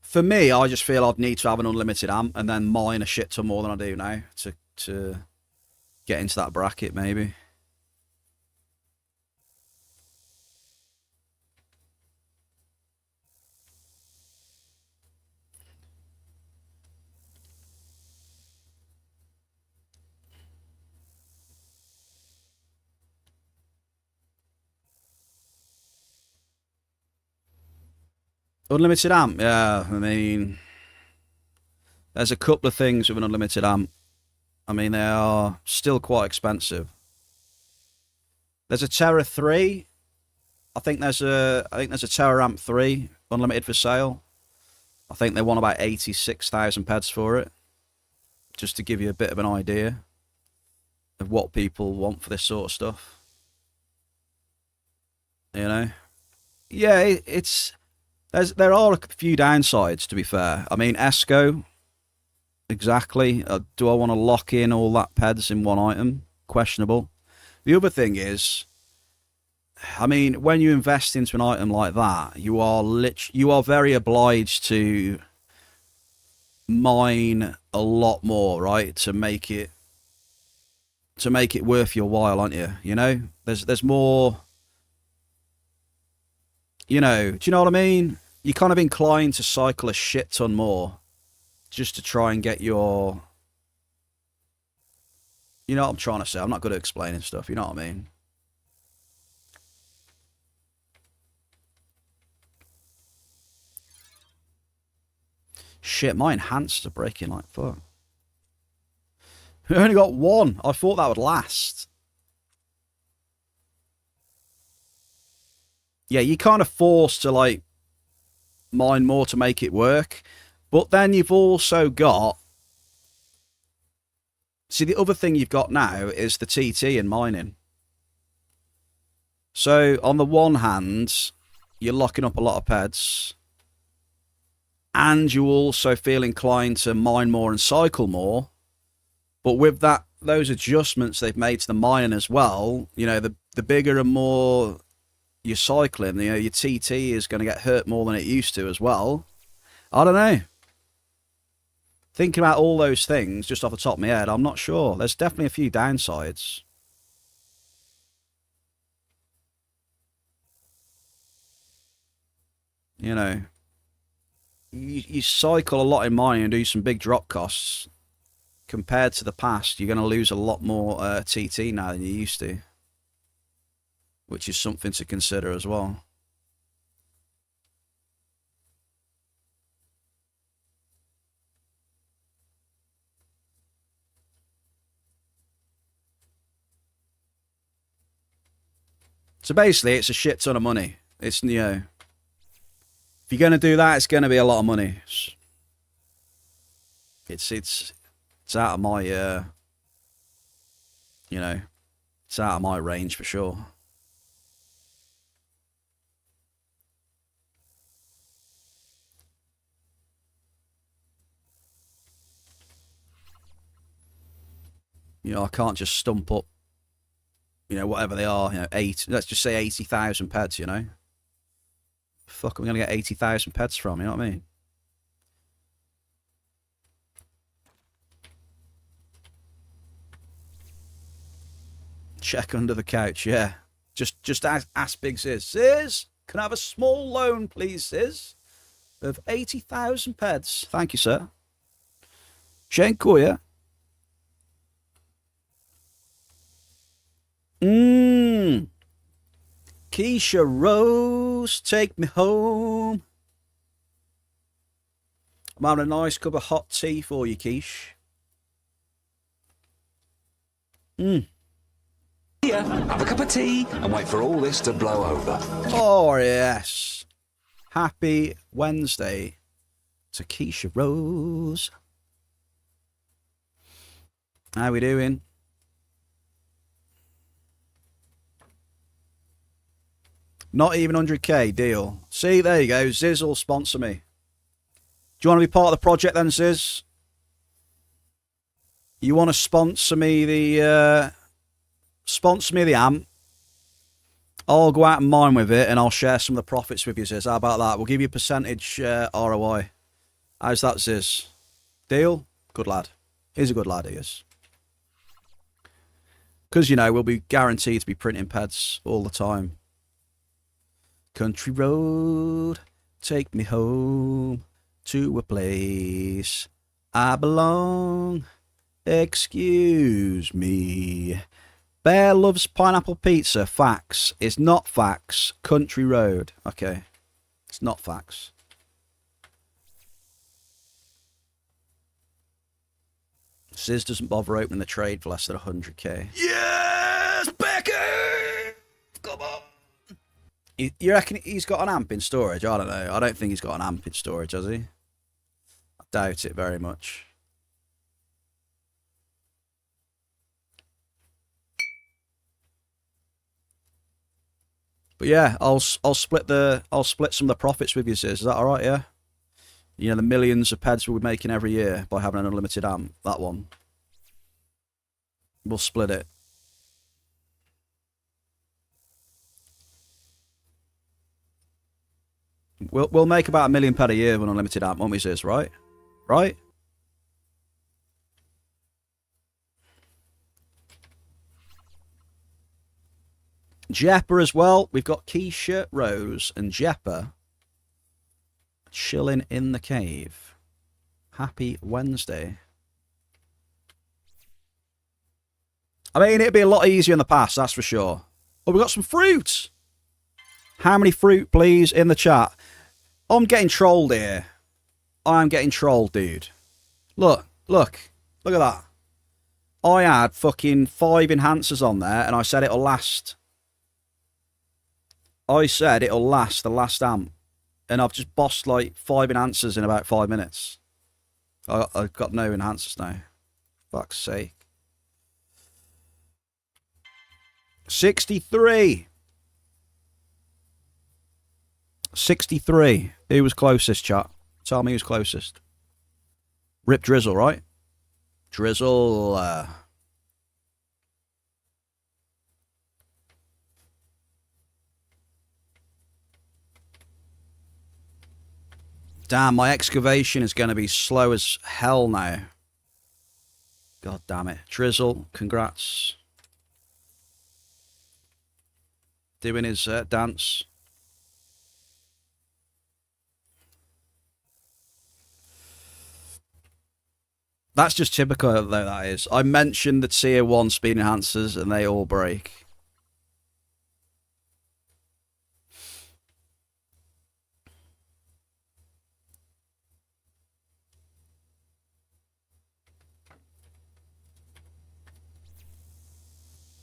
For me, I just feel I'd need to have an unlimited amp and then mine a shit ton more than I do now to get into that bracket, maybe. Unlimited amp, yeah. I mean, there's a couple of things with an unlimited amp. I mean, they are still quite expensive. There's a Terra 3. I think there's a Terra Amp 3 unlimited for sale. I think they want about 86,000 peds for it. Just to give you a bit of an idea of what people want for this sort of stuff. You know? Yeah, there are a few downsides, to be fair. I mean, ESCO, exactly. Do I want to lock in all that peds in one item? Questionable. The other thing is, I mean, when you invest into an item like that, you are very obliged to mine a lot more, right, to make it worth your while, aren't you? You know, there's more. You know, do you know what I mean? You're kind of inclined to cycle a shit ton more just to try and get your... You know what I'm trying to say? I'm not good at explaining stuff, you know what I mean? Shit, my enhancers are breaking like fuck. We only got one. I thought that would last. Yeah, you're kind of forced to, like, mine more to make it work. But then you've also got... See, the other thing you've got now is the TT in mining. So, on the one hand, you're locking up a lot of peds. And you also feel inclined to mine more and cycle more. But with those adjustments they've made to the mining as well, you know, the bigger and more you're cycling, you know, your TT is going to get hurt more than it used to as well. I don't know. Thinking about all those things just off the top of my head, I'm not sure. There's definitely a few downsides. You know. you cycle a lot in mining and do some big drop costs. Compared to the past, you're going to lose a lot more TT now than you used to, which is something to consider as well. So basically, it's a shit ton of money. It's, you know, if you're going to do that, it's going to be a lot of money. It's out of my, you know, it's out of my range for sure. You know, I can't just stump up, you know, whatever they are, you know, let's just say 80,000 pets, you know. Fuck, I'm going to get 80,000 pets from, you know what I mean? Check under the couch, yeah. Just ask Big Sis. Sis, can I have a small loan, please, Sis? Of 80,000 pets. Thank you, sir. Dziękuję. Keisha Rose, take me home. I'm having a nice cup of hot tea for you, Keish. Here, have a cup of tea and wait for all this to blow over. Oh, yes. Happy Wednesday to Keisha Rose. How we doing? Not even 100k, deal. See, there you go. Ziz will sponsor me. Do you want to be part of the project then, Ziz? You want to sponsor me the amp? I'll go out and mine with it and I'll share some of the profits with you, Ziz. How about that? We'll give you a percentage ROI. How's that, Ziz? Deal? Good lad. He's a good lad, he is. Because, you know, we'll be guaranteed to be printing pads all the time. Country road, take me home to a place I belong. Excuse me. Bear loves pineapple pizza. Facts. It's not facts. Country road. Okay. It's not facts. Sis doesn't bother opening the trade for less than 100k. Yes, Becky! Come on. You reckon he's got an amp in storage? I don't know. I don't think he's got an amp in storage, has he? I doubt it very much. But yeah, I'll split some of the profits with you, Sis. Is that all right? Yeah. You know, the millions of peds we're making every year by having an unlimited amp. That one. We'll split it. We'll make about £1 million a year with an unlimited amp, won't we, Sis? Right? Right? Jeppa as well. We've got Keisha, Rose, and Jeppa chilling in the cave. Happy Wednesday. I mean, it'd be a lot easier in the past, that's for sure. Oh, we got some fruit. How many fruit, please, in the chat? I'm getting trolled here. I'm getting trolled, dude. Look at that. I had fucking 5 enhancers on there, and I said it'll last. I said it'll last the last amp. And I've just bossed like 5 enhancers in about 5 minutes. I've got no enhancers now. Fuck's sake. 63. 63. Who was closest, chat? Tell me who's closest. Rip Drizzle, right? Drizzle. Damn, my excavation is going to be slow as hell now. God damn it. Drizzle, congrats. Doing his dance. That's just typical, though, that is. I mentioned the tier 1 speed enhancers, and they all break.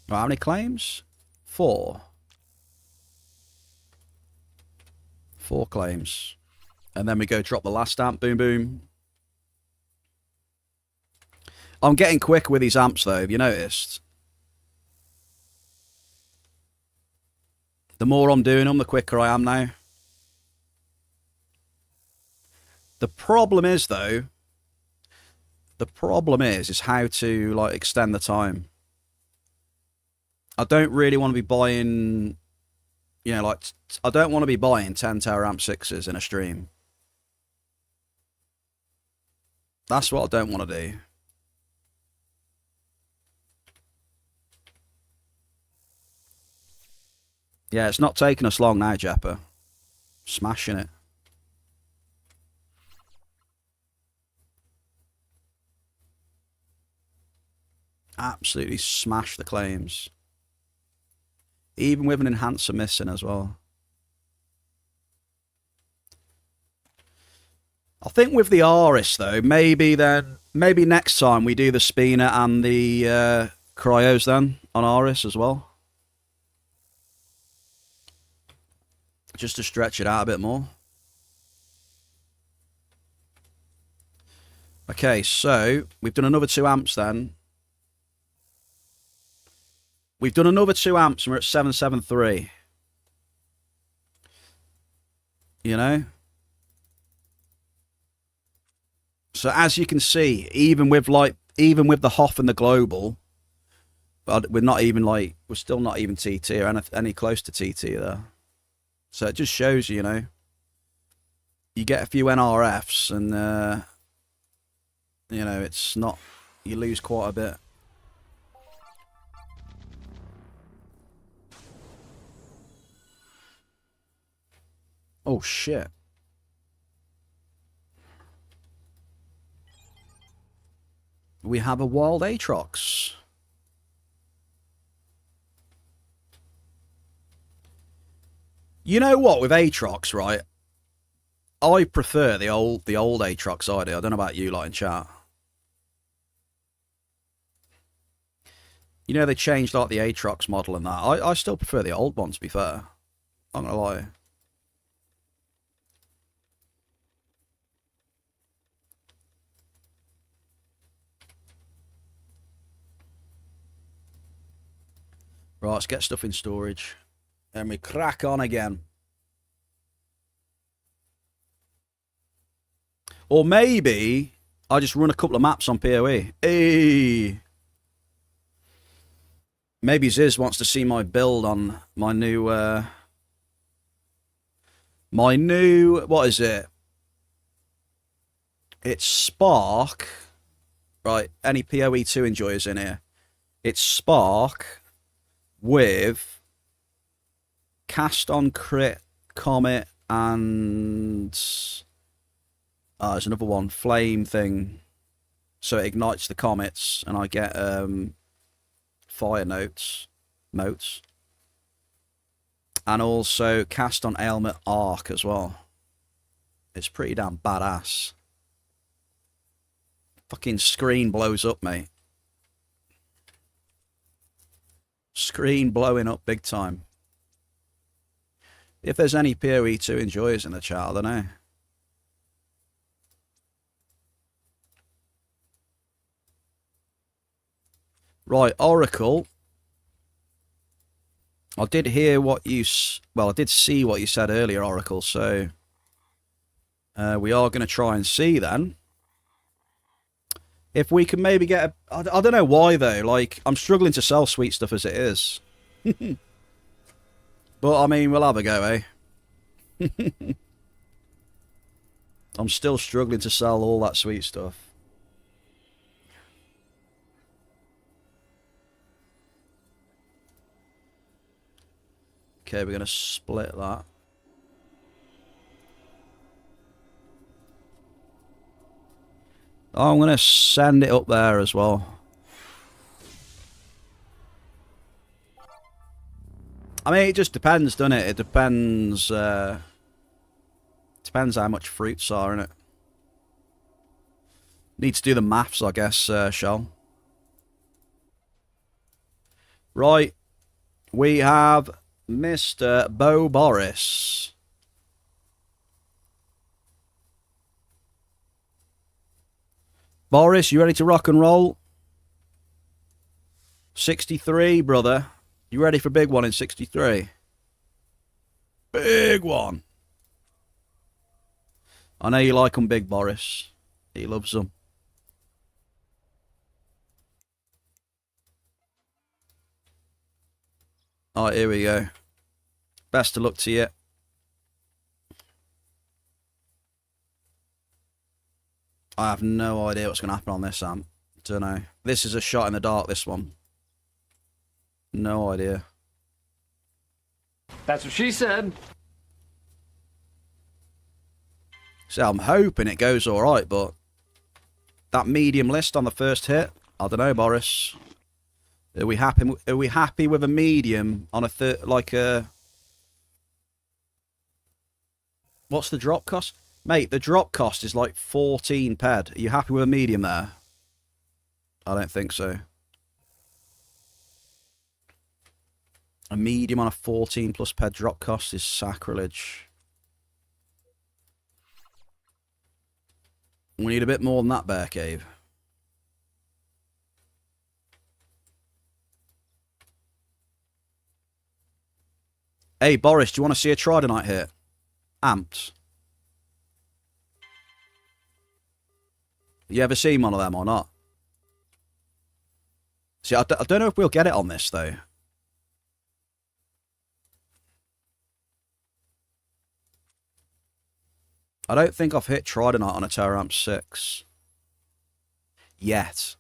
Right, how many claims? 4. 4 claims. And then we go drop the last amp. Boom, boom. I'm getting quick with these amps, though. Have you noticed? The more I'm doing them, the quicker I am now. The problem is, though, is how to, like, extend the time. I don't really want to be buying, you know, like, I don't want to be buying 10 tower amp 6s in a stream. That's what I don't want to do. Yeah, it's not taking us long now, Jepper. Smashing it. Absolutely smash the claims. Even with an enhancer missing as well. I think with the Aris, though, maybe next time we do the Spina and the Cryos then on Aris as well. Just to stretch it out a bit more. Okay, so we've done another 2 amps then. We've done another 2 amps and we're at 773. You know? So as you can see, even with the Hoff and the Global, but we're still not even TT or any close to TT there. So it just shows you, you know, you get a few NRFs and, you know, it's not, you lose quite a bit. Oh, shit. We have a wild Aatrox. You know what, with Aatrox, right? I prefer the old Aatrox I do. I don't know about you, like in chat. You know, they changed like the Aatrox model and that. I still prefer the old one, to be fair. I'm not gonna lie. Right, let's get stuff in storage. And we crack on again. Or maybe I just run a couple of maps on PoE. Hey! Maybe Ziz wants to see my build on my new, what is it? It's Spark. Right, any PoE 2 enjoyers in here? It's Spark with Cast on Crit, Comet, and there's another one, Flame thing. So it ignites the comets, and I get fire motes, and also Cast on Ailment Arc as well. It's pretty damn badass. Fucking screen blows up, mate. Screen blowing up big time. If there's any PoE 2 enjoyers in the chat, I don't know. Right, Oracle. I did hear what you... Well, I did see what you said earlier, Oracle, so... we are going to try and see, then. If we can maybe get a... I don't know why, though. Like, I'm struggling to sell sweet stuff as it is. But, I mean, we'll have a go, eh? I'm still struggling to sell all that sweet stuff. Okay, we're going to split that. I'm going to send it up there as well. I mean, it just depends, doesn't it? It depends. Depends how much fruits are in it. Need to do the maths, I guess, Shell. Right. We have Mr. Bo Boris. Boris, you ready to rock and roll? 63, brother. You ready for big one in 63? Big one. I know you like them big, Boris. He loves them. Alright, here we go. Best of luck to you. I have no idea what's going to happen on this, Sam. Don't know. This is a shot in the dark, this one. No idea. That's what she said. So I'm hoping it goes alright, but that medium list on the first hit, I don't know, Boris. Are we happy with a medium on a what's the drop cost? Mate, the drop cost is like 14 ped. Are you happy with a medium there? I don't think so. A medium on a 14 plus ped drop cost is sacrilege. We need a bit more than that, Bear Cave. Hey, Boris, do you want to see a Tridonite hit? Amped. You ever seen one of them or not? See, I don't know if we'll get it on this, though. I don't think I've hit Tridonite on a Terramp 6. Yet.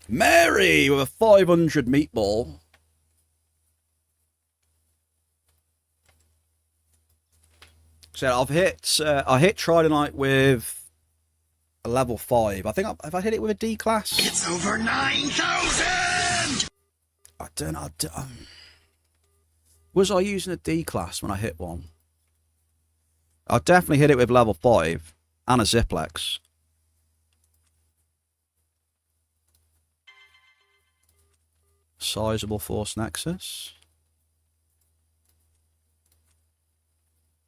Mary with a 500 meatball. So I hit Tridonite with a level 5. I think have I hit it with a D class? It's over 9,000! I don't know. Was I using a D class when I hit one? I definitely hit it with level 5 and a Ziplex. Sizable Force Nexus.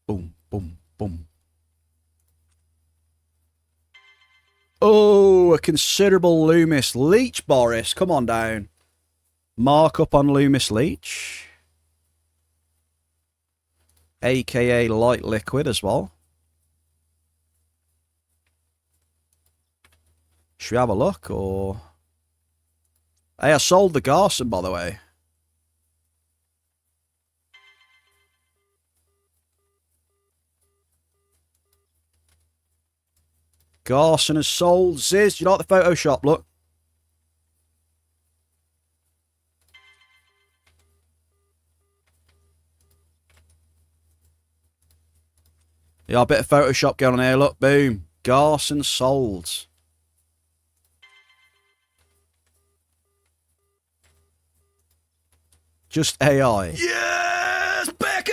Boom, boom, boom. Oh, a considerable Loomis Leech, Boris. Come on down. Markup on Loomis Leech. AKA Light Liquid as well. Should we have a look, or... Hey, I sold the Garson, by the way. Garson has sold. Ziz, do you like the Photoshop? Look. Yeah, a bit of Photoshop going on here. Look, boom. Garson sold. Just AI. Yes, Becky!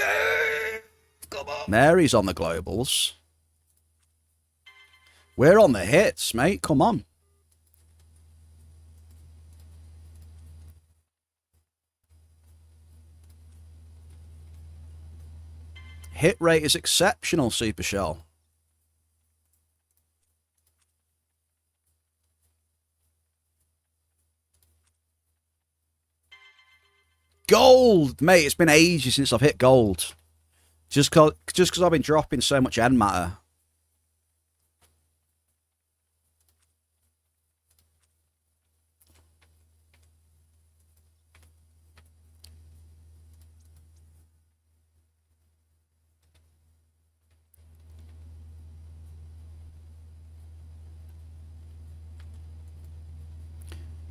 Come on. Mary's on the globals. We're on the hits, mate. Come on. Hit rate is exceptional, Super Shell. Gold! Mate, it's been ages since I've hit gold. Just because I've been dropping so much end matter.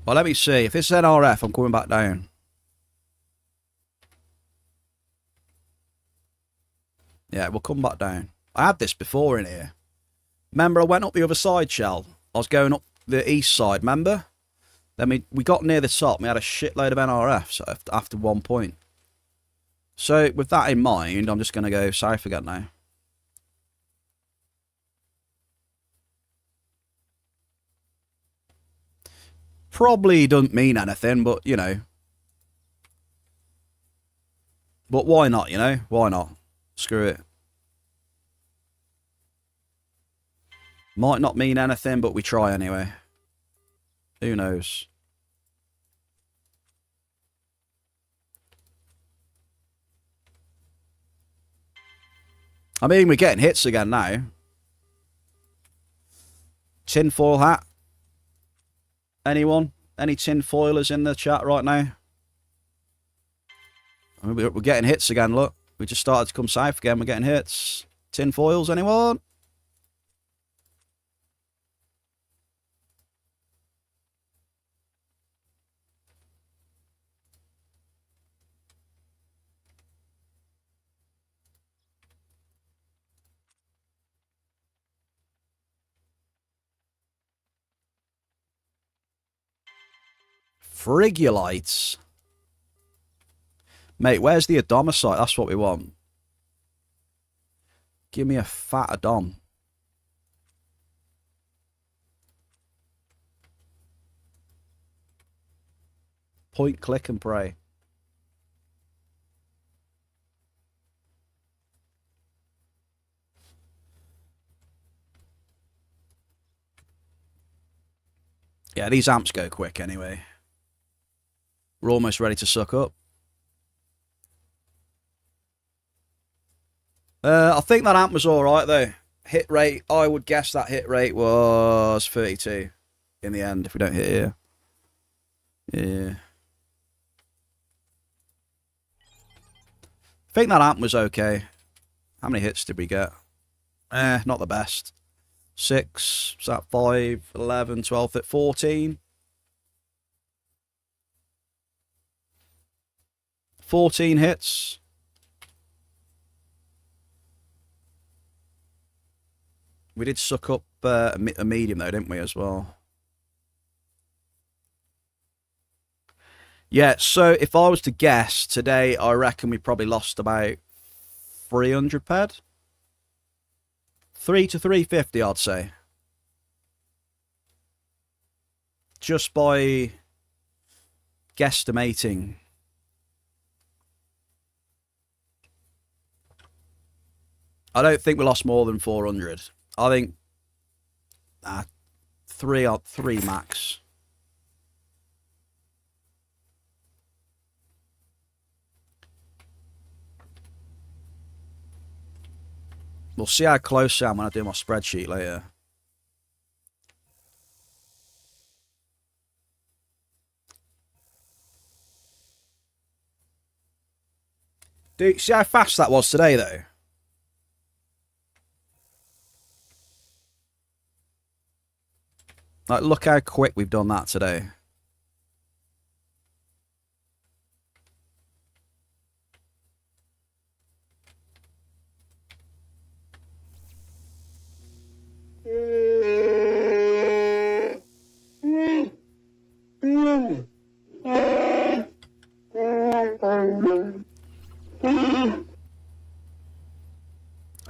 Well, let me see. If it's NRF, I'm coming back down. Yeah, we'll come back down. I had this before in here. Remember, I went up the other side, Shell. I was going up the east side, remember? Then we got near the top, and we had a shitload of NRFs after 1 point. So, with that in mind, I'm just going to go south again now. Probably doesn't mean anything, but, you know. But why not, you know? Why not? Screw it. Might not mean anything, but we try anyway. Who knows? I mean, we're getting hits again now. Tinfoil hat. Anyone? Any tinfoilers in the chat right now? I mean, we're getting hits again, look. We just started to come south again. We're getting hits. Tinfoils, anyone? Frigulites. Mate, where's the Adomicite? That's what we want. Give me a fat Adom. Point, click, and pray. Yeah, these amps go quick anyway. We're almost ready to suck up. I think that amp was alright though. Hit rate, I would guess that hit rate was 32 in the end if we don't hit here. Yeah. I think that amp was okay. How many hits did we get? Not the best. 6, is that 5, 11, 12, 14? 14 hits. We did suck up a medium though, didn't we, as well? Yeah, so if I was to guess, today I reckon we probably lost about 300 ped. 3 to 350, I'd say. Just by guesstimating. I don't think we lost more than 400. I think 3 max. We'll see how close I am when I do my spreadsheet later. Dude, see how fast that was today, though? Like, look how quick we've done that today.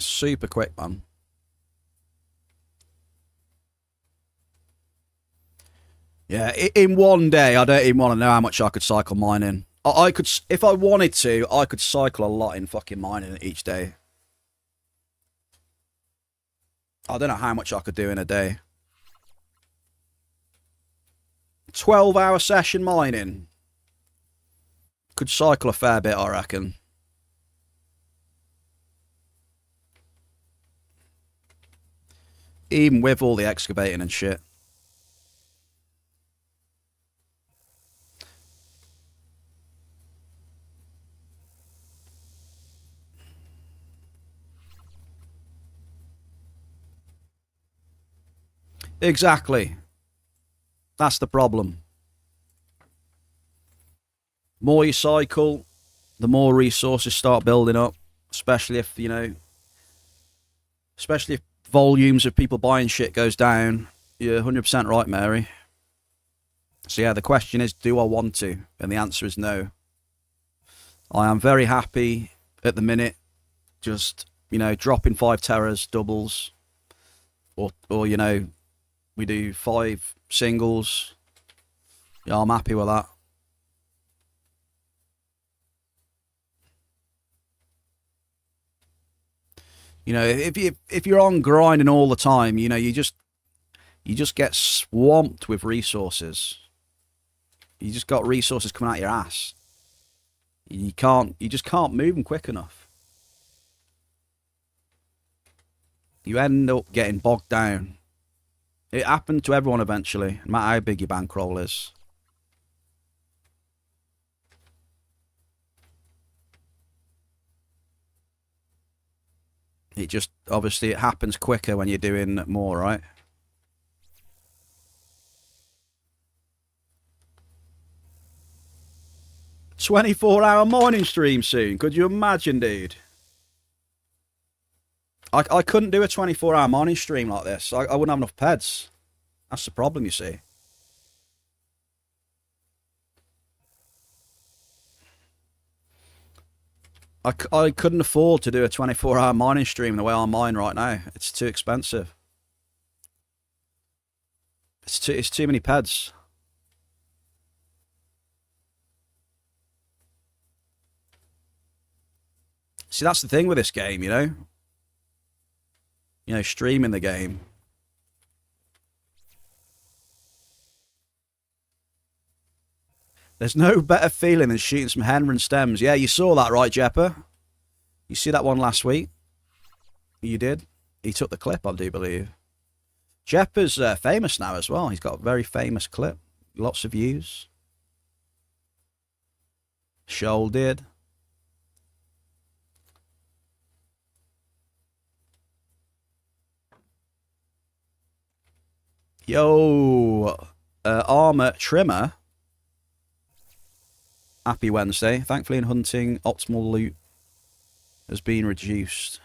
Super quick, man. Yeah, in one day, I don't even want to know how much I could cycle mining. I could, if I wanted to, I could cycle a lot in fucking mining each day. I don't know how much I could do in a day. 12-hour session mining. Could cycle a fair bit, I reckon. Even with all the excavating and shit. Exactly. That's the problem. More you cycle, the more resources start building up. Especially if, you know... Especially if volumes of people buying shit goes down. You're 100% right, Mary. So yeah, the question is, do I want to? And the answer is no. I am very happy at the minute, just, you know, dropping 5 terrors, doubles, or you know, we do 5 singles. Yeah, I'm happy with that. You know, if you're on grinding all the time, you know, you just get swamped with resources. You just got resources coming out your ass. You just can't move them quick enough. You end up getting bogged down. It happened to everyone eventually, no matter how big your bankroll is. It just, obviously, it happens quicker when you're doing more, right? "24-hour morning stream soon." Could you imagine, dude? I couldn't do a 24-hour morning stream like this. I wouldn't have enough peds. That's the problem, you see. I couldn't afford to do a 24-hour mining stream the way I'm mine right now. It's too expensive. It's too many peds. See, that's the thing with this game, you know? You know, streaming the game. There's no better feeling than shooting some Henry and stems. Yeah, you saw that, right, Jepper? You see that one last week? You did? He took the clip, I do believe. Jepper's famous now as well. He's got a very famous clip. Lots of views. Shoal did. Yo, Armor Trimmer. Happy Wednesday. Thankfully in hunting, optimal loot has been reduced.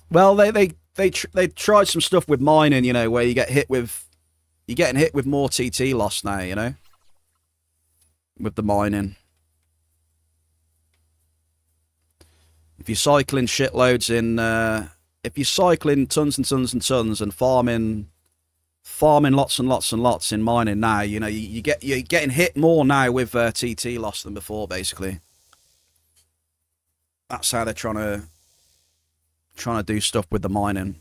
Well, they tried some stuff with mining, you know, where you're getting hit with more TT loss now, you know, with the mining. If you're cycling shitloads in, if you're cycling tons and tons and tons and farming lots and lots and lots in mining now, you know, you're getting hit more now with TT loss than before, basically. That's how they're trying to do stuff with the mining.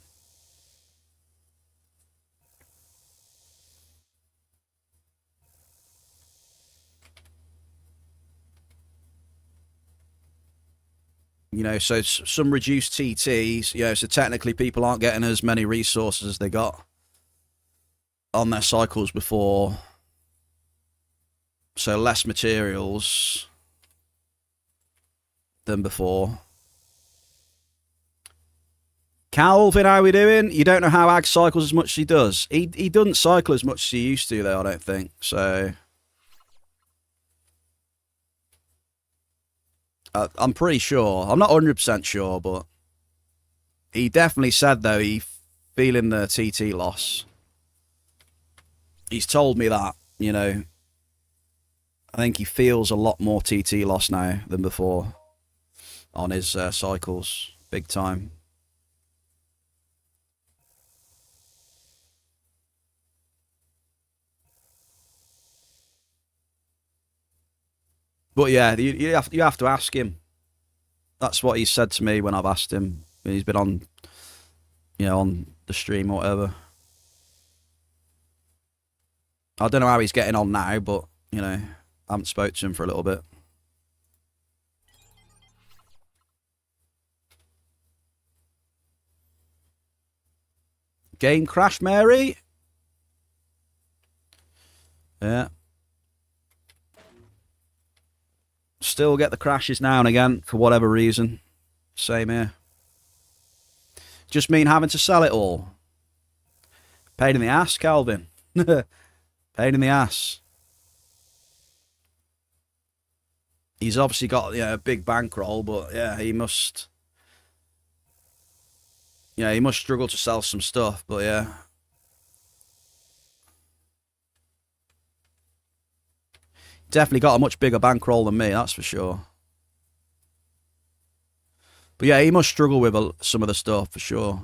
You know, so some reduced TTs, you know, so technically people aren't getting as many resources as they got on their cycles before. So less materials than before. Calvin, how we doing? You don't know how Ag cycles as much as he does. He doesn't cycle as much as he used to, though, I don't think. So I'm pretty sure. I'm not 100% sure, but he definitely said, though, he feeling the TT loss. He's told me that, you know. I think he feels a lot more TT loss now than before on his cycles. Big time. But yeah, you have to ask him. That's what he said to me when I've asked him. He's been on, you know, on the stream or whatever. I don't know how he's getting on now, but, you know, I haven't spoke to him for a little bit. Game crash, Mary? Yeah. Still get the crashes now and again, for whatever reason. Same here. Just mean having to sell it all. Pain in the ass, Calvin. Pain Pain in the ass. He's obviously got, a big bankroll, but yeah, he must... Yeah, he must struggle to sell some stuff, but yeah. Definitely got a much bigger bankroll than me, that's for sure. But yeah, he must struggle with some of the stuff, for sure.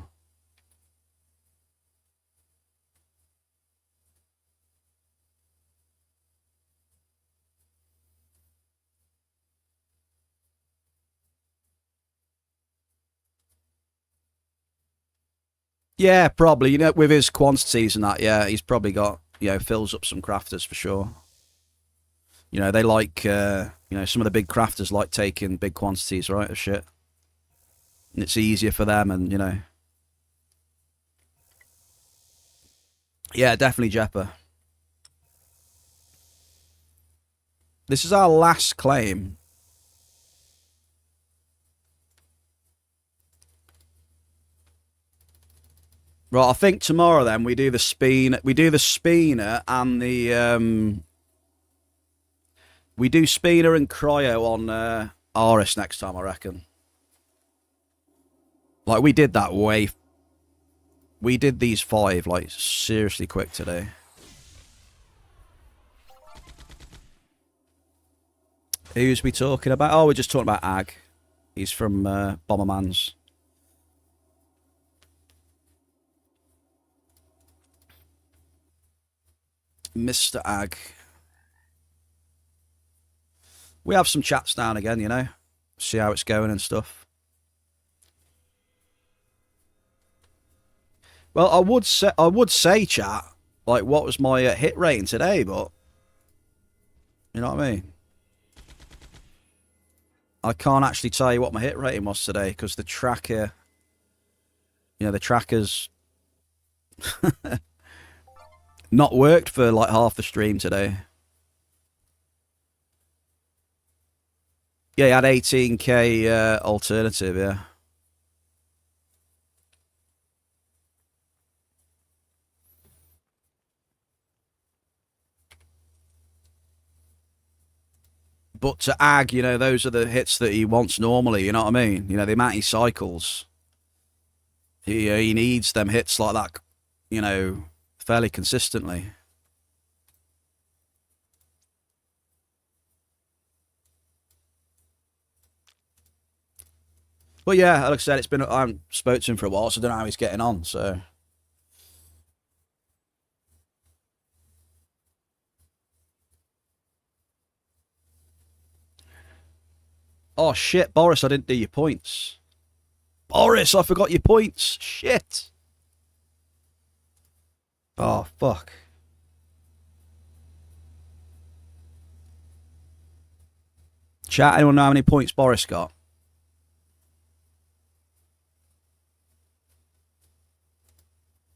Yeah, probably. With his quantities and that, yeah, he's probably got, fills up some crafters for sure. They like, some of the big crafters like taking big quantities, right, of shit. And it's easier for them and, Yeah, definitely Jepper. This is our last claim. Right, I think tomorrow then we do the spin. We do the spinner and the we do spinner and cryo on Aris next time, I reckon. Like we did that way. We did these 5 like seriously quick today. Who's we talking about? Oh, we're just talking about Ag. He's from Bomberman's. Mr. Ag. We have some chats down again, see how it's going and stuff. Well, I would say, chat, like what was my hit rating today, but you know what I mean. I can't actually tell you what my hit rating was today because the tracker, the tracker's not worked for like half the stream today. Yeah, he had 18k alternative, yeah. But to Ag, those are the hits that he wants normally, you know what I mean? The amount he cycles. He needs them hits like that, fairly consistently. But yeah, like I said, I haven't spoken to him for a while, so I don't know how he's getting on, so. Oh shit, Boris, I didn't do your points. Boris, I forgot your points. Shit. Oh, fuck. Chat, anyone know how many points Boris got?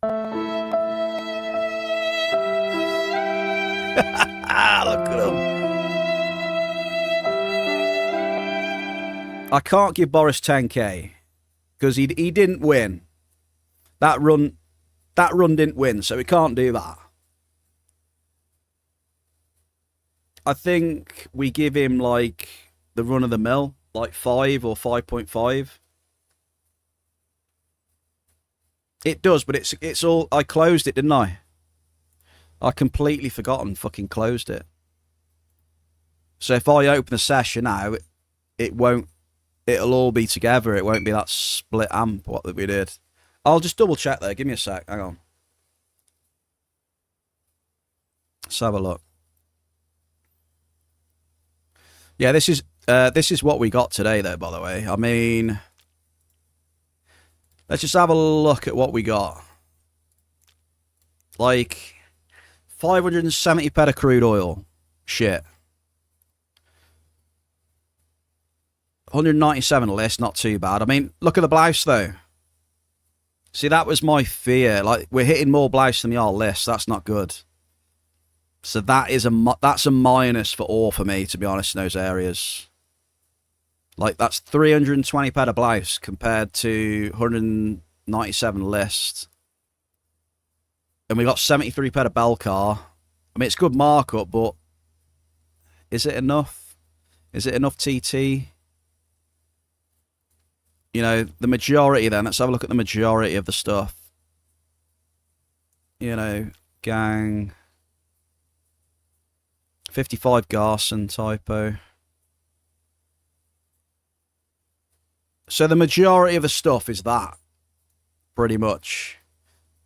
Look at him. I can't give Boris 10k because he didn't win. That run didn't win, so we can't do that. I think we give him like the run of the mill, like 5 or 5.5. It does, but it's all. I closed it, didn't I? I completely forgot and fucking closed it. So if I open the session now, it won't. It'll all be together. It won't be that split amp what that we did. I'll just double check there. Give me a sec. Hang on. Let's have a look. Yeah, this is what we got today, though. By the way, I mean, let's just have a look at what we got. Like 570 peta crude oil. Shit. 197 list, not too bad. I mean, look at the blouse, though. See, that was my fear. Like, we're hitting more blouse than we are list. That's not good. So that's a minus for ore for me, to be honest, in those areas. Like, that's 320 peta blouse compared to 197 list. And we got 73 peta bell car. I mean, it's good markup, but is it enough? Is it enough TT? You know, the majority then, let's have a look at the majority of the stuff. You know, gang. 55 Garson typo. So the majority of the stuff is that. Pretty much.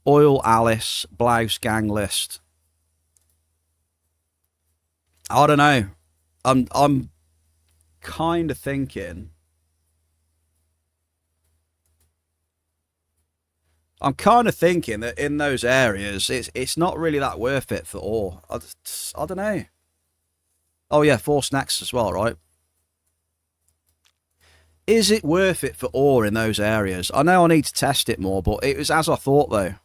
Oil, Alice, blouse, gang list. I don't know. I'm kind of thinking. I'm kind of thinking that in those areas, it's not really that worth it for ore. I don't know. Oh yeah, Force Next as well, right? Is it worth it for ore in those areas? I know I need to test it more, but it was as I thought though.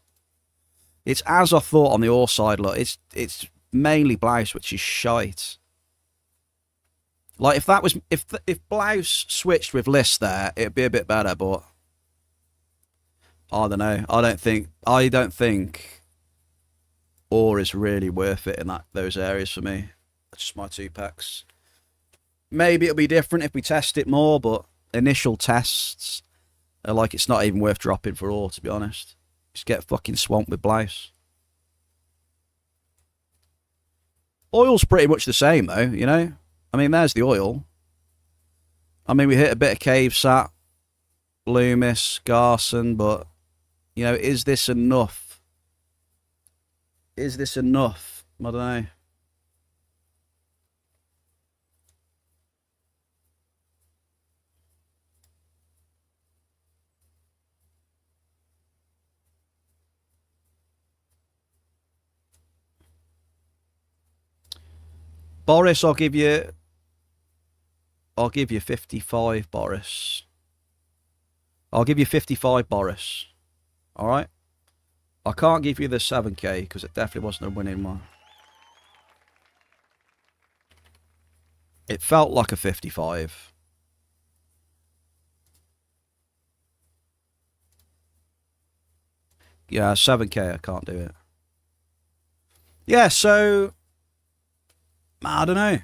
It's as I thought on the ore side. Look, it's mainly blouse, which is shite. Like if that was if blouse switched with list there, it'd be a bit better, but I don't know. I don't think ore is really worth it in those areas for me. That's just my 2 packs. Maybe it'll be different if we test it more, but initial tests are like it's not even worth dropping for ore, to be honest. Just get fucking swamped with blouse. Oil's pretty much the same though, you know? I mean, there's the oil. I mean, we hit a bit of Cave Sat, Loomis, Garson, but, you know, is this enough? Is this enough? I don't know. Boris, I'll give you 55, Boris. I'll give you 55, Boris. All right? I can't give you the 7k because it definitely wasn't a winning one. It felt like a 55. Yeah, 7k, I can't do it. Yeah, so I don't know.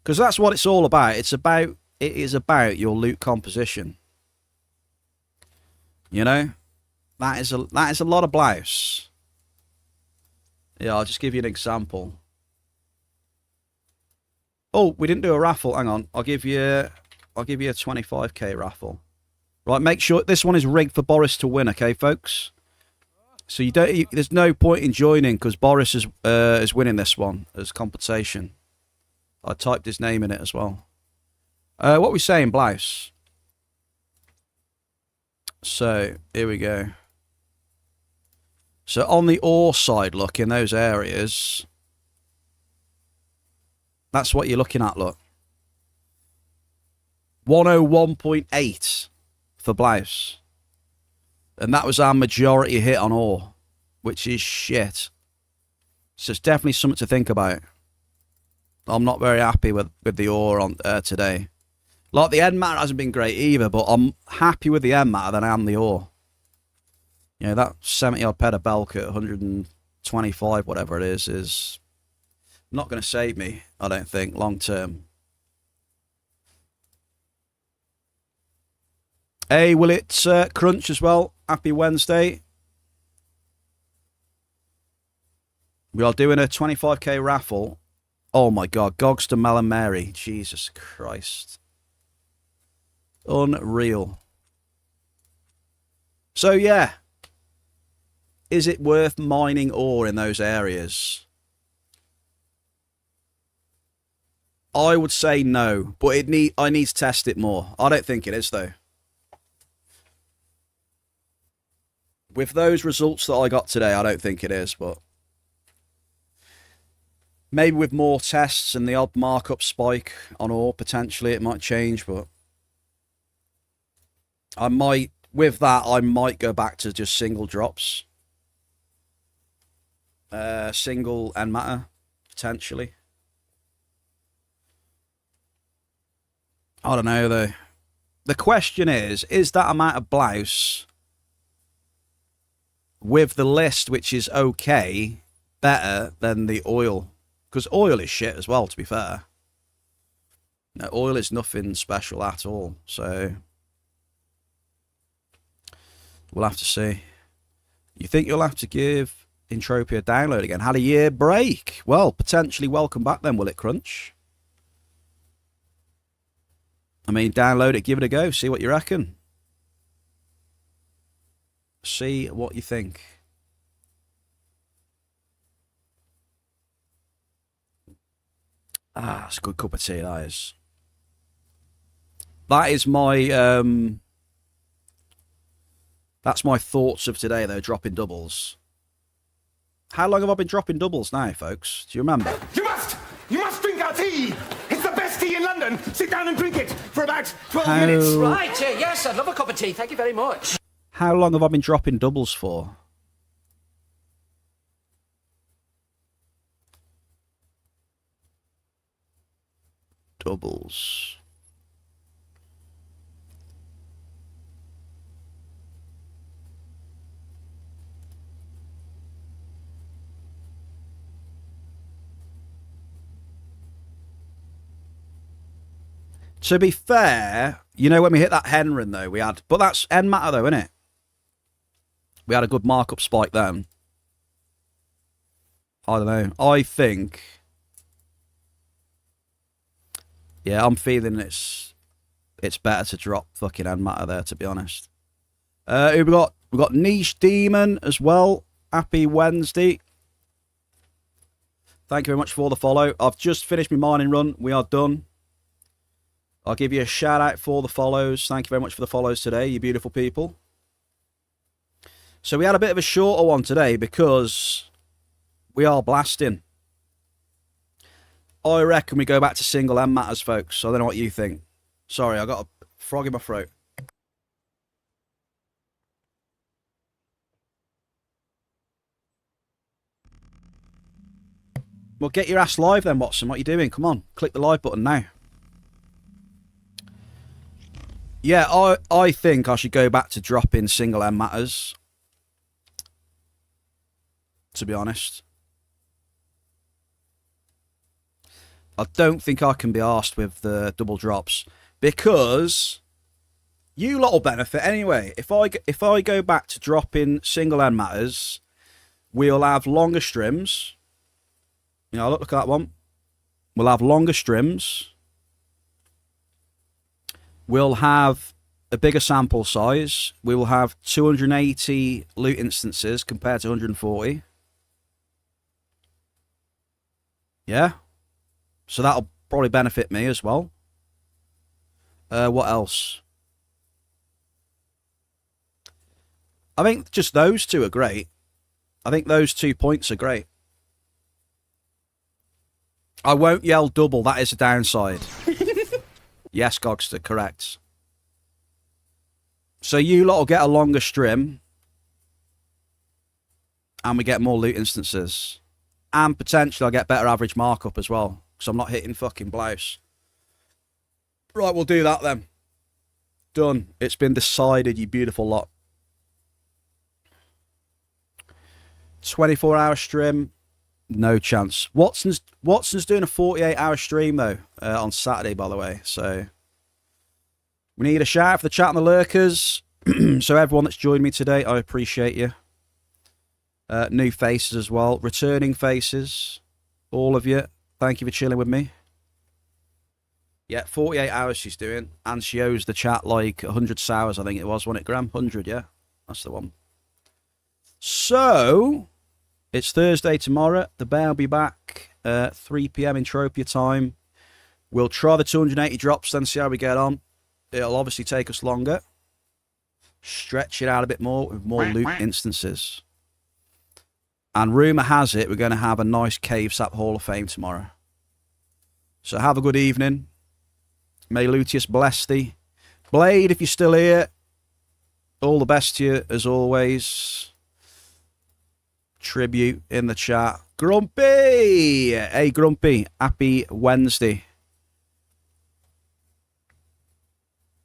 Because that's what it's all about. It is about your loot composition. You know? That is a lot of blouse. Yeah, I'll just give you an example. Oh, we didn't do a raffle. Hang on. I'll give you a 25k raffle. Right, make sure this one is rigged for Boris to win, okay, folks? So there's no point in joining because Boris is winning this one as compensation. I typed his name in it as well. What are we saying, blouse? So here we go. So on the ore side, look, in those areas, that's what you're looking at, look. 101.8 for blouse. And that was our majority hit on ore, which is shit. So it's definitely something to think about. I'm not very happy with the ore on today. Like, the end matter hasn't been great either, but I'm happy with the end matter than I am the ore. You know, that 70-odd ped of Belk at 125, whatever it is not going to save me, I don't think, long term. Hey, will it crunch as well? Happy Wednesday. We are doing a 25k raffle. Oh my god, Gogster Melon Mary. Jesus Christ. Unreal. So yeah. Is it worth mining ore in those areas? I would say no, but I need to test it more. I don't think it is though. With those results that I got today, I don't think it is, but maybe with more tests and the odd markup spike on ore, potentially it might change, but with that, I might go back to just single drops. Single and matter, potentially. I don't know, though. The question is that amount of blouse with the list, which is okay, better than the oil. Because oil is shit as well, to be fair. No, oil is nothing special at all. So we'll have to see. You think you'll have to give Entropia a download again? Had a year break. Well, potentially welcome back then, will it, Crunch? I mean, download it, give it a go, see what you reckon. See what you think. Ah, it's a good cup of tea, that is. That is my that's my thoughts of today, though, dropping doubles. How long have I been dropping doubles now, folks? Do you remember? You must drink our tea. It's the best tea in London. Sit down and drink it for about 12 minutes. Right, yes, I'd love a cup of tea. Thank you very much. How long have I been dropping doubles for? Doubles. To be fair, you know, when we hit that Henrin, though, we had... But that's end matter, though, isn't it? We had a good markup spike then. I don't know. I think... Yeah, I'm feeling it's better to drop fucking end matter there, to be honest. Who we got? We got Niche Demon as well. Happy Wednesday. Thank you very much for the follow. I've just finished my mining run. We are done. I'll give you a shout out for the follows. Thank you very much for the follows today, you beautiful people. So we had a bit of a shorter one today because we are blasting. I reckon we go back to single M matters, folks. I don't know what you think. Sorry, I got a frog in my throat. Well, get your ass live then, Watson. What are you doing? Come on, click the live button now. Yeah, I think I should go back to dropping single M matters. To be honest. I don't think I can be arsed with the double drops. Because you lot will benefit anyway. If I go back to dropping single M matters, we'll have longer streams. You know, look at that one. We'll have longer streams. We'll have a bigger sample size. We will have 280 loot instances compared to 140. Yeah. So that'll probably benefit me as well. What else? I think just those two are great. I think those 2 points are great. I won't yell double. That is a downside. Yes, Gogster, correct. So you lot will get a longer stream. And we get more loot instances. And potentially I'll get better average markup as well. Because I'm not hitting fucking blouse. Right, we'll do that then. Done. It's been decided, you beautiful lot. 24-hour stream. No chance. Watson's doing a 48-hour stream, though, on Saturday, by the way. So we need a shout out for the chat and the lurkers. So everyone that's joined me today, I appreciate you. New faces as well. Returning faces. All of you. Thank you for chilling with me. Yeah, 48 hours she's doing. And she owes the chat like 100 sours, I think it was, wasn't it, Graham? 100, yeah. That's the one. So... it's Thursday tomorrow. The bear will be back 3 p.m. Entropia time. We'll try the 280 drops, then see how we get on. It'll obviously take us longer. Stretch it out a bit more with more loot instances. And rumour has it we're going to have a nice Cave Sap Hall of Fame tomorrow. So have a good evening. May Lutius bless thee. Blade, if you're still here, all the best to you as always. Tribute in the chat. Grumpy! Hey, Grumpy. Happy Wednesday.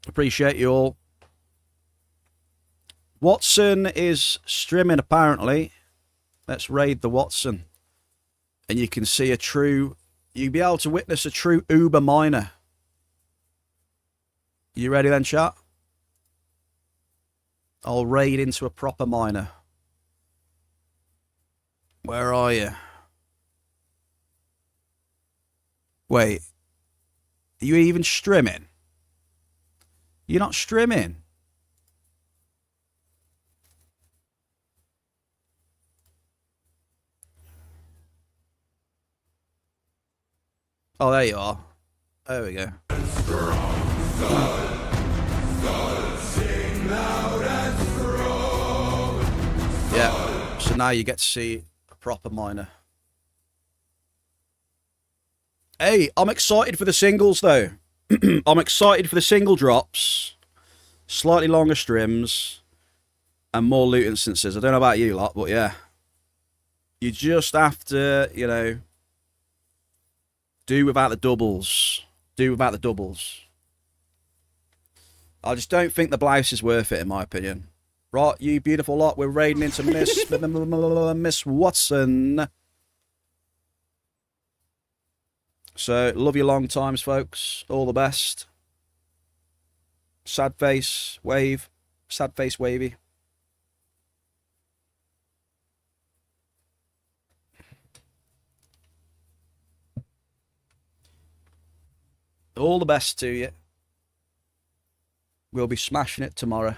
Appreciate you all. Watson is streaming, apparently. Let's raid the Watson. And you can see a true... You'll be able to witness a true uber miner. You ready then, chat? I'll raid into a proper miner. Where are you? Wait. Are you even streaming? You're not streaming. Oh, there you are. There we go. Yeah. So now you get to see a proper miner. Hey, I'm excited for the singles though. I'm excited for the single drops, slightly longer streams, and more loot instances. I don't know about you lot, but yeah. You just have to, you know, do without the doubles. Do without the doubles. I just don't think the blouse is worth it, in my opinion. Right, you beautiful lot, we're raiding into Miss Miss Watson. So, love you long times, folks. All the best. Sad face, wave. Sad face, wavy. All the best to you. We'll be smashing it tomorrow.